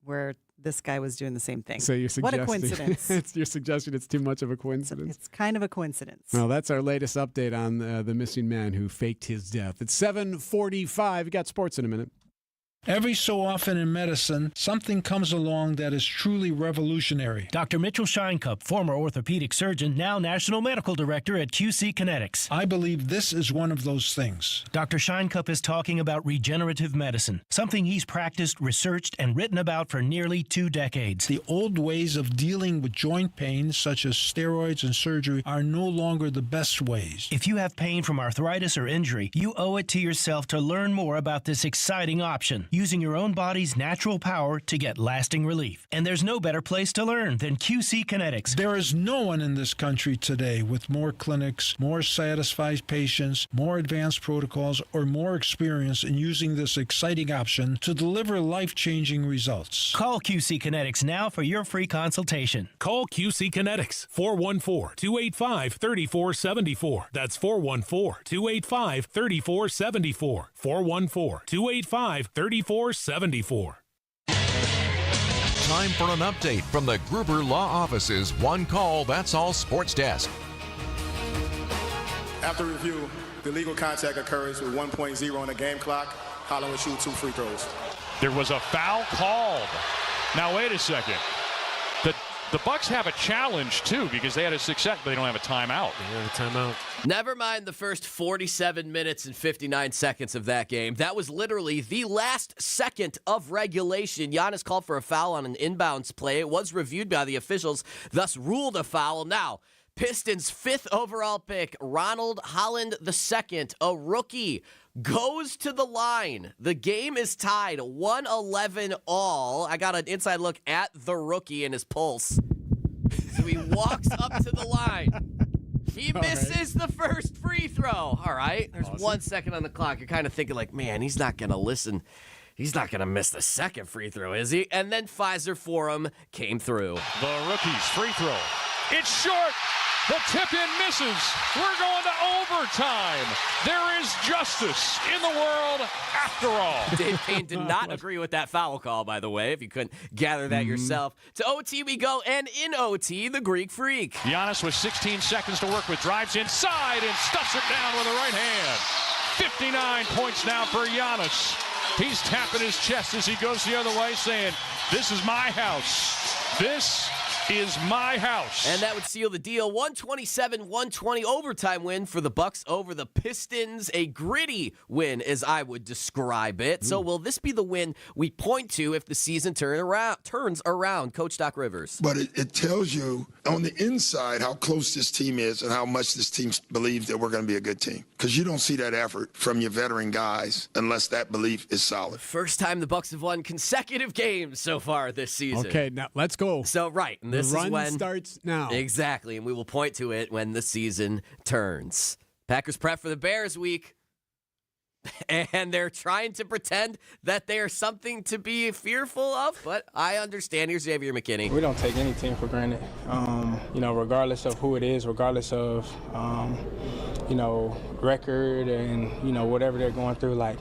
where this guy was doing the same thing. So you're what suggesting, a coincidence. You're suggesting it's too much of a coincidence? It's kind of a coincidence. Well, that's our latest update on the missing man who faked his death. It's 7:45. We got sports in a minute. Every so often in medicine, something comes along that is truly revolutionary. Dr. Mitchell Scheinkup, former orthopedic surgeon, now National Medical Director at QC Kinetics. I believe this is one of those things. Dr. Scheinkup is talking about regenerative medicine, something he's practiced, researched, and written about for nearly 2 decades. The old ways of dealing with joint pain, such as steroids and surgery, are no longer the best ways. If you have pain from arthritis or injury, you owe it to yourself to learn more about this exciting option, using your own body's natural power to get lasting relief. And there's no better place to learn than QC Kinetics. There is no one in this country today with more clinics, more satisfied patients, more advanced protocols, or more experience in using this exciting option to deliver life-changing results. Call QC Kinetics now for your free consultation. Call QC Kinetics, 414-285-3474. That's 414-285-3474. 414-285-3474. Time for an update from the Gruber Law Office's One Call, That's All Sports Desk. After review, the legal contact occurs with 1.0 on the game clock. Holland will shoot 2 free throws. There was a foul called. Now, wait a second. The Bucks have a challenge, too, because they had a success, but they don't have a timeout. They have a timeout. Never mind the first 47 minutes and 59 seconds of that game. That was literally the last second of regulation. Giannis called for a foul on an inbounds play. It was reviewed by the officials, thus ruled a foul. Now, Pistons' 5th overall pick, Ronald Holland II, a rookie, goes to the line. The game is tied 111 all. I got an inside look at the rookie and his pulse. So he walks up to the line. He misses the first free throw. All right. There's 1 second on the clock. You're kind of thinking like, man, he's not going to listen. He's not going to miss the second free throw, is he? And then Pfizer for him came through. The rookie's free throw. It's short. The tip-in misses. We're going to overtime. There is justice in the world after all. Dave Payne did not agree with that foul call, by the way, if you couldn't gather that yourself. To OT we go, and in OT, the Greek Freak. Giannis with 16 seconds to work with, drives inside and stuffs it down with the right hand. 59 points now for Giannis. He's tapping his chest as he goes the other way, saying, this is my house. This is my house. And that would seal the deal. 127-120 overtime win for the Bucks over the Pistons. A gritty win, as I would describe it. So will this be the win we point to if the season turns around? Coach Doc Rivers. But it tells you on the inside how close this team is and how much this team believes that we're going to be a good team. Because you don't see that effort from your veteran guys unless that belief is solid. First time the Bucks have won consecutive games so far this season. Okay, now let's go. So, right. And this the run is when starts now. Exactly, and we will point to it when the season turns. Packers prep for the Bears week, and they're trying to pretend that they are something to be fearful of, but I understand. Here's Xavier McKinney. We don't take any team for granted, regardless of who it is, regardless of, record and, whatever they're going through. Like,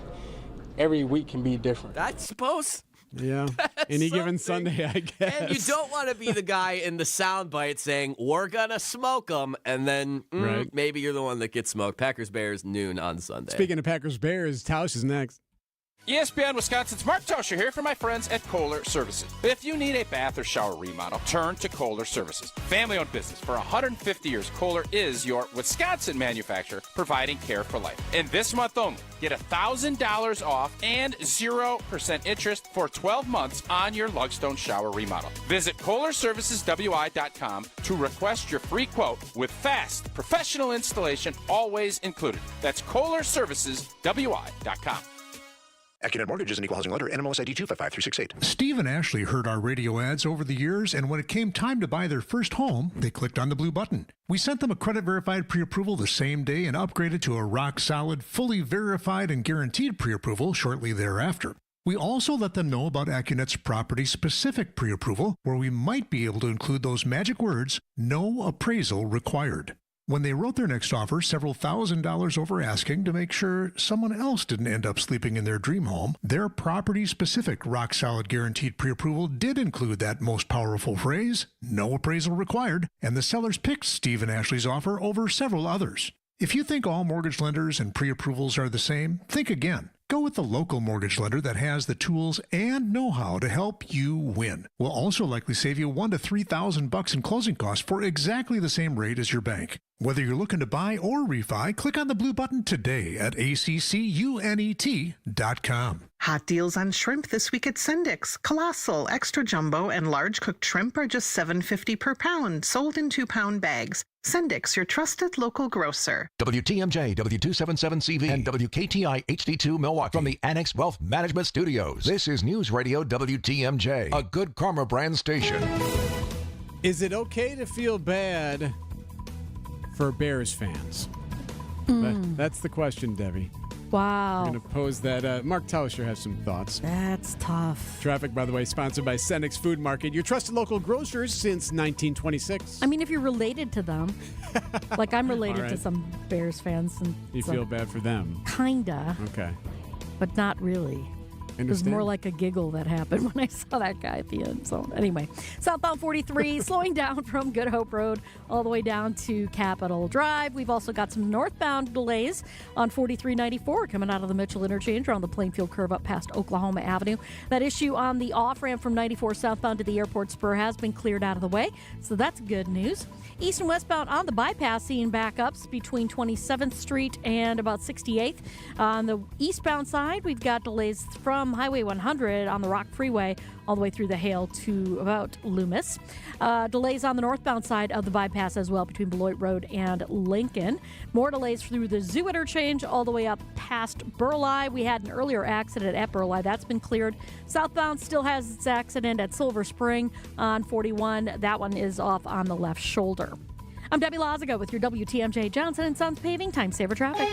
every week can be different. I suppose. Yeah, any given Sunday, I guess. And you don't want to be the guy in the soundbite saying, we're going to smoke them, and then maybe you're the one that gets smoked. Packers-Bears, noon on Sunday. Speaking of Packers-Bears, Tausch is next. ESPN Wisconsin's Mark Tosher here for my friends at Kohler Services. If you need a bath or shower remodel, turn to Kohler Services. Family-owned business for 150 years, Kohler is your Wisconsin manufacturer providing care for life. And this month only, get $1,000 off and 0% interest for 12 months on your Lugstone shower remodel. Visit KohlerServicesWI.com to request your free quote with fast, professional installation always included. That's KohlerServicesWI.com. AccuNet Mortgage is an equal housing lender. NMLS ID 255368. Steve and Ashley heard our radio ads over the years, and when it came time to buy their first home, they clicked on the blue button. We sent them a credit-verified pre-approval the same day and upgraded to a rock-solid, fully verified and guaranteed pre-approval shortly thereafter. We also let them know about AccuNet's property-specific pre-approval, where we might be able to include those magic words, no appraisal required. When they wrote their next offer, several $1,000s over asking to make sure someone else didn't end up sleeping in their dream home, their property-specific rock-solid guaranteed pre-approval did include that most powerful phrase, no appraisal required, and the sellers picked Steve and Ashley's offer over several others. If you think all mortgage lenders and pre-approvals are the same, think again. Go with the local mortgage lender that has the tools and know-how to help you win. Will also likely save you $1,000 to $3,000 in closing costs for exactly the same rate as your bank. Whether you're looking to buy or refi, click on the blue button today at accunet.com. Hot deals on shrimp this week at Sendik's. Colossal, extra jumbo, and large cooked shrimp are just $7.50 per pound, sold in 2-pound bags. Sendik's, your trusted local grocer. WTMJ, W277CV, and WKTI HD2 Milwaukee. From the Annex Wealth Management Studios, this is News Radio WTMJ, a Good Karma brand station. Is it okay to feel bad for Bears fans? That's the question, Debbie. Wow. We're going to pose that. Mark Tauscher has some thoughts. That's tough. Traffic, by the way, sponsored by Sendik's Food Market, your trusted local grocers since 1926. I mean, if you're related to them, like I'm related to some Bears fans. And you feel bad for them? Kinda. Okay. But not really. It was more like a giggle that happened when I saw that guy at the end. So anyway, southbound 43 slowing down from Good Hope Road all the way down to Capitol Drive. We've also got some northbound delays on 4394 coming out of the Mitchell Interchange around the Plainfield curve up past Oklahoma Avenue. That issue on the off-ramp from 94 southbound to the airport spur has been cleared out of the way, so that's good news. East and westbound on the bypass seeing backups between 27th Street and about 68th. On the eastbound side, we've got delays from Highway 100 on the Rock Freeway all the way through the Hale to about Loomis. Delays on the northbound side of the bypass as well between Beloit Road and Lincoln. More delays through the Zoo Interchange all the way up past Burleigh. We had an earlier accident at Burleigh. That's been cleared. Southbound still has its accident at Silver Spring on 41. That one is off on the left shoulder. I'm Debbie Lazaga with your WTMJ Johnson & Sons Paving Time Saver Traffic.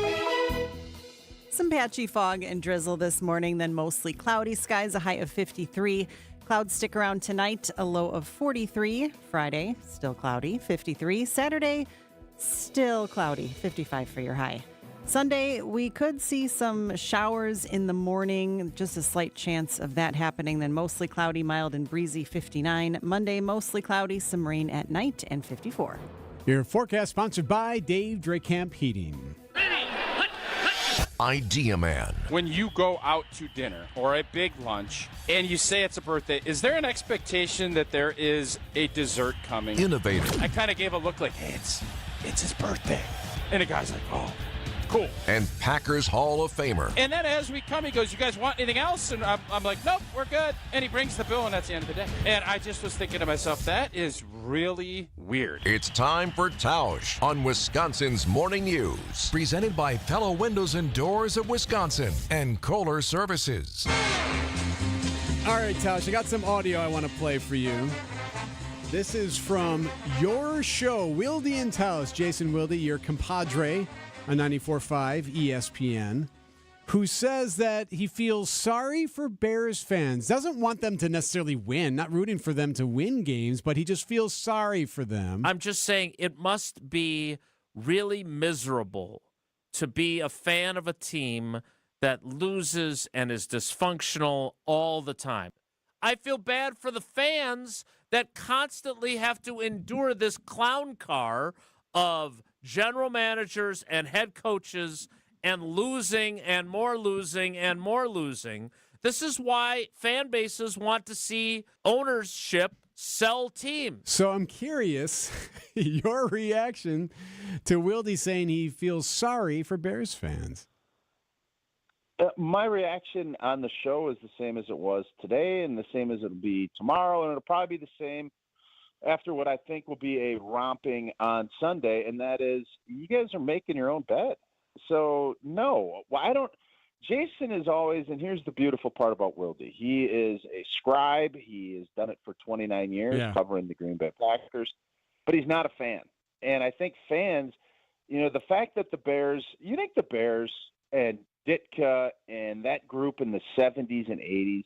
Some patchy fog and drizzle this morning, then mostly cloudy skies, a high of 53. Clouds stick around tonight, a low of 43. Friday, still cloudy, 53. Saturday, still cloudy, 55 for your high. Sunday, we could see some showers in the morning, just a slight chance of that happening, then mostly cloudy, mild and breezy, 59. Monday, mostly cloudy, some rain at night, and 54. Your forecast sponsored by Dave Drakamp Heating. Idea Man. When you go out to dinner or a big lunch and you say it's a birthday, is there an expectation that there is a dessert coming? Innovative. I kind of gave a look like, hey, it's his birthday. And the guy's like, oh, cool. And Packers Hall of Famer. And then as we come, he goes, you guys want anything else? And I'm like, nope, we're good. And he brings the bill, and that's the end of the day. And I just was thinking to myself, that is really weird. It's time for Tausch on Wisconsin's Morning News. Presented by Pella Windows and Doors of Wisconsin and Kohler Services. All right, Tausch, I got some audio I want to play for you. This is from your show, Wilde and Tausch. Jason Wilde, your compadre on 94.5 ESPN, who says that he feels sorry for Bears fans. Doesn't want them to necessarily win, not rooting for them to win games, but he just feels sorry for them. I'm just saying it must be really miserable to be a fan of a team that loses and is dysfunctional all the time. I feel bad for the fans that constantly have to endure this clown car of general managers and head coaches and losing and more losing and more losing. This is why fan bases want to see ownership sell teams. So I'm curious, your reaction to Wilde saying he feels sorry for Bears fans. My reaction on the show is the same as it was today and the same as it'll be tomorrow, and it'll probably be the same after what I think will be a romping on Sunday, and that is you guys are making your own bet. So, no, I don't. Jason is always, and here's the beautiful part about Wilde. He is a scribe. He has done it for 29 years, covering the Green Bay Packers, but he's not a fan. And I think fans, the fact that the Bears, you think the Bears and Ditka and that group in the 70s and 80s,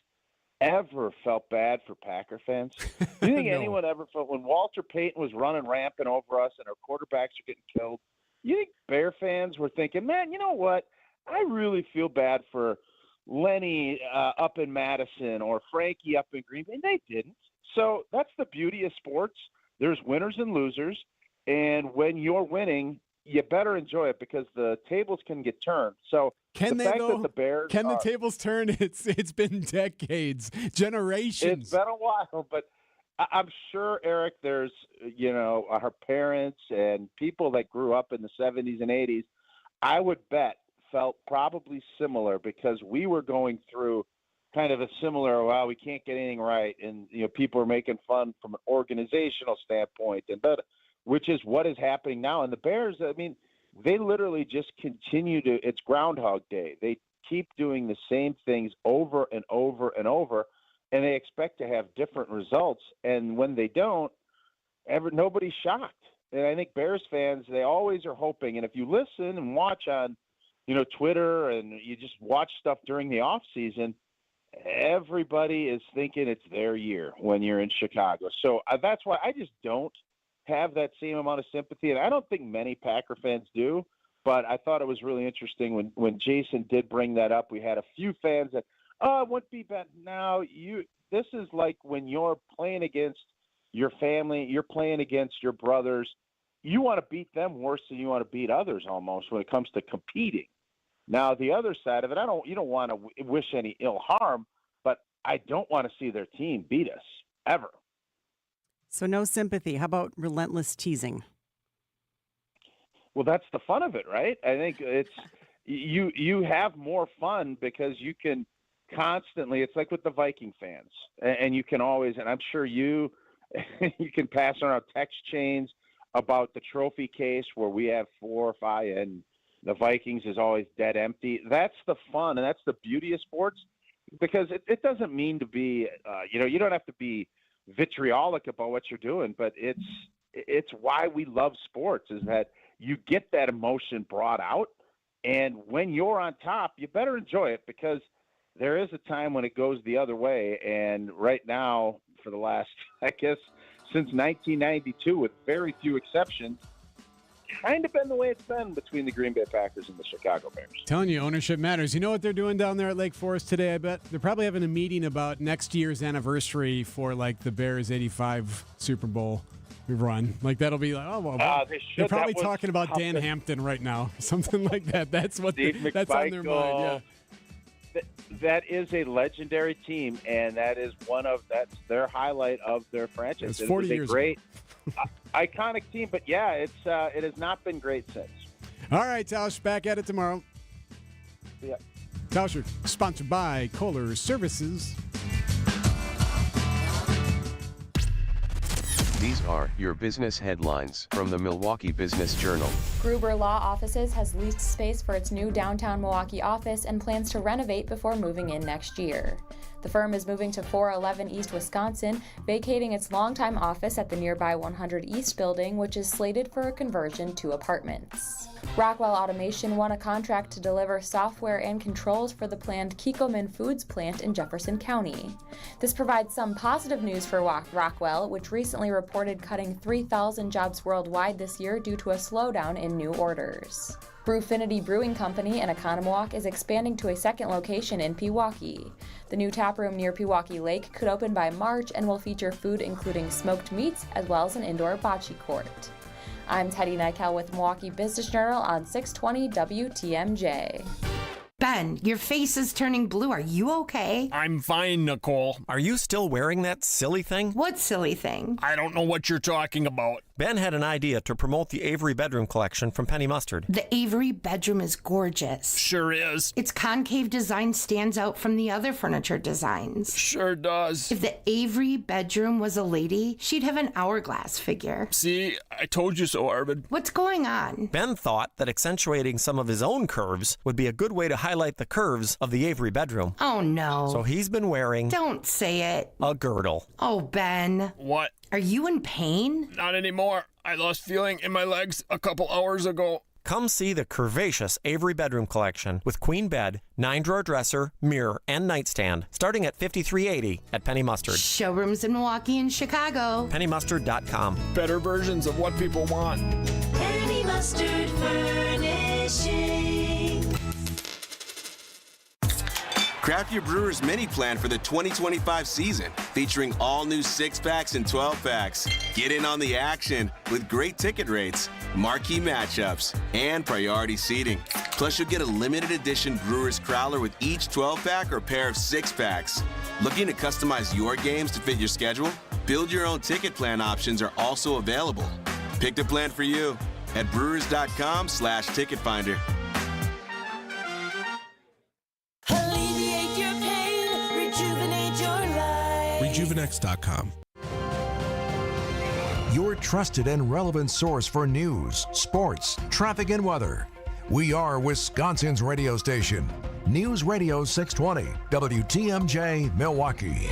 ever felt bad for Packer fans? Do you think No. anyone ever felt when Walter Payton was running rampant over us and our quarterbacks are getting killed? You think Bear fans were thinking, man, you know what? I really feel bad for Lenny up in Madison or Frankie up in Green Bay. And they didn't. So that's the beauty of sports. There's winners and losers. And when you're winning, you better enjoy it because the tables can get turned. So Can the they fact though? that the Bears Can the are, tables turn? It's been decades, generations. It's been a while, but I'm sure, Eric, there's, our parents and people that grew up in the 70s and 80s, I would bet felt probably similar because we were going through kind of a similar, well, we can't get anything right. And, people are making fun from an organizational standpoint, which is what is happening now. And the Bears, I mean, they literally just continue to, it's Groundhog Day. They keep doing the same things over and over and over, and they expect to have different results. And when they don't, nobody's shocked. And I think Bears fans, they always are hoping. And if you listen and watch on, Twitter and you just watch stuff during the off season, everybody is thinking it's their year when you're in Chicago. So that's why I just don't have that same amount of sympathy. And I don't think many Packer fans do, but I thought it was really interesting when Jason did bring that up. We had a few fans that, it wouldn't be bad. Now this is like when you're playing against your family, you're playing against your brothers. You want to beat them worse than you want to beat others almost when it comes to competing. Now, the other side of it, you don't want to wish any ill harm, but I don't want to see their team beat us ever. So no sympathy. How about relentless teasing? Well, that's the fun of it, right? I think it's you have more fun because you can constantly. It's like with the Viking fans, and you can always. And I'm sure you can pass around text chains about the trophy case where we have 4 or 5 and the Vikings is always dead empty. That's the fun, and that's the beauty of sports because it doesn't mean to be, you don't have to be vitriolic about what you're doing, but it's why we love sports is that you get that emotion brought out, and when you're on top, you better enjoy it because there is a time when it goes the other way, and right now, for the last, I guess, since 1992, with very few exceptions, kind of been the way it's been between the Green Bay Packers and the Chicago Bears. Telling you, ownership matters. You know what they're doing down there at Lake Forest today, I bet? They're probably having a meeting about next year's anniversary for, like, the Bears' 85 Super Bowl run. Like, that'll be like, they're probably talking about Dan Hampton right now. Something like that. That's what that's on their mind, yeah. That is a legendary team, and that's their highlight of their franchise. It's 40 years great, iconic team, but yeah, it has not been great since. All right, Tausch, back at it tomorrow. Yeah. Tauscher, sponsored by Kohler Services. These are your business headlines from the Milwaukee Business Journal. Gruber Law Offices has leased space for its new downtown Milwaukee office and plans to renovate before moving in next year. The firm is moving to 411 East Wisconsin, vacating its longtime office at the nearby 100 East building, which is slated for a conversion to apartments. Rockwell Automation won a contract to deliver software and controls for the planned Kikkoman Foods plant in Jefferson County. This provides some positive news for Rockwell, which recently reported cutting 3,000 jobs worldwide this year due to a slowdown in new orders. Brewfinity Brewing Company in Oconomowoc is expanding to a second location in Pewaukee. The new taproom near Pewaukee Lake could open by March and will feature food including smoked meats as well as an indoor bocce court. I'm Teddy Nykel with Milwaukee Business Journal on 620 WTMJ. Ben, your face is turning blue. Are you okay? I'm fine, Nicole. Are you still wearing that silly thing? What silly thing? I don't know what you're talking about. Ben had an idea to promote the Avery Bedroom Collection from Penny Mustard. The Avery bedroom is gorgeous. Sure is. Its concave design stands out from the other furniture designs. Sure does. If the Avery bedroom was a lady, she'd have an hourglass figure. See, I told you so, Arvid. What's going on? Ben thought that accentuating some of his own curves would be a good way to highlight the curves of the Avery bedroom. Oh, no. So he's been wearing... Don't say it. A girdle. Oh, Ben. What? Are you in pain? Not anymore. I lost feeling in my legs a couple hours ago. Come see the curvaceous Avery bedroom collection with queen bed, 9-drawer dresser, mirror, and nightstand, starting at $53.80 at Penny Mustard. Showrooms in Milwaukee and Chicago. PennyMustard.com. Better versions of what people want. Penny Mustard Furnishing. Craft your Brewers mini plan for the 2025 season, featuring all new 6-packs and 12-packs. Get in on the action with great ticket rates, marquee matchups, and priority seating. Plus, you'll get a limited edition Brewers Crowler with each 12-pack or pair of 6-packs. Looking to customize your games to fit your schedule? Build your own ticket plan options are also available. Pick the plan for you at brewers.com/ticket finder. Alleviate your pain, rejuvenate your life. Rejuvenex.com. Your trusted and relevant source for news, sports, traffic, and weather. We are Wisconsin's radio station. News Radio 620, WTMJ, Milwaukee.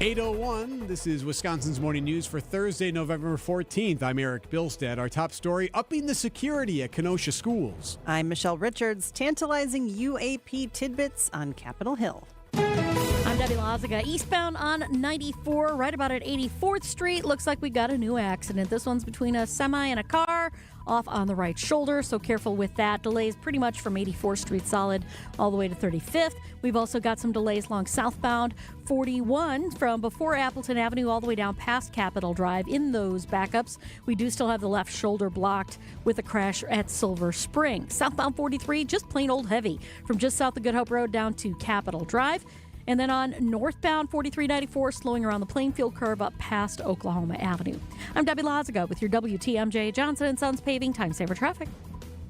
8:01, this is Wisconsin's Morning News for Thursday, November 14th. I'm Erik Bilstad. Our top story, upping the security at Kenosha schools. I'm Michelle Richards. Tantalizing UAP tidbits on Capitol Hill. I'm Debbie Lazaga. Eastbound on 94, right about at 84th Street. Looks like we got a new accident. This one's between a semi and a car off on the right shoulder, so careful with that. Delays pretty much from 84th Street solid all the way to 35th. We've also got some delays along southbound 41 from before Appleton Avenue all the way down past Capitol Drive. In those backups, we do still have the left shoulder blocked with a crash at Silver Spring. Southbound 43, just plain old heavy from just south of Good Hope Road down to Capitol Drive. And then on northbound 4394, slowing around the Plainfield curve up past Oklahoma Avenue. I'm Debbie Lazaga with your WTMJ Johnson & Sons Paving Time Saver Traffic.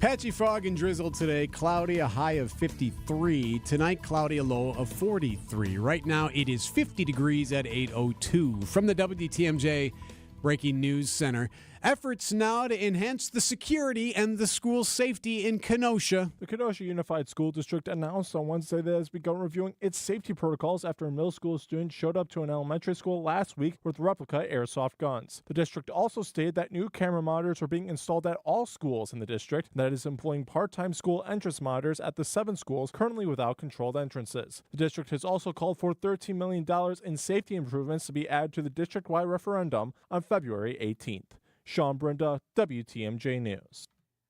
Patchy fog and drizzle today. Cloudy, a high of 53. Tonight, cloudy, a low of 43. Right now, it is 50 degrees at 8:02. From the WTMJ Breaking News Center. Efforts now to enhance the security and the school safety in Kenosha. The Kenosha Unified School District announced on Wednesday that it has begun reviewing its safety protocols after a middle school student showed up to an elementary school last week with replica airsoft guns. The district also stated that new camera monitors are being installed at all schools in the district, and that it is employing part-time school entrance monitors at the 7 schools currently without controlled entrances. The district has also called for $13 million in safety improvements to be added to the district-wide referendum on February 18th. Sean Brenda, WTMJ News.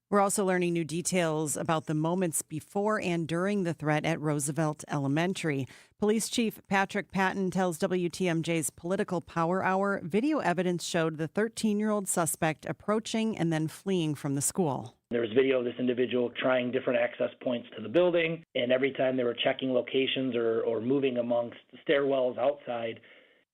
We're also learning new details about the moments before and during the threat at Roosevelt Elementary. Police Chief Patrick Patton tells WTMJ's Political Power Hour video evidence showed the 13-year-old suspect approaching and then fleeing from the school. There was video of this individual trying different access points to the building, and every time they were checking locations or moving amongst the stairwells outside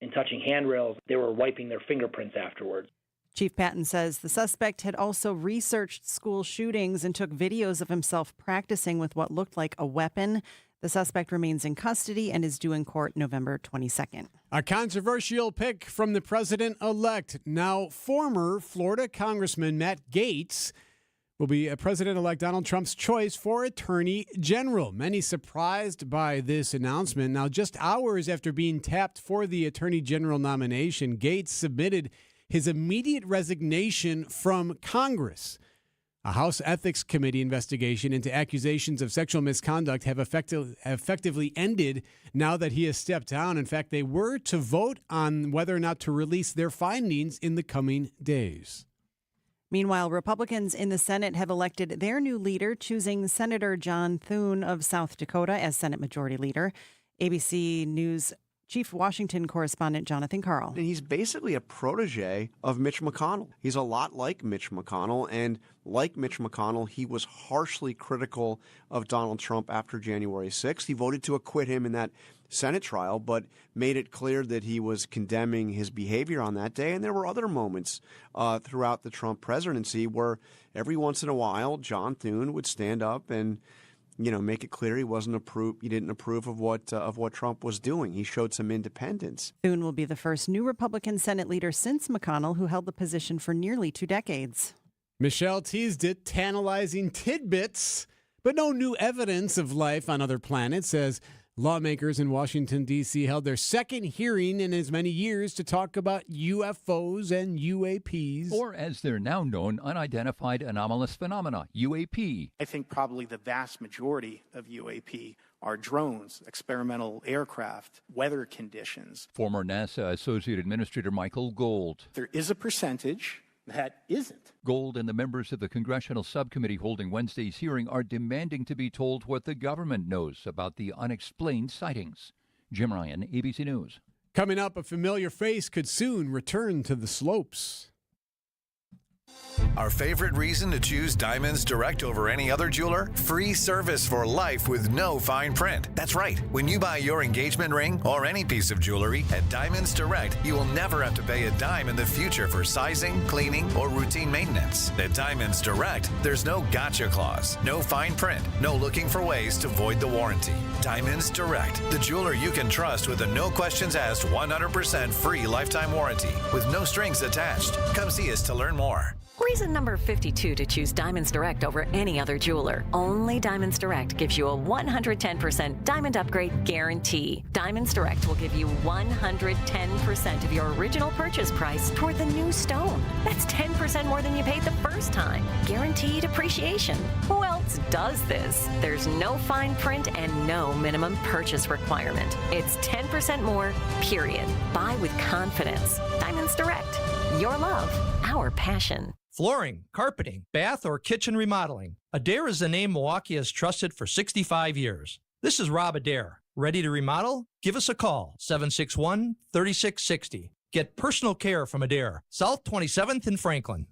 and touching handrails, they were wiping their fingerprints afterwards. Chief Patton says the suspect had also researched school shootings and took videos of himself practicing with what looked like a weapon. The suspect remains in custody and is due in court November 22nd. A controversial pick from the president-elect. Now, former Florida Congressman Matt Gaetz will be President-elect Donald Trump's choice for Attorney General. Many surprised by this announcement. Now, just hours after being tapped for the Attorney General nomination, Gaetz submitted his immediate resignation from Congress. A House Ethics Committee investigation into accusations of sexual misconduct have effectively ended now that he has stepped down. In fact, they were to vote on whether or not to release their findings in the coming days. Meanwhile, Republicans in the Senate have elected their new leader, choosing Senator John Thune of South Dakota as Senate Majority Leader. ABC News Chief Washington correspondent Jonathan Carl. And he's basically a protege of Mitch McConnell. He's a lot like Mitch McConnell, and like Mitch McConnell, he was harshly critical of Donald Trump after January 6th. He voted to acquit him in that Senate trial, but made it clear that he was condemning his behavior on that day. And there were other moments throughout the Trump presidency where every once in a while, John Thune would stand up and make it clear he didn't approve of what Trump was doing. He showed some independence. Thune will be the first new Republican Senate leader since McConnell, who held the position for nearly 2 decades. Michelle teased it, tantalizing tidbits, but no new evidence of life on other planets, as Lawmakers in Washington, D.C. held their second hearing in as many years to talk about UFOs and UAPs. Or, as they're now known, unidentified anomalous phenomena, UAP. I think probably the vast majority of UAP are drones, experimental aircraft, weather conditions. Former NASA Associate Administrator Michael Gold. There is a percentage that isn't. Gold and the members of the congressional subcommittee holding Wednesday's hearing are demanding to be told what the government knows about the unexplained sightings. Jim Ryan, ABC News. Coming up, a familiar face could soon return to the slopes. Our favorite reason to choose Diamonds Direct over any other jeweler? Free service for life with no fine print. That's right. When you buy your engagement ring or any piece of jewelry at Diamonds Direct, you will never have to pay a dime in the future for sizing, cleaning, or routine maintenance. At Diamonds Direct, there's no gotcha clause, no fine print, no looking for ways to void the warranty. Diamonds Direct, the jeweler you can trust with a no questions asked 100% free lifetime warranty with no strings attached. Come see us to learn more. Reason number 52 to choose Diamonds Direct over any other jeweler. Only Diamonds Direct gives you a 110% diamond upgrade guarantee. Diamonds Direct will give you 110% of your original purchase price toward the new stone. That's 10% more than you paid the first time. Guaranteed appreciation. Who else does this? There's no fine print and no minimum purchase requirement. It's 10% more, period. Buy with confidence. Diamonds Direct. Your love, our passion. Flooring, carpeting, bath, or kitchen remodeling. Adair is the name Milwaukee has trusted for 65 years. This is Rob Adair. Ready to remodel? Give us a call, 761-3660. Get personal care from Adair, South 27th in Franklin.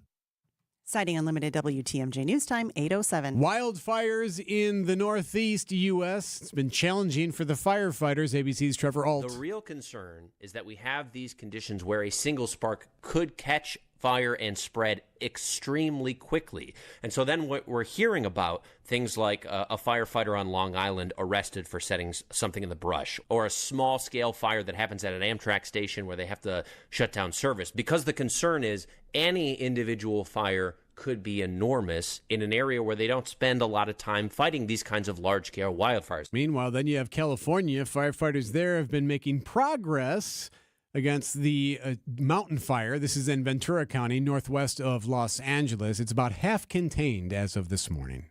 Citing Unlimited WTMJ News Time, 8:07. Wildfires in the northeast U.S. It's been challenging for the firefighters. ABC's Trevor Alt. The real concern is that we have these conditions where a single spark could catch fire and spread extremely quickly. And so then what we're hearing about things like a firefighter on Long Island arrested for setting something in the brush, or a small-scale fire that happens at an Amtrak station where they have to shut down service. Because the concern is any individual fire could be enormous in an area where they don't spend a lot of time fighting these kinds of large-scale wildfires. Meanwhile, then you have California. Firefighters there have been making progress against the mountain fire. This is in Ventura County, northwest of Los Angeles. It's about half contained as of this morning.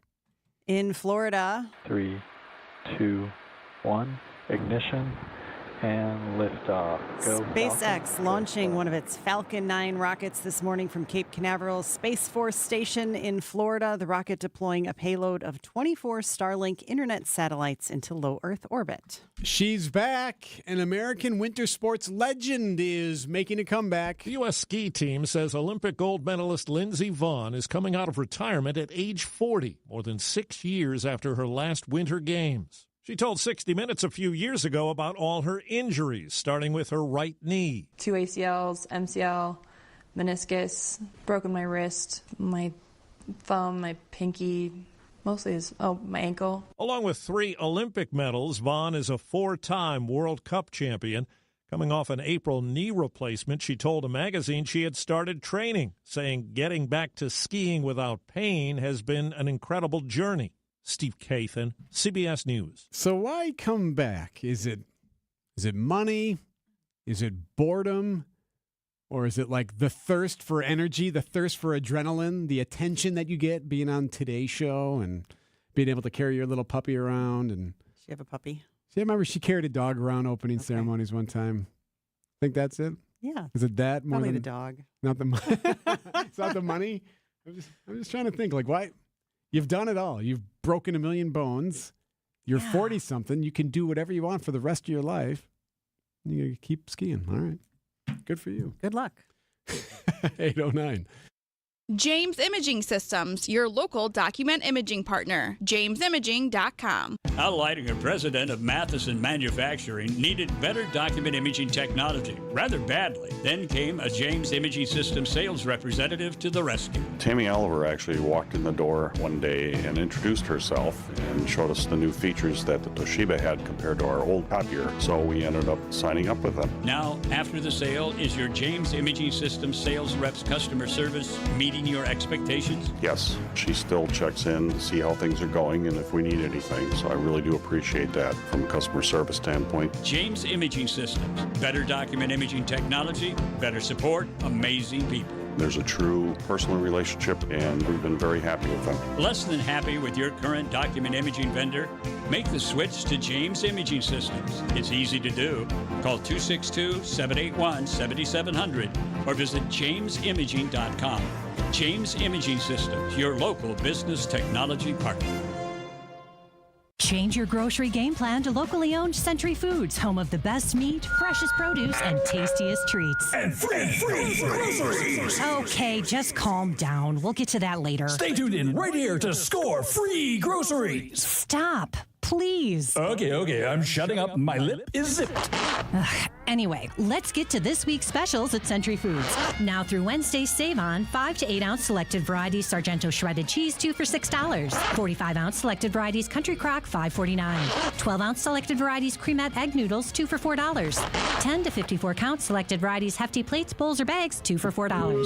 In Florida. 3, 2, 1, ignition, and liftoff. Go SpaceX Falcon. launching one of its Falcon 9 rockets this morning from Cape Canaveral Space Force Station in Florida. The rocket deploying a payload of 24 Starlink internet satellites into low Earth orbit. She's back. An American winter sports legend is making a comeback. The U.S. ski team says Olympic gold medalist Lindsey Vonn is coming out of retirement at age 40, more than 6 years after her last Winter Games. She told 60 Minutes a few years ago about all her injuries, starting with her right knee. 2 ACLs, MCL, meniscus, broken my wrist, my thumb, my pinky, mostly my ankle. Along with 3 Olympic medals, Vonn is a 4-time World Cup champion. Coming off an April knee replacement, she told a magazine she had started training, saying getting back to skiing without pain has been an incredible journey. Steve Kathan, CBS News. So why come back? Is it money? Is it boredom? Or is it like the thirst for energy, the thirst for adrenaline, the attention that you get being on Today's Show and being able to carry your little puppy around? And she have a puppy? See, I remember she carried a dog around opening ceremonies one time. Think that's it? Yeah. Is it that more Probably than the dog? Not the money. It's not the money. I'm just trying to think. Like, why? You've done it all. You've broken 1 million bones. You're 40-something. You can do whatever you want for the rest of your life. You keep skiing. All right. Good for you. Good luck. 8:09. James Imaging Systems, your local document imaging partner. JamesImaging.com. Al Leidinger, president of Matheson Manufacturing, needed better document imaging technology rather badly. Then came a James Imaging Systems sales representative to the rescue. Tammy Oliver actually walked in the door one day and introduced herself and showed us the new features that the Toshiba had compared to our old copier. So we ended up signing up with them. Now, after the sale, is your James Imaging Systems sales rep's customer service, media, meeting your expectations? Yes, she still checks in to see how things are going and if we need anything. So I really do appreciate that from a customer service standpoint. James Imaging Systems. Better document imaging technology, better support, amazing people. There's a true personal relationship, and we've been very happy with them. Less than happy with your current document imaging vendor? Make the switch to James Imaging Systems. It's easy to do. Call 262-781-7700 or visit jamesimaging.com. James Imaging Systems, your local business technology partner. Change your grocery game plan to locally owned Century Foods, home of the best meat, freshest produce, and tastiest treats. And free groceries. Okay, just calm down. We'll get to that later. Stay tuned in right here to score free groceries. Stop, please. Okay, I'm shutting up. My lip is zipped. Anyway, let's get to this week's specials at Century Foods. Now through Wednesday, save on 5 to 8 ounce selected varieties Sargento shredded cheese, 2 for $6. 45 ounce selected varieties Country Crock, $5.49. 12 ounce selected varieties Cremette egg noodles, 2 for $4. 10 to 54 count selected varieties Hefty plates, bowls, or bags, 2 for $4.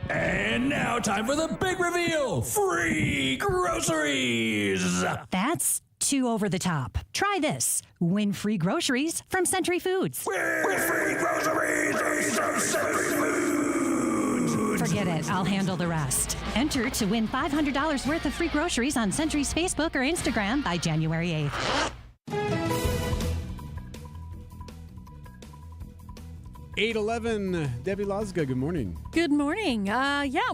And now time for the big reveal. Free groceries. That's too over the top. Try this. Win free groceries from Century Foods. Win free groceries from Century Foods. Forget it. I'll handle the rest. Enter to win $500 worth of free groceries on Century's Facebook or Instagram by January 8th. 8:11, Debbie Lozga, good morning. Good morning.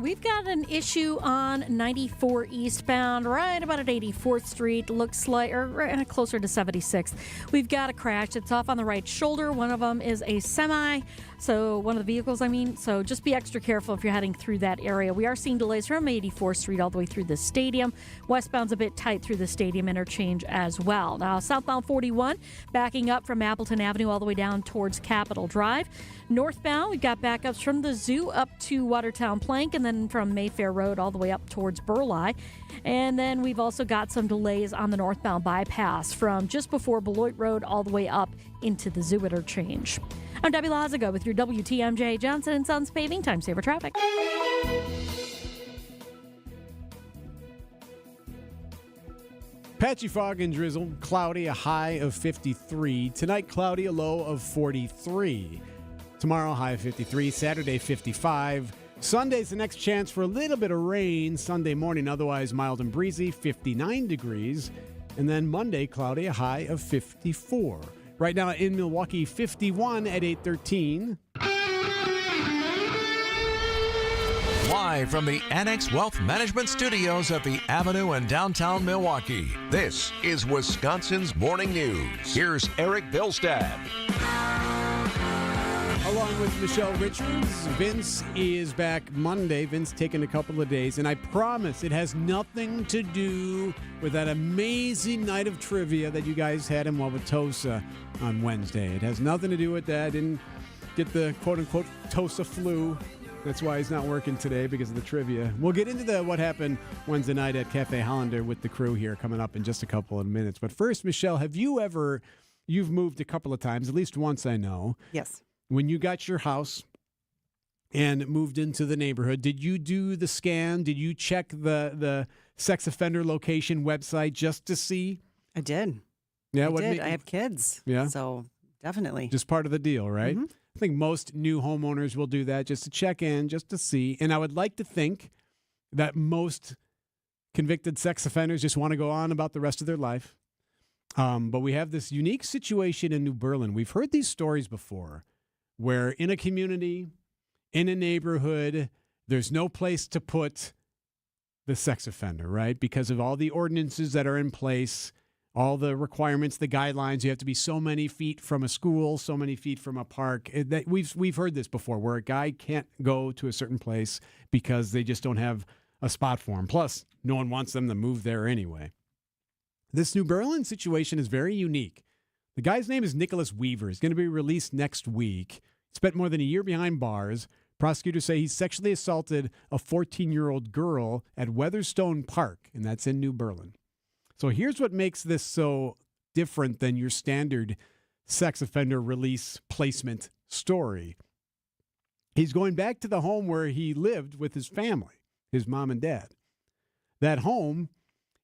We've got an issue on 94 eastbound, right about at 84th Street. Looks like, or right closer to 76th. We've got a crash. It's off on the right shoulder. One of them is a semi. So one of the vehicles, so just be extra careful if you're heading through that area. We are seeing delays from 84th Street all the way through the stadium. Westbound's a bit tight through the stadium interchange as well. Now, southbound 41, backing up from Appleton Avenue all the way down towards Capitol Drive. Northbound, we've got backups from the zoo up to Watertown Plank, and then from Mayfair Road all the way up towards Burleigh. And then we've also got some delays on the northbound bypass from just before Beloit Road all the way up into the zoo interchange. I'm Debbie Lazago with your WTMJ Johnson & Sons Paving Time Saver Traffic. Patchy fog and drizzle, cloudy, a high of 53. Tonight, cloudy, a low of 43. Tomorrow, high of 53. Saturday, 55. Sunday's the next chance for a little bit of rain. Sunday morning, otherwise mild and breezy, 59 degrees. And then Monday, cloudy, a high of 54. Right now in Milwaukee, 51 at 8:13. Live from the Annex Wealth Management Studios at the Avenue in downtown Milwaukee, this is Wisconsin's Morning News. Here's Erik Bilstad. Along with Michelle Richards, Vince is back Monday. Vince taking a couple of days, and I promise it has nothing to do with that amazing night of trivia that you guys had in Wauwatosa on Wednesday. It has nothing to do with that. Didn't get the quote-unquote Tosa flu. That's why he's not working today, because of the trivia. We'll get into what happened Wednesday night at Cafe Hollander with the crew here coming up in just a couple of minutes. But first, Michelle, you've moved a couple of times, at least once I know. Yes. When you got your house and moved into the neighborhood, did you do the scan? Did you check the sex offender location website just to see? I did. Yeah, I have kids. Yeah. So definitely. Just part of the deal, right? Mm-hmm. I think most new homeowners will do that just to check in, just to see. And I would like to think that most convicted sex offenders just want to go on about the rest of their life. But we have this unique situation in New Berlin. We've heard these stories before, where in a community, in a neighborhood, there's no place to put the sex offender, right? Because of all the ordinances that are in place, all the requirements, the guidelines. You have to be so many feet from a school, so many feet from a park. We've heard this before, where a guy can't go to a certain place because they just don't have a spot for him. Plus, no one wants them to move there anyway. This New Berlin situation is very unique. The guy's name is Nicholas Weaver. He's going to be released next week. Spent more than a year behind bars. Prosecutors say he sexually assaulted a 14-year-old girl at Weatherstone Park, and that's in New Berlin. So here's what makes this so different than your standard sex offender release placement story. He's going back to the home where he lived with his family. his mom and dad. That home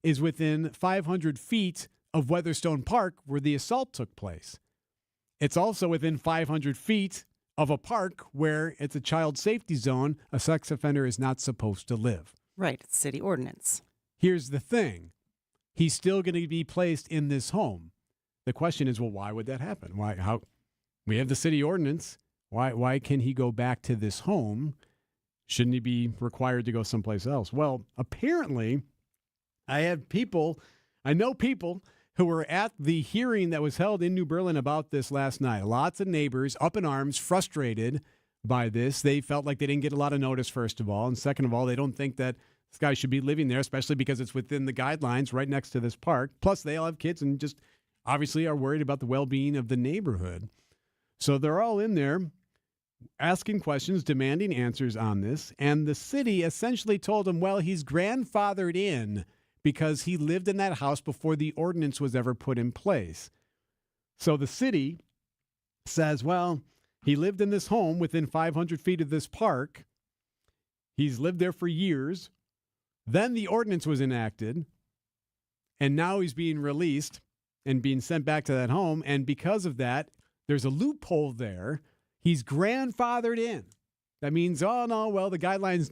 is within 500 feet of Weatherstone Park where the assault took place. It's also within 500 feet of a park where it's a child safety zone. A sex offender is not supposed to live. Right. It's city ordinance. Here's the thing. He's still going to be placed in this home. The question is, well, why would that happen? Why? How? We have the city ordinance. Why can he go back to this home? Shouldn't he be required to go someplace else? Well, apparently, I know people who were at the hearing that was held in New Berlin about this last night. Lots of neighbors up in arms, frustrated by this. They felt like they didn't get a lot of notice, first of all. And second of all, they don't think that this guy should be living there, especially because it's within the guidelines right next to this park. Plus, they all have kids and just obviously are worried about the well-being of the neighborhood. So they're all in there asking questions, demanding answers on this. And the city essentially told him, well, he's grandfathered in because he lived in that house before the ordinance was ever put in place. So the city says, well, he lived in this home within 500 feet of this park. He's lived there for years. Then the ordinance was enacted, and now he's being released and being sent back to that home. And because of that, there's a loophole there. He's grandfathered in. That means, oh, no, well, the guidelines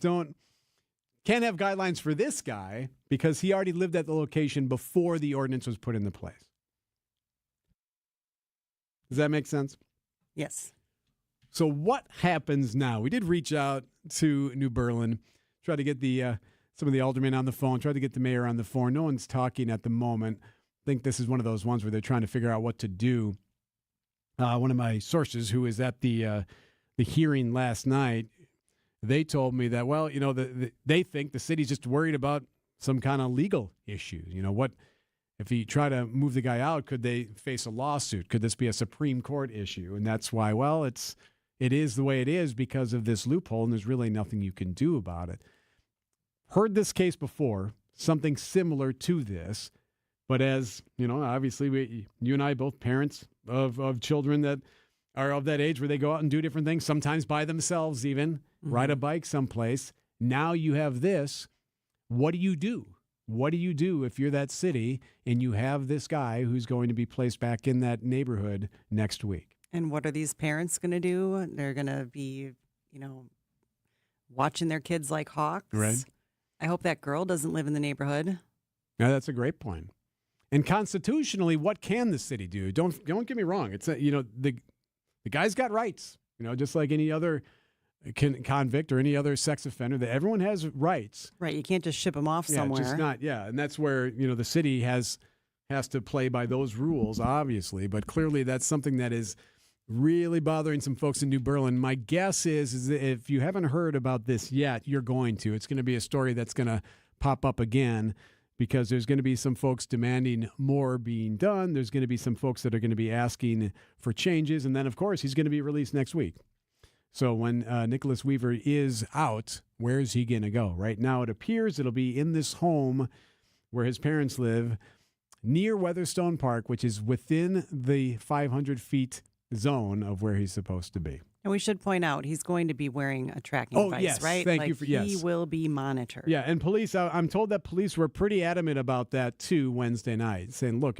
can't have guidelines for this guy because he already lived at the location before the ordinance was put into place. Does that make sense? Yes. So what happens now? We did reach out to New Berlin, try to get some of the aldermen on the phone, try to get the mayor on the phone. No one's talking at the moment. I think this is one of those ones where they're trying to figure out what to do. One of my sources who was at the hearing last night, they told me that, well, they think the city's just worried about some kind of legal issues. What if you try to move the guy out? Could they face a lawsuit? Could this be a Supreme Court issue? And that's why, well, it is the way it is because of this loophole, and there's really nothing you can do about it. Heard this case before, something similar to this, but as obviously you and I both parents of children that are of that age where they go out and do different things, sometimes by themselves even, ride a bike someplace. Now you have this. What do you do? What do you do if you're that city and you have this guy who's going to be placed back in that neighborhood next week? And what are these parents going to do? They're going to be, watching their kids like hawks. Right. I hope that girl doesn't live in the neighborhood. Yeah, that's a great point. And constitutionally, what can the city do? Don't get me wrong. It's the guy's got rights. Just like any other convict or any other sex offender, that everyone has rights. Right. You can't just ship him off somewhere. Just not. Yeah, and that's where the city has to play by those rules, obviously. But clearly, that's something that is really bothering some folks in New Berlin. My guess is that if you haven't heard about this yet, you're going to. It's going to be a story that's going to pop up again, because there's going to be some folks demanding more being done. There's going to be some folks that are going to be asking for changes. And then, of course, he's going to be released next week. So when Nicholas Weaver is out, where is he going to go? Right now, it appears it'll be in this home where his parents live near Weatherstone Park, which is within the 500 feet zone of where he's supposed to be. And we should point out, he's going to be wearing a tracking device, yes. right? Thank you for yes. He will be monitored. Yeah, and police, I'm told that police were pretty adamant about that too Wednesday night, saying, look,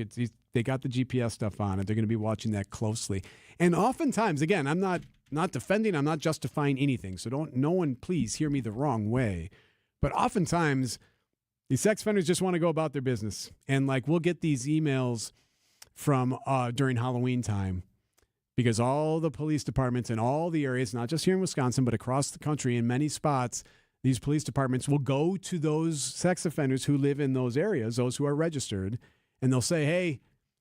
they got the GPS stuff on it. They're going to be watching that closely. And oftentimes, again, I'm not defending, I'm not justifying anything, so no one please hear me the wrong way. But oftentimes, these sex offenders just want to go about their business. And we'll get these emails from during Halloween time, because all the police departments in all the areas, not just here in Wisconsin, but across the country in many spots, these police departments will go to those sex offenders who live in those areas, those who are registered, and they'll say, hey,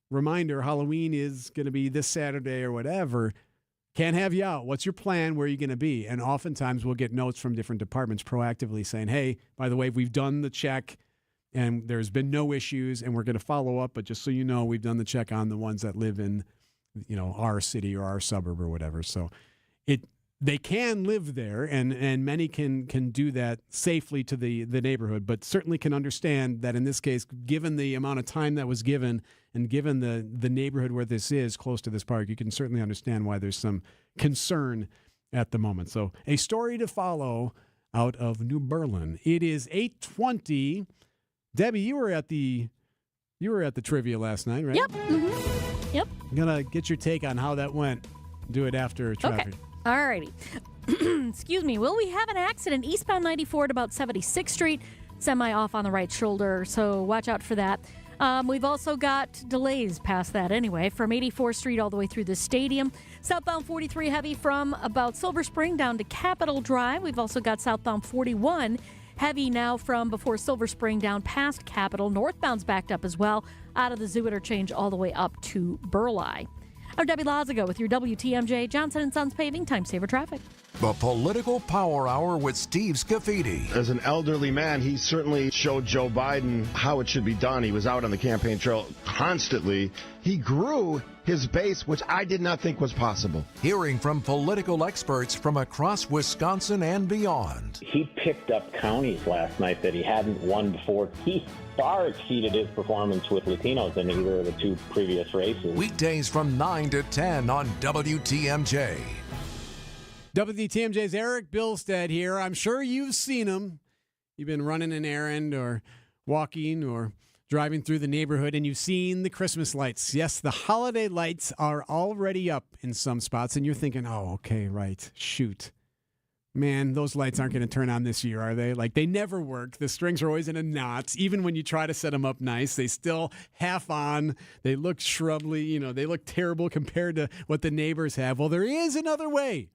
reminder, Halloween is going to be this Saturday or whatever. Can't have you out. What's your plan? Where are you going to be? And oftentimes we'll get notes from different departments proactively saying, hey, by the way, we've done the check and there's been no issues and we're going to follow up. But just so you know, we've done the check on the ones that live in our city or our suburb or whatever. So they can live there, and many can do that safely to the neighborhood, but certainly can understand that in this case, given the amount of time that was given and given the neighborhood where this is close to this park, you can certainly understand why there's some concern at the moment. So a story to follow out of New Berlin. It is 8:20. Debbie, you were at the trivia last night, right? Yep. Mm-hmm. Yep. I'm gonna get your take on how that went. Do it after traffic. Okay. All righty. Excuse me. Will we have an accident eastbound 94 at about 76th Street? Semi off on the right shoulder, so watch out for that. We've also got delays past that anyway, from 84th Street all the way through the stadium. Southbound 43 heavy from about Silver Spring down to Capitol Drive. We've also got southbound 41 heavy now from before Silver Spring down past Capitol. Northbound's backed up as well, out of the Zoo Interchange all the way up to Burleigh. I'm Debbie Lazago with your WTMJ Johnson & Sons Paving Time Saver Traffic. The Political Power Hour with Steve Scafidi. As an elderly man, he certainly showed Joe Biden how it should be done. He was out on the campaign trail constantly. He grew his base, which I did not think was possible. Hearing from political experts from across Wisconsin and beyond. He picked up counties last night that he hadn't won before. He far exceeded his performance with Latinos in either of the two previous races. Weekdays from 9 to 10 on WTMJ. WTMJ's Erik Bilstad here. I'm sure you've seen him. You've been running an errand or walking or driving through the neighborhood, and you've seen the Christmas lights. Yes, the holiday lights are already up in some spots, and you're thinking, oh, okay, right, shoot. Man, those lights aren't going to turn on this year, are they? Like, they never work. The strings are always in a knot. Even when you try to set them up nice, they still half on. They look shrubby. They look terrible compared to what the neighbors have. Well, there is another way.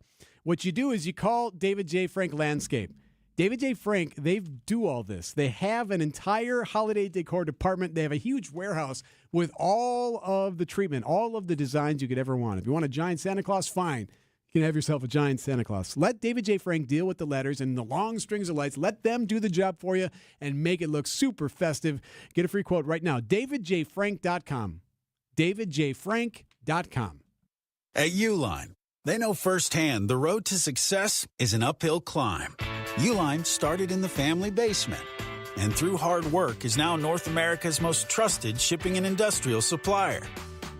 What you do is you call David J. Frank Landscape. David J. Frank, they do all this. They have an entire holiday decor department. They have a huge warehouse with all of the treatment, all of the designs you could ever want. If you want a giant Santa Claus, fine. You can have yourself a giant Santa Claus. Let David J. Frank deal with the letters and the long strings of lights. Let them do the job for you and make it look super festive. Get a free quote right now. DavidJFrank.com. DavidJFrank.com. At Uline, they know firsthand the road to success is an uphill climb. Uline started in the family basement and through hard work is now North America's most trusted shipping and industrial supplier.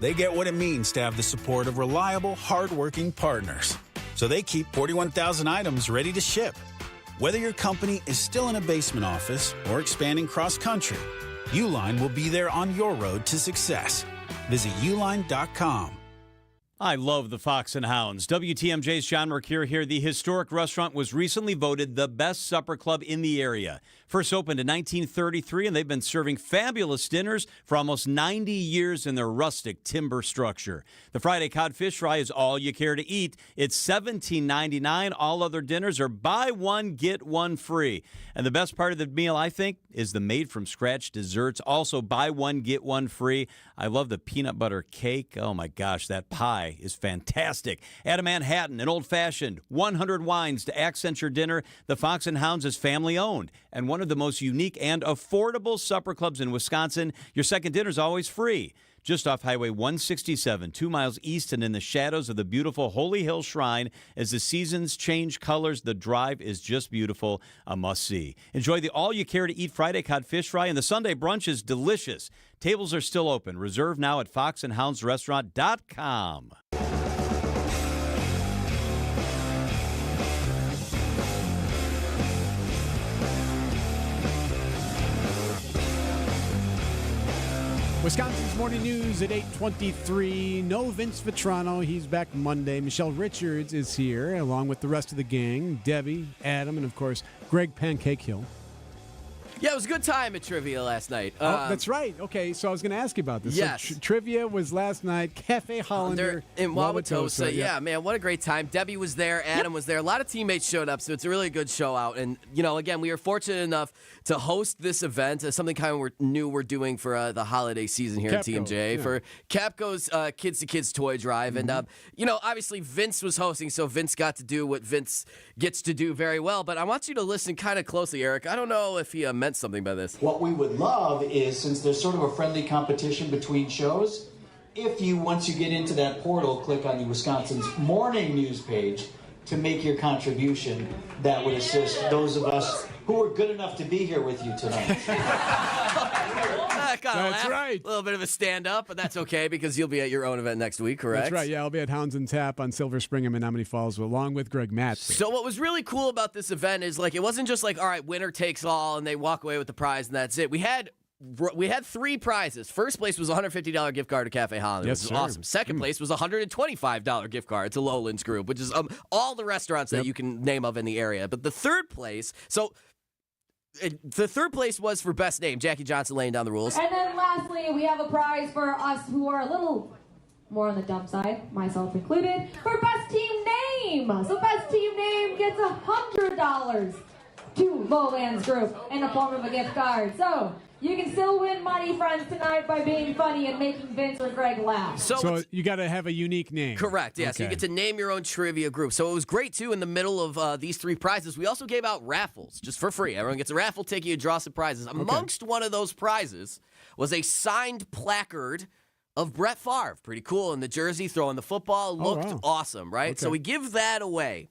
They get what it means to have the support of reliable, hard-working partners. So they keep 41,000 items ready to ship. Whether your company is still in a basement office or expanding cross-country, Uline will be there on your road to success. Visit uline.com. I love the Fox and Hounds. WTMJ's John Mercure here. The historic restaurant was recently voted the best supper club in the area. First opened in 1933, and they've been serving fabulous dinners for almost 90 years in their rustic timber structure. The Friday codfish fry is all you care to eat. It's $17.99. All other dinners are buy one, get one free. And the best part of the meal, I think, is the made-from-scratch desserts. Also, buy one, get one free. I love the peanut butter cake. Oh, my gosh, that pie is fantastic. Add a Manhattan, an old-fashioned, 100 wines to accent your dinner. The Fox and Hounds is family-owned and one of the most unique and affordable supper clubs in Wisconsin. Your second dinner is always free. Just off Highway 167, 2 miles east and in the shadows of the beautiful Holy Hill Shrine. As the seasons change colors, the drive is just beautiful, a must-see. Enjoy the all-you-care-to-eat Friday codfish fry, and the Sunday brunch is delicious. Tables are still open. Reserve now at foxandhoundsrestaurant.com. Wisconsin's Morning News at 8:23. No Vince Vitrano. He's back Monday. Michelle Richards is here, along with the rest of the gang. Debbie, Adam, and, of course, Greg Pancake Hill. Yeah, it was a good time at Trivia last night. That's right. Okay, so I was going to ask you about this. Yes. So Trivia was last night. Cafe Hollander in Wauwatosa. Wauwatosa. Yeah, man, what a great time. Debbie was there. Adam was there. A lot of teammates showed up, so it's a really good show out. And, again, we were fortunate enough to host this event, something kind of we're doing for the holiday season here at TMJ, for Capco's Kids to Kids Toy Drive. Mm-hmm. And, obviously Vince was hosting, so Vince got to do what Vince gets to do very well. But I want you to listen kind of closely, Erik. I don't know if he meant something by this. What we would love is, since there's sort of a friendly competition between shows, if you, once you get into that portal, click on the Wisconsin's Morning News page to make your contribution, that would assist those of us who are good enough to be here with you tonight. That's That's right. A little bit of a stand-up, but that's okay because you'll be at your own event next week, correct? That's right. Yeah, I'll be at Hounds and Tap on Silver Spring in Menominee Falls along with Greg Matson. So what was really cool about this event is it wasn't just all right, winner takes all, and they walk away with the prize and that's it. We had 3 prizes. First place was a $150 gift card to Cafe Holland. Yes, which sir. was awesome. Second place was a $125 gift card to Lowlands Group, which is all the restaurants that you can name of in the area. But the third place, was for best name. Jackie Johnson laying down the rules. And then lastly, we have a prize for us who are a little more on the dumb side, myself included, for best team name. So best team name gets $100 to Lowlands Group in the form of a gift card. So you can still win money, friends, tonight by being funny and making Vince or Greg laugh. So you got to have a unique name. Correct, yeah. Okay. So you get to name your own trivia group. So it was great, too, in the middle of these 3 prizes. We also gave out raffles just for free. Everyone gets a raffle ticket, you draw some prizes. Amongst one of those prizes was a signed placard of Brett Favre. Pretty cool in the jersey, throwing the football. Looked awesome, right? Okay. So we give that away.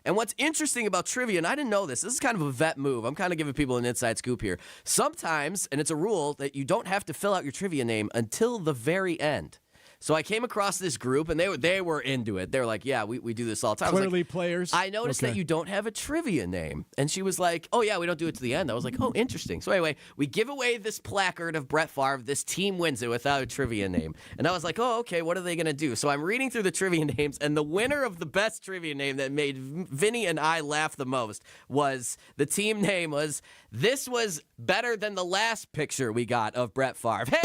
And what's interesting about trivia, and I didn't know this is kind of a vet move. I'm kind of giving people an inside scoop here. Sometimes, and it's a rule, that you don't have to fill out your trivia name until the very end. So I came across this group, and they were into it. They were like, yeah, we do this all the time. Clearly players. I noticed that you don't have a trivia name. And she was like, oh, yeah, we don't do it to the end. I was like, oh, interesting. So anyway, we give away this placard of Brett Favre. This team wins it without a trivia name. And I was like, oh, okay, what are they going to do? So I'm reading through the trivia names, and the winner of the best trivia name that made Vinny and I laugh the most was, the team name was, this was better than the last picture we got of Brett Favre. Hey!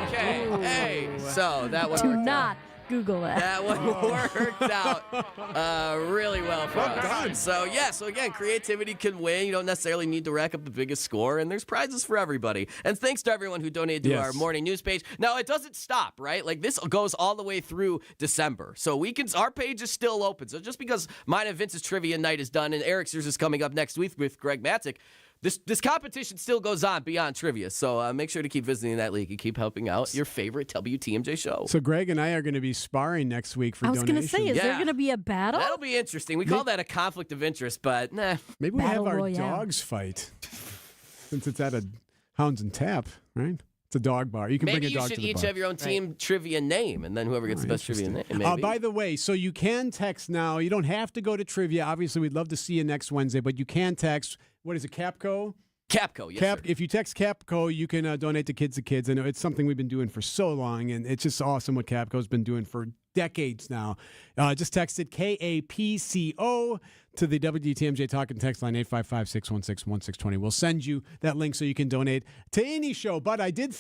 Okay. Hey. So that one Do worked not out. Google that. That one worked out really well for us. So again, creativity can win. You don't necessarily need to rack up the biggest score, and there's prizes for everybody. And thanks to everyone who donated to our morning news page. Now, it doesn't stop, right? This goes all the way through December. So our page is still open. So just because mine and Vince's trivia night is done and Eric's yours is coming up next week with Greg Matzik, This competition still goes on beyond trivia, so make sure to keep visiting that league and keep helping out your favorite WTMJ show. So Greg and I are going to be sparring next week for donations. I was going to say, is there going to be a battle? That'll be interesting. We call that a conflict of interest, but nah. Maybe we have our dogs fight since it's at a Hounds and Tap, right? It's a dog bar. You can bring a dog to the bar. Maybe you should each have your own team trivia name, and then whoever gets the best trivia name. Maybe. By the way, so you can text now. You don't have to go to trivia. Obviously, we'd love to see you next Wednesday, but you can text. What is it, Capco? Capco, yes, sir. If you text Capco, you can donate to Kids to Kids. I know it's something we've been doing for so long, and it's just awesome what Capco's been doing for decades now. Just text it KAPCO to the WTMJ Talking Text line 855-616-1620. We'll send you that link so you can donate to any show. But I did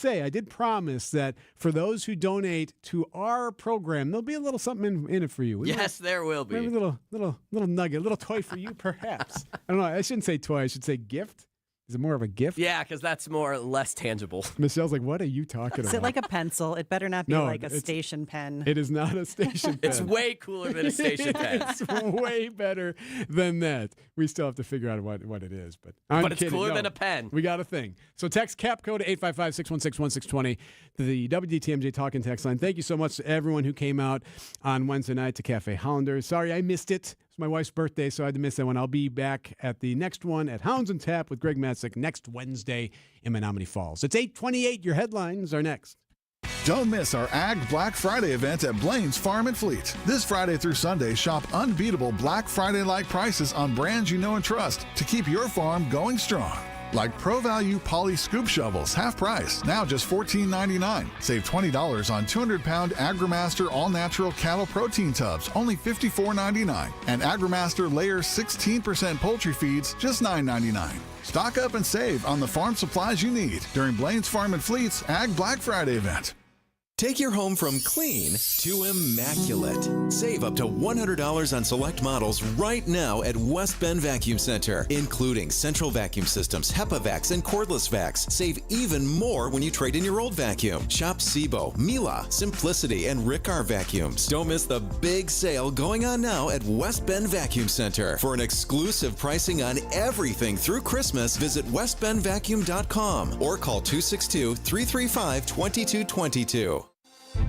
promise that for those who donate to our program, there'll be a little something in it for you. Yes, there will be. Maybe a little nugget, a little toy for you, perhaps. I don't know. I shouldn't say toy. I should say gift. Is it more of a gift? Yeah, because that's less tangible. Michelle's like, what are you talking about? Is it like a pencil? It better not be like a station pen. It is not a station pen. It's way cooler than a station pen. It's way better than that. We still have to figure out what it is. But it's cooler than a pen. We got a thing. So text Capco to 855-616-1620 to the WTMJ Talking Text line. Thank you so much to everyone who came out on Wednesday night to Cafe Hollander. Sorry I missed it. It's my wife's birthday, so I had to miss that one. I'll be back at the next one at Hounds and Tap with Greg Matzik next Wednesday in Menominee Falls. It's 8:28. Your headlines are next. Don't miss our Ag Black Friday event at Blaine's Farm and Fleet. This Friday through Sunday, shop unbeatable Black Friday-like prices on brands you know and trust to keep your farm going strong. Like Pro Value Poly Scoop Shovels, half price, now just $14.99. Save $20 on 200-pound AgriMaster All-Natural Cattle Protein Tubs, only $54.99. And AgriMaster Layer 16% Poultry Feeds, just $9.99. Stock up and save on the farm supplies you need during Blaine's Farm and Fleet's Ag Black Friday event. Take your home from clean to immaculate. Save up to $100 on select models right now at West Bend Vacuum Center, including central vacuum systems, HEPA vacs, and cordless vacs. Save even more when you trade in your old vacuum. Shop Sebo, Mila, Simplicity, and Riccar vacuums. Don't miss the big sale going on now at West Bend Vacuum Center. For an exclusive pricing on everything through Christmas, visit westbendvacuum.com or call 262-335-2222.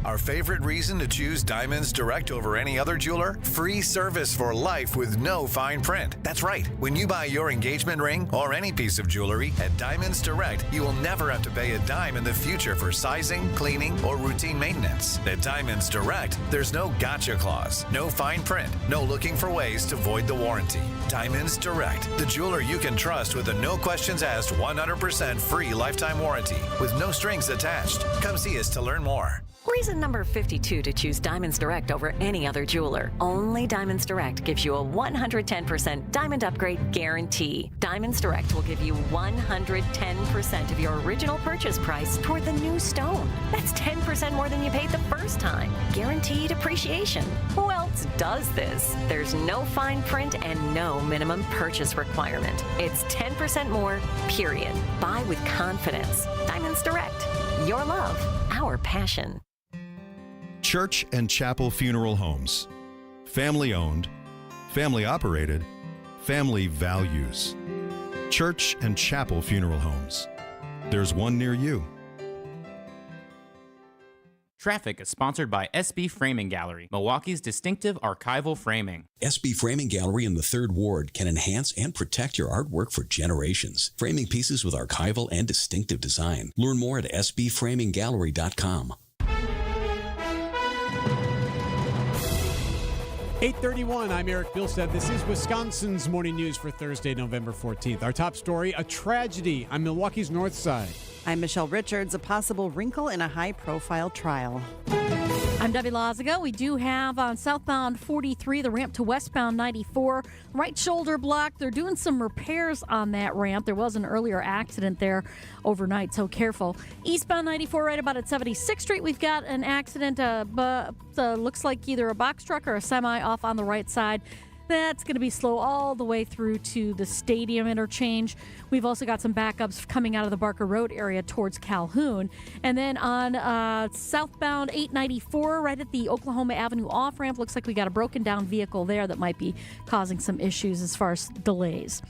Our favorite reason to choose Diamonds Direct over any other jeweler? Free service for life with no fine print. That's right. When you buy your engagement ring or any piece of jewelry at Diamonds Direct, you will never have to pay a dime in the future for sizing, cleaning, or routine maintenance. At Diamonds Direct, there's no gotcha clause, no fine print, no looking for ways to void the warranty. Diamonds Direct, the jeweler you can trust with a no questions asked 100% free lifetime warranty with no strings attached. Come see us to learn more. Reason number 52 to choose Diamonds Direct over any other jeweler. Only Diamonds Direct gives you a 110% diamond upgrade guarantee. Diamonds Direct will give you 110% of your original purchase price toward the new stone. That's 10% more than you paid the first time. Guaranteed appreciation. Who else does this? There's no fine print and no minimum purchase requirement. It's 10% more, period. Buy with confidence. Diamonds Direct. Your love, our passion. Church and Chapel Funeral Homes. Family owned, family operated, family values. Church and Chapel Funeral Homes. There's one near you. Traffic is sponsored by SB Framing Gallery, Milwaukee's distinctive archival framing. SB Framing Gallery in the 3rd Ward can enhance and protect your artwork for generations. Framing pieces with archival and distinctive design. Learn more at sbframinggallery.com. 8:31, I'm Erik Bilstad. This is Wisconsin's Morning News for Thursday, November 14th. Our top story, a tragedy on Milwaukee's north side. I'm Michelle Richards. A possible wrinkle in a high-profile trial. I'm Debbie Lazago. We do have on southbound 43, the ramp to westbound 94, right shoulder block. They're doing some repairs on that ramp. There was an earlier accident there overnight, so careful. Eastbound 94, right about at 76th Street, we've got an accident. Looks like either a box truck or a semi off on the right side. That's going to be slow all the way through to the stadium interchange. We've also got some backups coming out of the Barker Road area towards Calhoun. And then on southbound 894, right at the Oklahoma Avenue off-ramp, looks like we got a broken down vehicle there that might be causing some issues as far as delays.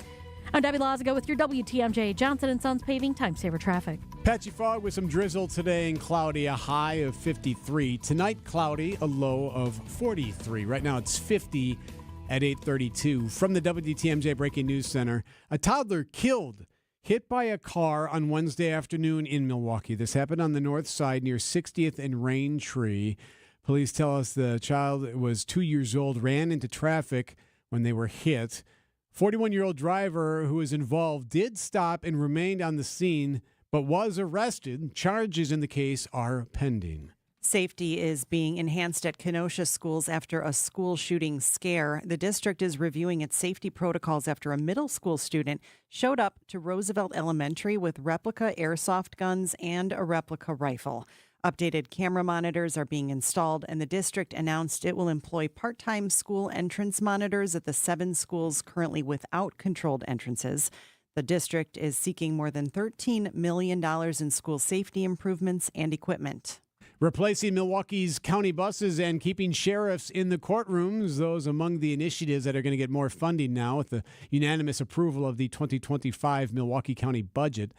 I'm Debbie Lazago with your WTMJ Johnson & Sons Paving Time Saver Traffic. Patchy fog with some drizzle today and cloudy, a high of 53. Tonight, cloudy, a low of 43. Right now, it's 50 at 8:32. From the WTMJ Breaking News Center, a toddler killed, hit by a car on Wednesday afternoon in Milwaukee. This happened on the north side near 60th and Raintree. Police tell us the child was 2 years old, ran into traffic when they were hit. 41-year-old driver who was involved did stop and remained on the scene, but was arrested. Charges in the case are pending. Safety is being enhanced at Kenosha schools after a school shooting scare. The district is reviewing its safety protocols after a middle school student showed up to Roosevelt Elementary with replica airsoft guns and a replica rifle. Updated camera monitors are being installed, and the district announced it will employ part-time school entrance monitors at the 7 schools currently without controlled entrances. The district is seeking more than $13 million in school safety improvements and equipment. Replacing Milwaukee's county buses and keeping sheriffs in the courtrooms, those among the initiatives that are going to get more funding now with the unanimous approval of the 2025 Milwaukee County budget.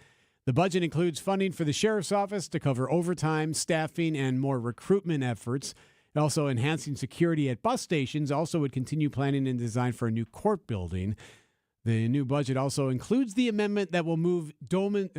The budget includes funding for the sheriff's office to cover overtime, staffing, and more recruitment efforts. Also enhancing security at bus stations. Also would continue planning and design for a new court building. The new budget also includes the amendment that will move domes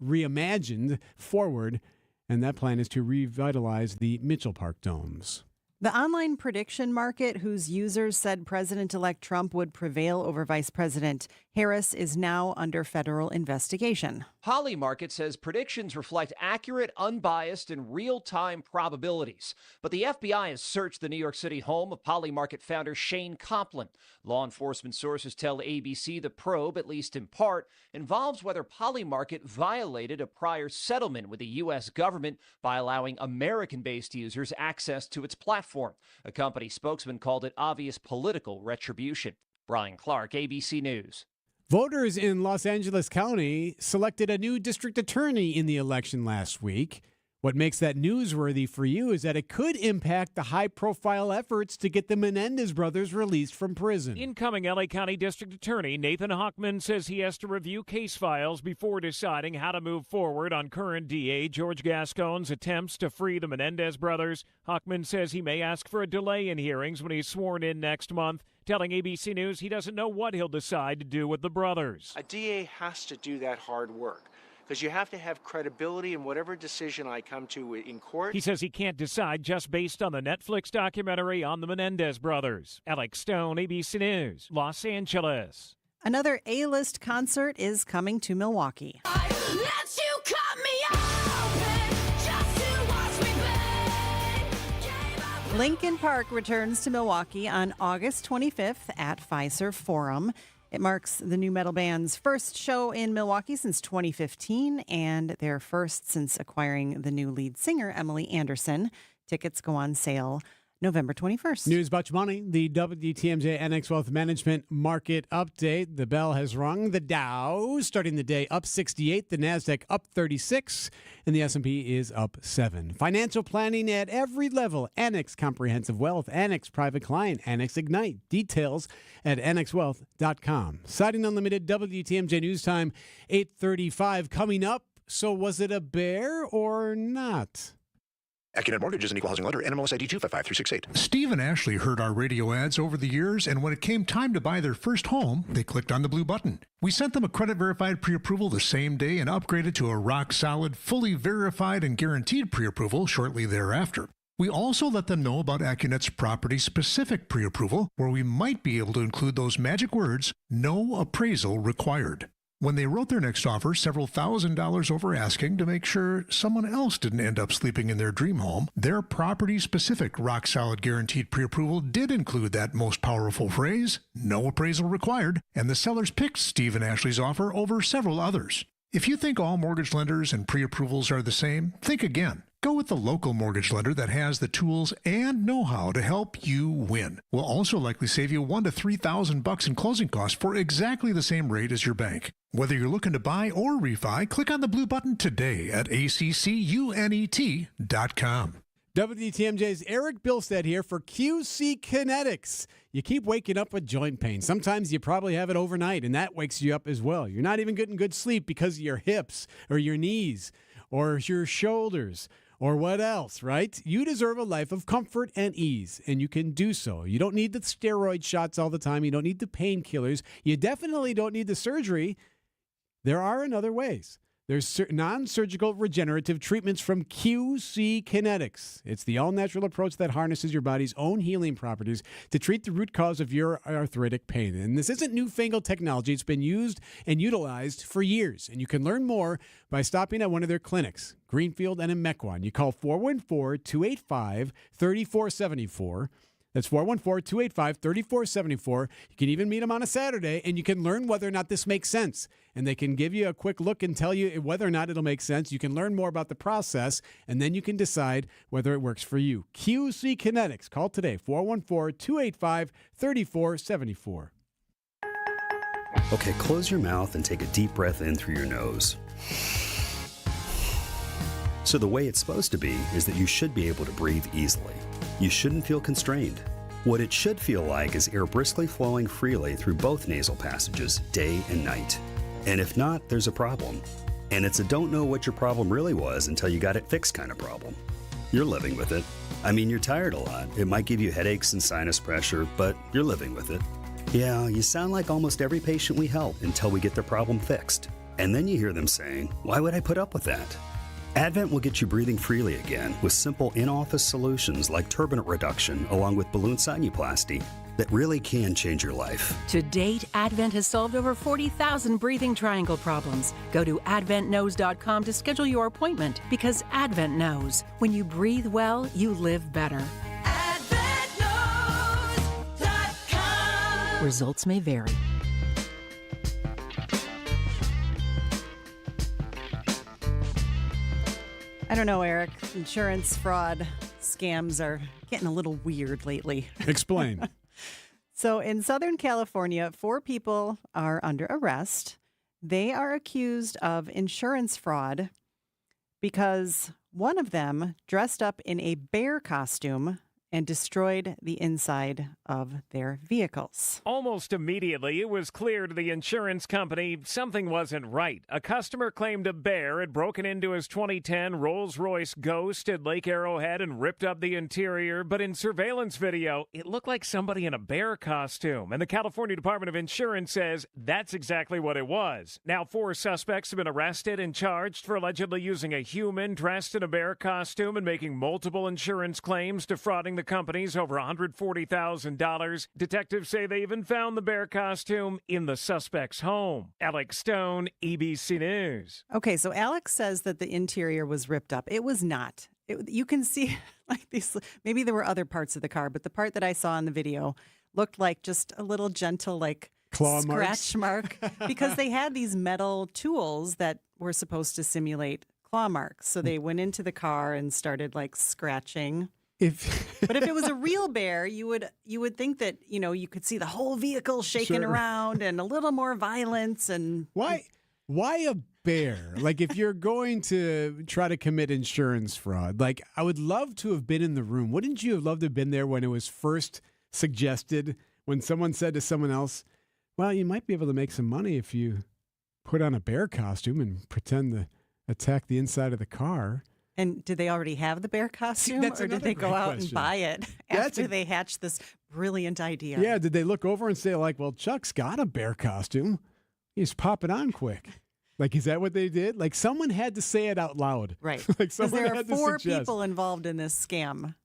reimagined forward. And that plan is to revitalize the Mitchell Park domes. The online prediction market, whose users said President-elect Trump would prevail over Vice President Harris, is now under federal investigation. Polymarket says predictions reflect accurate, unbiased, and real-time probabilities. But the FBI has searched the New York City home of Polymarket founder Shane Complin. Law enforcement sources tell ABC the probe, at least in part, involves whether Polymarket violated a prior settlement with the U.S. government by allowing American-based users access to its platform. A company spokesman called it obvious political retribution. Brian Clark, ABC News. Voters in Los Angeles County selected a new district attorney in the election last week. What makes that newsworthy for you is that it could impact the high-profile efforts to get the Menendez brothers released from prison. Incoming LA County District Attorney Nathan Hochman says he has to review case files before deciding how to move forward on current DA George Gascon's attempts to free the Menendez brothers. Hochman says he may ask for a delay in hearings when he's sworn in next month, telling ABC News he doesn't know what he'll decide to do with the brothers. A DA has to do that hard work, because you have to have credibility in whatever decision I come to in court. He says he can't decide just based on the Netflix documentary on the Menendez brothers. Alex Stone, ABC News, Los Angeles. Another A-list concert is coming to Milwaukee. Linkin Park returns to Milwaukee on August 25th at Fiserv Forum. It marks the new metal band's first show in Milwaukee since 2015 and their first since acquiring the new lead singer, Emily Anderson. Tickets go on sale November 21st. News about your money. The WTMJ NX Wealth Management Market Update. The bell has rung. The Dow starting the day up 68. The NASDAQ up 36. And the S&P is up 7. Financial planning at every level. Annex Comprehensive Wealth. Annex Private Client. Annex Ignite. Details at annexwealth.com. Siding Unlimited WTMJ News Time 8:35 coming up. So was it a bear or not? AccuNet Mortgage is an equal housing lender. NMLS ID 255368. Steve and Ashley heard our radio ads over the years, and when it came time to buy their first home, they clicked on the blue button. We sent them a credit-verified pre-approval the same day and upgraded to a rock-solid, fully verified and guaranteed pre-approval shortly thereafter. We also let them know about AccuNet's property-specific pre-approval, where we might be able to include those magic words, no appraisal required. When they wrote their next offer, several $1,000s over asking to make sure someone else didn't end up sleeping in their dream home, their property-specific rock-solid guaranteed pre-approval did include that most powerful phrase, no appraisal required, and the sellers picked Steve and Ashley's offer over several others. If you think all mortgage lenders and pre-approvals are the same, think again. Go with the local mortgage lender that has the tools and know-how to help you win. We'll also likely save you $1,000 to $3,000 in closing costs for exactly the same rate as your bank. Whether you're looking to buy or refi, click on the blue button today at accunet.com. WTMJ's Erik Bilstad here for QC Kinetics. You keep waking up with joint pain. Sometimes you probably have it overnight, and that wakes you up as well. You're not even getting good sleep because of your hips or your knees or your shoulders. Or what else, right? You deserve a life of comfort and ease, and you can do so. You don't need the steroid shots all the time. You don't need the painkillers. You definitely don't need the surgery. There are other ways. There's non-surgical regenerative treatments from QC Kinetics. It's the all-natural approach that harnesses your body's own healing properties to treat the root cause of your arthritic pain. And this isn't newfangled technology. It's been used and utilized for years. And you can learn more by stopping at one of their clinics, Greenfield and in Mequon. You call 414-285-3474. That's 414-285-3474. You can even meet them on a Saturday, and you can learn whether or not this makes sense. And they can give you a quick look and tell you whether or not it'll make sense. You can learn more about the process, and then you can decide whether it works for you. QC Kinetics. Call today, 414-285-3474. Okay, close your mouth and take a deep breath in through your nose. So the way it's supposed to be is that you should be able to breathe easily. You shouldn't feel constrained. What it should feel like is air briskly flowing freely through both nasal passages, day and night. And if not, there's a problem. And it's a don't know what your problem really was until you got it fixed kind of problem. You're living with it. I mean, you're tired a lot. It might give you headaches and sinus pressure, but you're living with it. Yeah, you sound like almost every patient we help until we get their problem fixed. And then you hear them saying, why would I put up with that? Advent will get you breathing freely again with simple in-office solutions like turbinate reduction along with balloon sinuplasty that really can change your life. To date, Advent has solved over 40,000 breathing triangle problems. Go to adventknows.com to schedule your appointment because Advent knows. When you breathe well, you live better. AdventKnows.com. Results may vary. I don't know, Erik. Insurance fraud scams are getting a little weird lately. Explain. So in Southern California, 4 people are under arrest. They are accused of insurance fraud because One of them dressed up in a bear costume and destroyed the inside of their vehicles. Almost immediately, it was clear to the insurance company something wasn't right. A customer claimed a bear had broken into his 2010 Rolls-Royce Ghost at Lake Arrowhead and ripped up the interior, but in surveillance video, it looked like somebody in a bear costume. And the California Department of Insurance says that's exactly what it was. Now, 4 suspects have been arrested and charged for allegedly using a human dressed in a bear costume and making multiple insurance claims, defrauding the companies over $140,000. Detectives say they even found the bear costume in the suspect's home. Alex Stone, ABC News. Okay, so Alex says that the interior was ripped up. It was not. You can see like these, maybe there were other parts of the car, but the part that I saw in the video looked like just a little gentle, like claw scratch mark because they had these metal tools that were supposed to simulate claw marks. So they went into the car and started like scratching. But if it was a real bear, you would think that, you could see the whole vehicle shaking around and a little more violence. And why a bear? Like, if you're going to try to commit insurance fraud, like, I would love to have been in the room. Wouldn't you have loved to have been there when it was first suggested, when someone said to someone else, well, you might be able to make some money if you put on a bear costume and pretend to attack the inside of the car? And did they already have the bear costume, or did they go out and buy it after they hatched this brilliant idea? Yeah, did they look over and say, like, well, Chuck's got a bear costume. He's popping on quick. Like, is that what they did? Like, someone had to say it out loud. Right. Like, Because someone there are had to 4 suggest. people involved in this scam.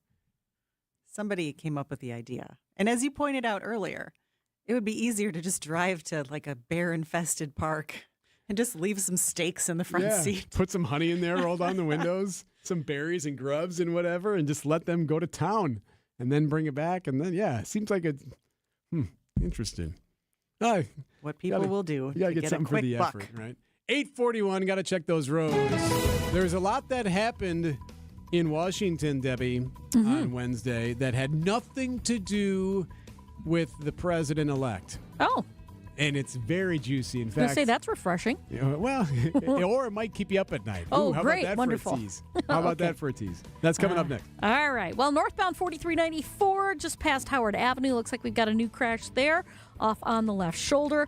Somebody came up with the idea. And as you pointed out earlier, it would be easier to just drive to, like, a bear-infested park and just leave some steaks in the front seat. Put some honey in there, roll down the windows, some berries and grubs and whatever, and just let them go to town and then bring it back. And then, it seems like it's interesting. What people will do. You got to get something for the effort, right? 841, got to check those roads. There's a lot that happened in Washington, Debbie, on Wednesday that had nothing to do with the president-elect. Oh. And it's very juicy. In I was gonna fact, say that's refreshing. Well, or it might keep you up at night. Oh, how great. About that Wonderful. For a tease? How about that for a tease? That's coming up next. All right. Well, northbound 4394, just past Howard Avenue. Looks like we've got a new crash there off on the left shoulder.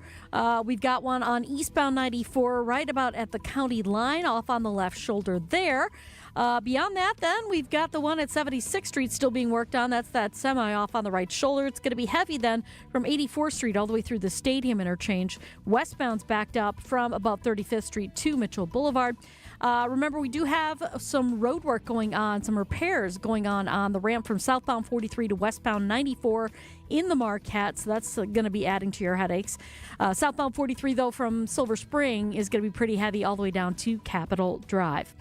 We've got one on eastbound 94 right about at the county line off on the left shoulder there. Beyond that, then, we've got the one at 76th Street still being worked on. That's that semi off on the right shoulder. It's going to be heavy then from 84th Street all the way through the Stadium interchange. Westbound's backed up from about 35th Street to Mitchell Boulevard. Remember, we do have some road work going on, some repairs going on the ramp from southbound 43 to westbound 94 in the Marquette, so that's going to be adding to your headaches. Southbound 43, though, from Silver Spring is going to be pretty heavy all the way down to Capitol Drive.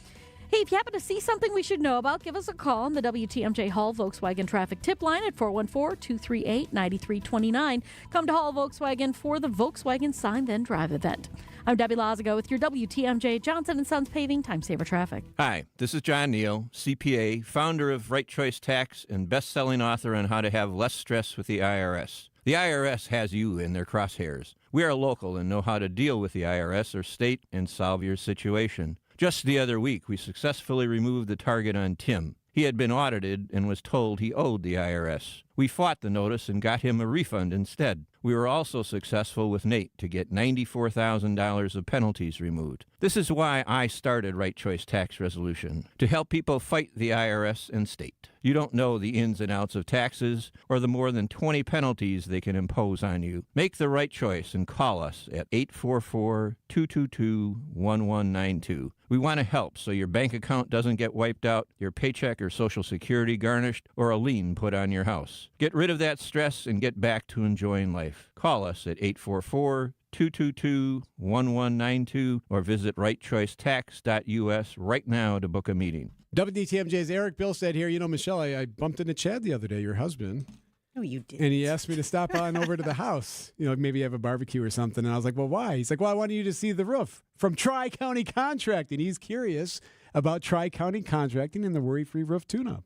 Hey, if you happen to see something we should know about, give us a call on the WTMJ Hall Volkswagen traffic tip line at 414-238-9329. Come to Hall Volkswagen for the Volkswagen Sign Then Drive event. I'm Debbie Lazago with your WTMJ Johnson & Sons Paving Time Saver Traffic. Hi, this is John Neal, CPA, founder of Right Choice Tax and best-selling author on how to have less stress with the IRS. The IRS has you in their crosshairs. We are local and know how to deal with the IRS or state and solve your situation. Just the other week, we successfully removed the target on Tim. He had been audited and was told he owed the IRS. We fought the notice and got him a refund instead. We were also successful with Nate to get $94,000 of penalties removed. This is why I started Right Choice Tax Resolution, to help people fight the IRS and state. You don't know the ins and outs of taxes or the more than 20 penalties they can impose on you. Make the right choice and call us at 844-222-1192. We want to help so your bank account doesn't get wiped out, your paycheck or Social Security garnished, or a lien put on your house. Get rid of that stress and get back to enjoying life. Call us at 844-222-1192 or visit rightchoicetax.us right now to book a meeting. WTMJ's Erik Bilstad here. You know, Michelle, I bumped into Chad the other day, your husband. No, you didn't. And he asked me to stop on over to the house, maybe have a barbecue or something. And I was like, well, why? He's like, well, I wanted you to see the roof from Tri-County Contracting. He's curious about Tri-County Contracting and the worry-free roof tune-up.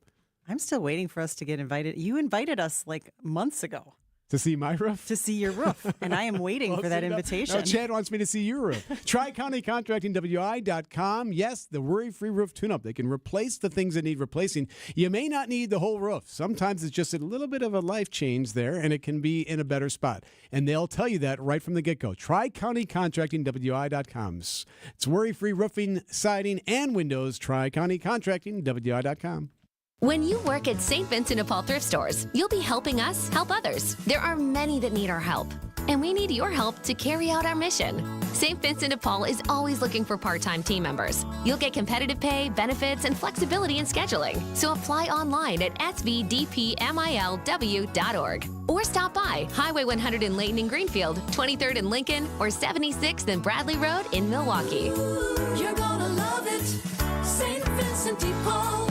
I'm still waiting for us to get invited. You invited us like months ago. To see my roof? To see your roof. And I am waiting for that invitation. No, Chad wants me to see your roof. Tri-County Contracting, WI.com. Yes, the worry-free roof tune-up. They can replace the things that need replacing. You may not need the whole roof. Sometimes it's just a little bit of a life change there, and it can be in a better spot. And they'll tell you that right from the get-go. Tri-County Contracting, WI.com. It's worry-free roofing, siding, and windows. Tri-County Contracting, WI.com. When you work at St. Vincent de Paul thrift stores, you'll be helping us help others. There are many that need our help, and we need your help to carry out our mission. St. Vincent de Paul is always looking for part-time team members. You'll get competitive pay, benefits, and flexibility in scheduling. So apply online at svdpmilw.org or stop by Highway 100 in Layton and Greenfield, 23rd in Lincoln, or 76th and Bradley Road in Milwaukee. You're gonna love it, St. Vincent de Paul.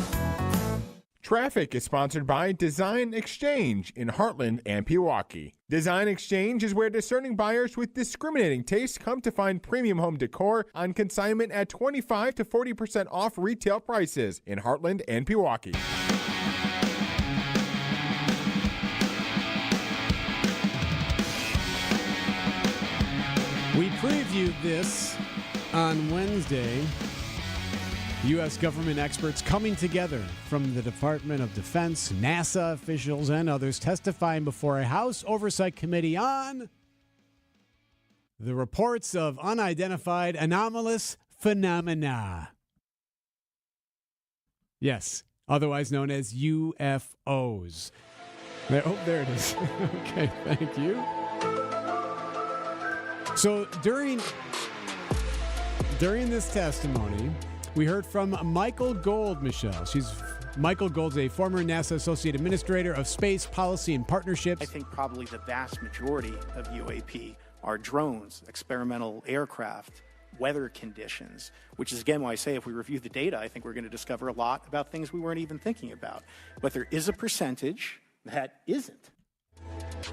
Traffic is sponsored by Design Exchange in Heartland and Pewaukee. Design Exchange is where discerning buyers with discriminating tastes come to find premium home decor on consignment at 25 to 40% off retail prices in Heartland and Pewaukee. We previewed this on Wednesday. U.S. government experts coming together from the Department of Defense, NASA officials, and others testifying before a House Oversight Committee on the reports of unidentified anomalous phenomena. Yes, otherwise known as UFOs. Oh, there it is. Okay, thank you. So during this testimony, we heard from Michael Gold, Michelle. Michael Gold's a former NASA Associate Administrator of Space Policy and Partnerships. I think probably the vast majority of UAP are drones, experimental aircraft, weather conditions, which is again why I say if we review the data, I think we're going to discover a lot about things we weren't even thinking about. But there is a percentage that isn't.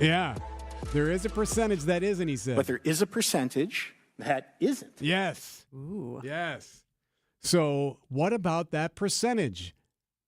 Yeah, there is a percentage that isn't, he said. But there is a percentage that isn't. Yes. Ooh. Yes. So what about that percentage?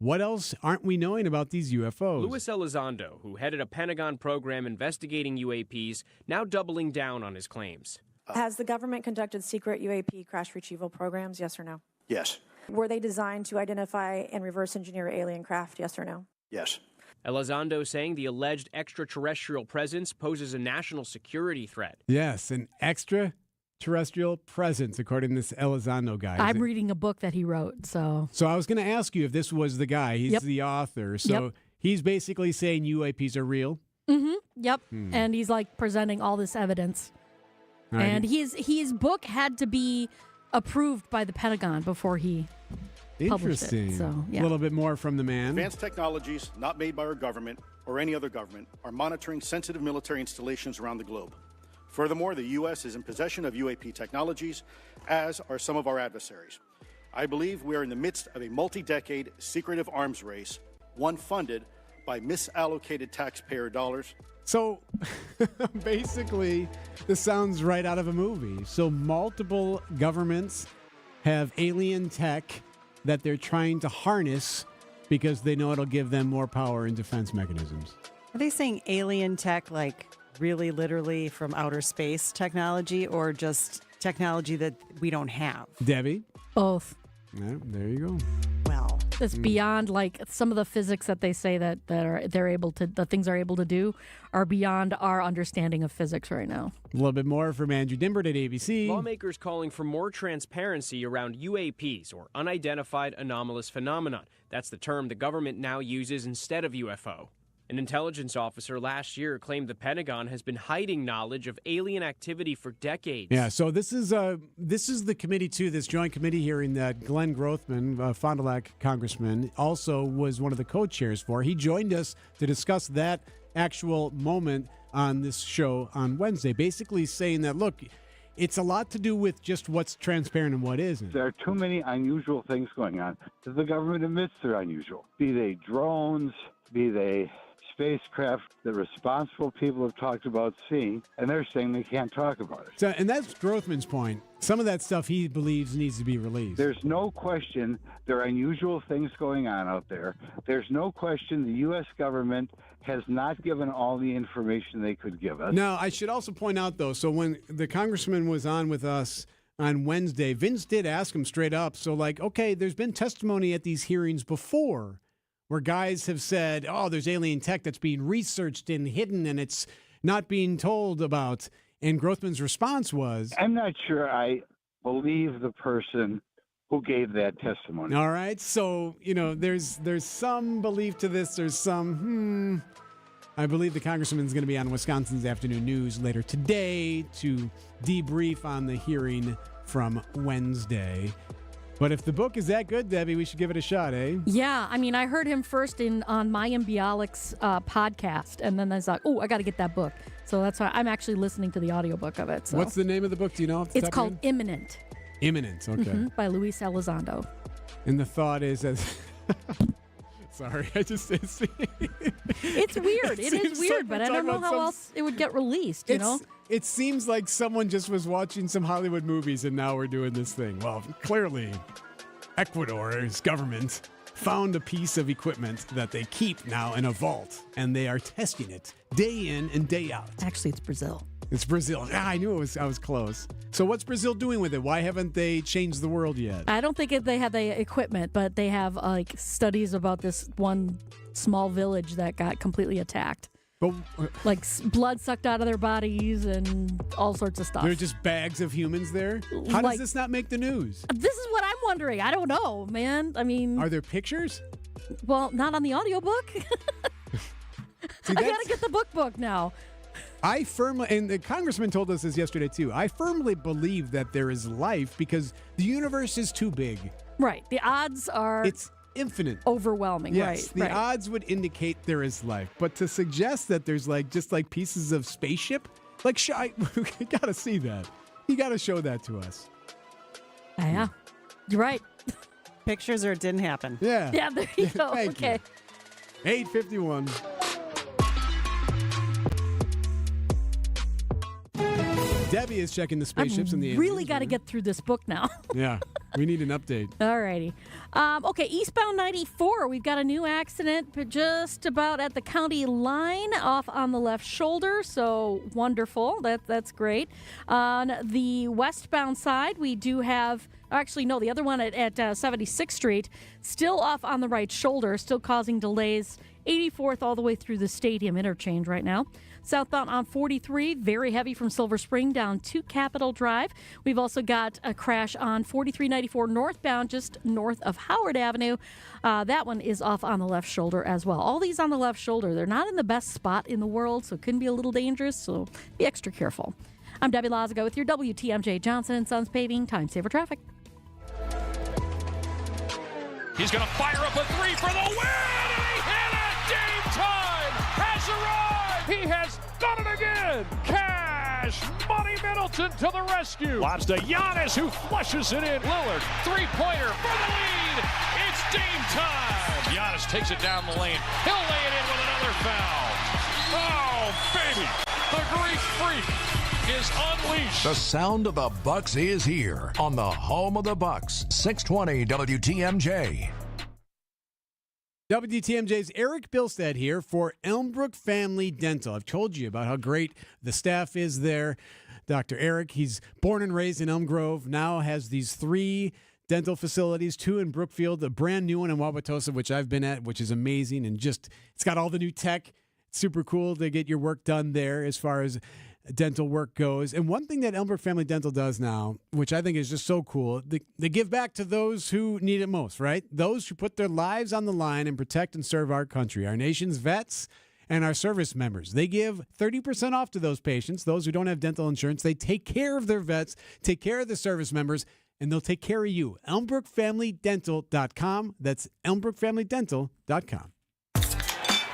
What else aren't we knowing about these UFOs? Luis Elizondo, who headed a Pentagon program investigating UAPs, now doubling down on his claims. Has the government conducted secret UAP crash retrieval programs, yes or no? Yes. Were they designed to identify and reverse engineer alien craft, yes or no? Yes. Elizondo saying the alleged extraterrestrial presence poses a national security threat. Yes, an extraterrestrial presence, according to this Elizondo guy. I'm reading a book that he wrote, so. So I was going to ask you if this was the guy. He's the author. So he's basically saying UAPs are real? Mm-hmm. Yep. And he's like presenting all this evidence. Right. And his book had to be approved by the Pentagon before he published Interesting. it. So, yeah. A little bit more from the man. Advanced technologies not made by our government or any other government are monitoring sensitive military installations around the globe. Furthermore, the U.S. is in possession of UAP technologies, as are some of our adversaries. I believe we are in the midst of a multi-decade secretive arms race, one funded by misallocated taxpayer dollars. So basically, this sounds right out of a movie. So multiple governments have alien tech that they're trying to harness because they know it'll give them more power and defense mechanisms. Are they saying alien tech like really literally from outer space technology or just technology that we don't have? Debbie? Both. Yeah, there you go. Well, it's beyond like some of the physics that they say that the things are able to do are beyond our understanding of physics right now. A little bit more from Andrew Dimbert at ABC. Lawmakers calling for more transparency around UAPs, or unidentified anomalous phenomenon. That's the term the government now uses instead of UFO. An intelligence officer last year claimed the Pentagon has been hiding knowledge of alien activity for decades. Yeah, so this is the committee too, this joint committee hearing that Glenn Grothman, Fond du Lac congressman, also was one of the co-chairs for. He joined us to discuss that actual moment on this show on Wednesday, basically saying that, look, it's a lot to do with just what's transparent and what isn't. There are too many unusual things going on that the government admits they're unusual. Be they drones, be they spacecraft that responsible people have talked about seeing, and they're saying they can't talk about it. So, and that's Grothman's point. Some of that stuff he believes needs to be released. There's no question there are unusual things going on out there. There's no question the U.S. government has not given all the information they could give us. Now, I should also point out, though, so when the congressman was on with us on Wednesday, Vince did ask him straight up. So, like, okay, there's been testimony at these hearings before where guys have said, oh, there's alien tech that's being researched and hidden and it's not being told about. And Grothman's response was, I'm not sure I believe the person who gave that testimony. All right. So, there's some belief to this. There's some, I believe the congressman's going to be on Wisconsin's Afternoon News later today to debrief on the hearing from Wednesday. But if the book is that good, Debbie, we should give it a shot, eh? Yeah, I mean, I heard him first on Mayim Bialik's podcast, and then I was like, oh, I got to get that book. So that's why I'm actually listening to the audiobook of it. So. What's the name of the book? Do you know? It's called Imminent. Imminent, okay. By Luis Elizondo. And the thought is as... Sorry, it's weird. It is weird, but I don't know how else it would get released, you know? It seems like someone just was watching some Hollywood movies and now we're doing this thing. Well, clearly, Ecuador's government found a piece of equipment that they keep now in a vault, and they are testing it day in and day out. Actually, it's Brazil. It's Brazil. I knew I was close. So what's Brazil doing with it? Why haven't they changed the world yet? I don't think they have the equipment, but they have studies about this one small village that got completely attacked. But blood sucked out of their bodies and all sorts of stuff. There are just bags of humans there? How does this not make the news? This is what I'm wondering. I don't know, man. I mean... Are there pictures? Well, not on the audiobook. I got to get the book now. I firmly, and the congressman told us this yesterday too, I firmly believe that there is life because the universe is too big. Right. The odds are... It's infinite. Overwhelming, yes, right. The odds would indicate there is life. But to suggest that there's just pieces of spaceship, you got to see that. You got to show that to us. Yeah. You're right. Pictures or it didn't happen. Yeah. Yeah, there you go. Okay. 8:51. Debbie is checking the spaceships and the really got to get through this book now. Yeah, we need an update. All righty. Okay, eastbound 94, we've got a new accident just about at the county line off on the left shoulder, so wonderful. That's great. On the westbound side, we do have... Actually, no, the other one at 76th Street, still off on the right shoulder, still causing delays. 84th all the way through the stadium interchange right now. Southbound on 43, very heavy from Silver Spring down to Capitol Drive. We've also got a crash on 4394 northbound, just north of Howard Avenue. That one is off on the left shoulder as well. All these on the left shoulder, they're not in the best spot in the world, so it can be a little dangerous, so be extra careful. I'm Debbie Lazago with your WTMJ Johnson & Sons Paving Time Saver Traffic. He's going to fire up a three for the win, and he hit it! Game time has arrived! He has done it again! Cash Money Middleton to the rescue! Lobs to Giannis, who flushes it in. Lillard, three-pointer for the lead! It's game time! Giannis takes it down the lane. He'll lay it in with another foul. Oh, baby! The Greek freak is unleashed. The sound of the Bucks is here on the home of the Bucks, 620 WTMJ. WTMJ's Erik Bilstad here for Elmbrook Family Dental. I've told you about how great the staff is there. Dr. Erik, he's born and raised in Elm Grove, now has these 3 dental facilities, 2 in Brookfield, a brand new one in Wauwatosa, which I've been at, which is amazing, and just it's got all the new tech. It's super cool to get your work done there as far as dental work goes. And one thing that Elmbrook Family Dental does now, which I think is just so cool, they give back to those who need it most, right? Those who put their lives on the line and protect and serve our country, our nation's vets and our service members. They give 30% off to those patients, those who don't have dental insurance. They take care of their vets, take care of the service members, and they'll take care of you. ElmbrookFamilyDental.com. That's ElmbrookFamilyDental.com.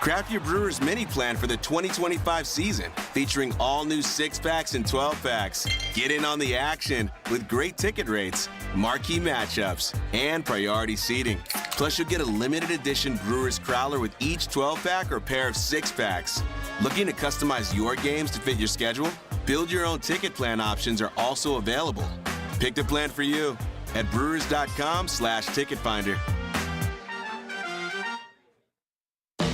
Craft your Brewers mini plan for the 2025 season, featuring all new 6-packs and 12-packs. Get in on the action with great ticket rates, marquee matchups, and priority seating. Plus, you'll get a limited edition Brewers Crowler with each 12-pack or pair of 6-packs. Looking to customize your games to fit your schedule? Build your own ticket plan options are also available. Pick the plan for you at brewers.com/ticket finder.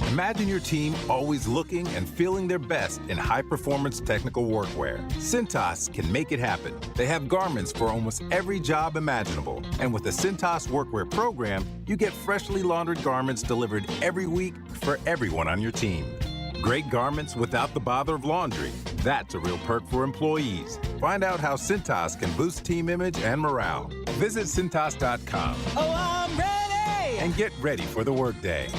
Imagine your team always looking and feeling their best in high-performance technical workwear. Cintas can make it happen. They have garments for almost every job imaginable. And with the Cintas Workwear program, you get freshly laundered garments delivered every week for everyone on your team. Great garments without the bother of laundry. That's a real perk for employees. Find out how Cintas can boost team image and morale. Visit Cintas.com. Oh, I'm ready! And get ready for the workday.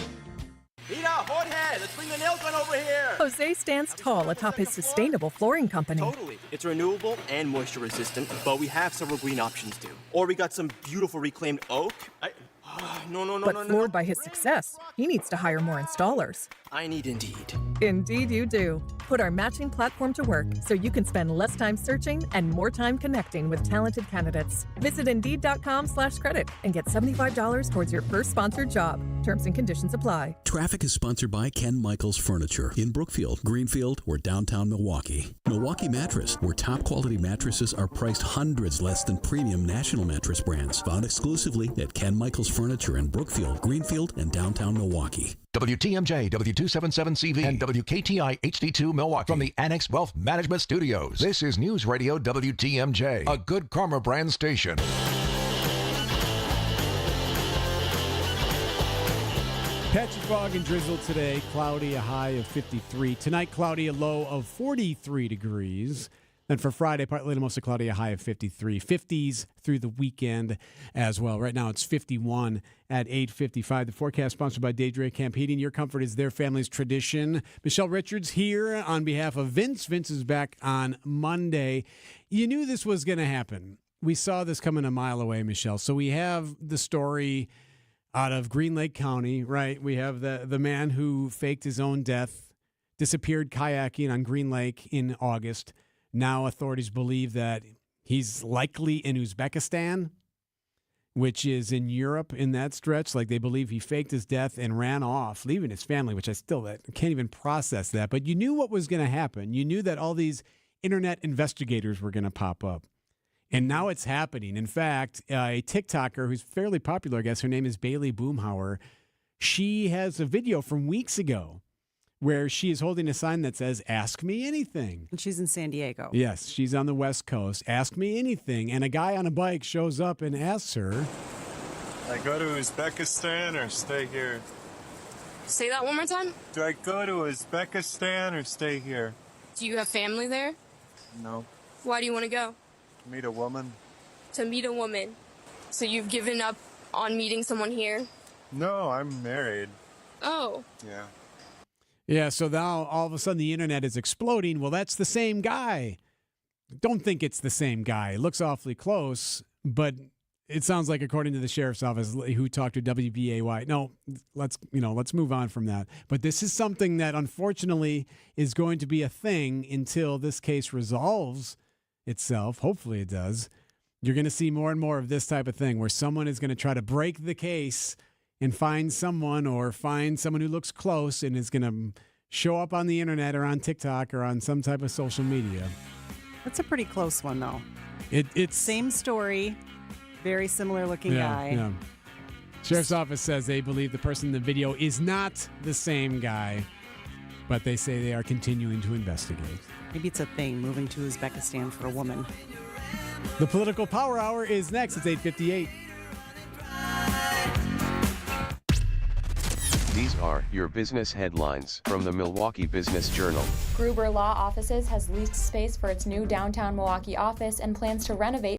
Mira, Jorge, let's bring the nail gun over here. Jose stands tall atop his sustainable flooring company. Totally. It's renewable and moisture resistant, but we have several green options too. Or we got some beautiful reclaimed oak. But floored by his success, he needs to hire more installers. I need Indeed. Indeed you do. Put our matching platform to work so you can spend less time searching and more time connecting with talented candidates. Visit Indeed.com/credit and get $75 towards your first sponsored job. Terms and conditions apply. Traffic is sponsored by Ken Michaels Furniture in Brookfield, Greenfield, or downtown Milwaukee. Milwaukee Mattress, where top quality mattresses are priced hundreds less than premium national mattress brands. Found exclusively at Ken Michaels Furniture in Brookfield, Greenfield, and downtown Milwaukee. WTMJ, W277CV, and WKTI HD2 Milwaukee from the Annex Wealth Management Studios. This is News Radio WTMJ, a Good Karma brand station. Patchy fog and drizzle today, cloudy, a high of 53. Tonight, cloudy, a low of 43 degrees. Then for Friday, partly to mostly cloudy, a high of 53. 50s through the weekend as well. Right now, it's 51 at 8:55. The forecast sponsored by Daedra Camp Heating. Your comfort is their family's tradition. Michelle Richards here on behalf of Vince. Vince is back on Monday. You knew this was going to happen. We saw this coming a mile away, Michelle. So we have the story out of Green Lake County, right? We have the man who faked his own death, disappeared kayaking on Green Lake in August. Now authorities believe that he's likely in Uzbekistan, which is in Europe in that stretch. Like they believe he faked his death and ran off, leaving his family, which I still can't even process that. But you knew what was going to happen. You knew that all these internet investigators were going to pop up. And now it's happening. In fact, a TikToker who's fairly popular, I guess, her name is Bailey Boomhauer. She has a video from weeks ago where she is holding a sign that says, "Ask me anything." And she's in San Diego. Yes, she's on the West Coast. Ask me anything. And a guy on a bike shows up and asks her, I go to Uzbekistan or stay here? Say that one more time. Do I go to Uzbekistan or stay here? Do you have family there? No. Why do you want to go? Meet a woman? To meet a woman. So you've given up on meeting someone here? No, I'm married. Oh. Yeah. Yeah, so now all of a sudden the internet is exploding. Well, that's the same guy. Don't think it's the same guy. It looks awfully close, but it sounds like, according to the sheriff's office who talked to WBAY. No, let's move on from that. But this is something that unfortunately is going to be a thing until this case resolves itself. Hopefully it does. You're going to see more and more of this type of thing where someone is going to try to break the case and find someone who looks close and is going to show up on the internet or on TikTok or on some type of social media. That's a pretty close one, though. It's same story, very similar looking guy. Yeah. Sheriff's office says they believe the person in the video is not the same guy, but they say they are continuing to investigate. Maybe it's a thing, moving to Uzbekistan for a woman. The Political Power Hour is next. It's 8:58. These are your business headlines from the Milwaukee Business Journal. Gruber Law Offices has leased space for its new downtown Milwaukee office and plans to renovate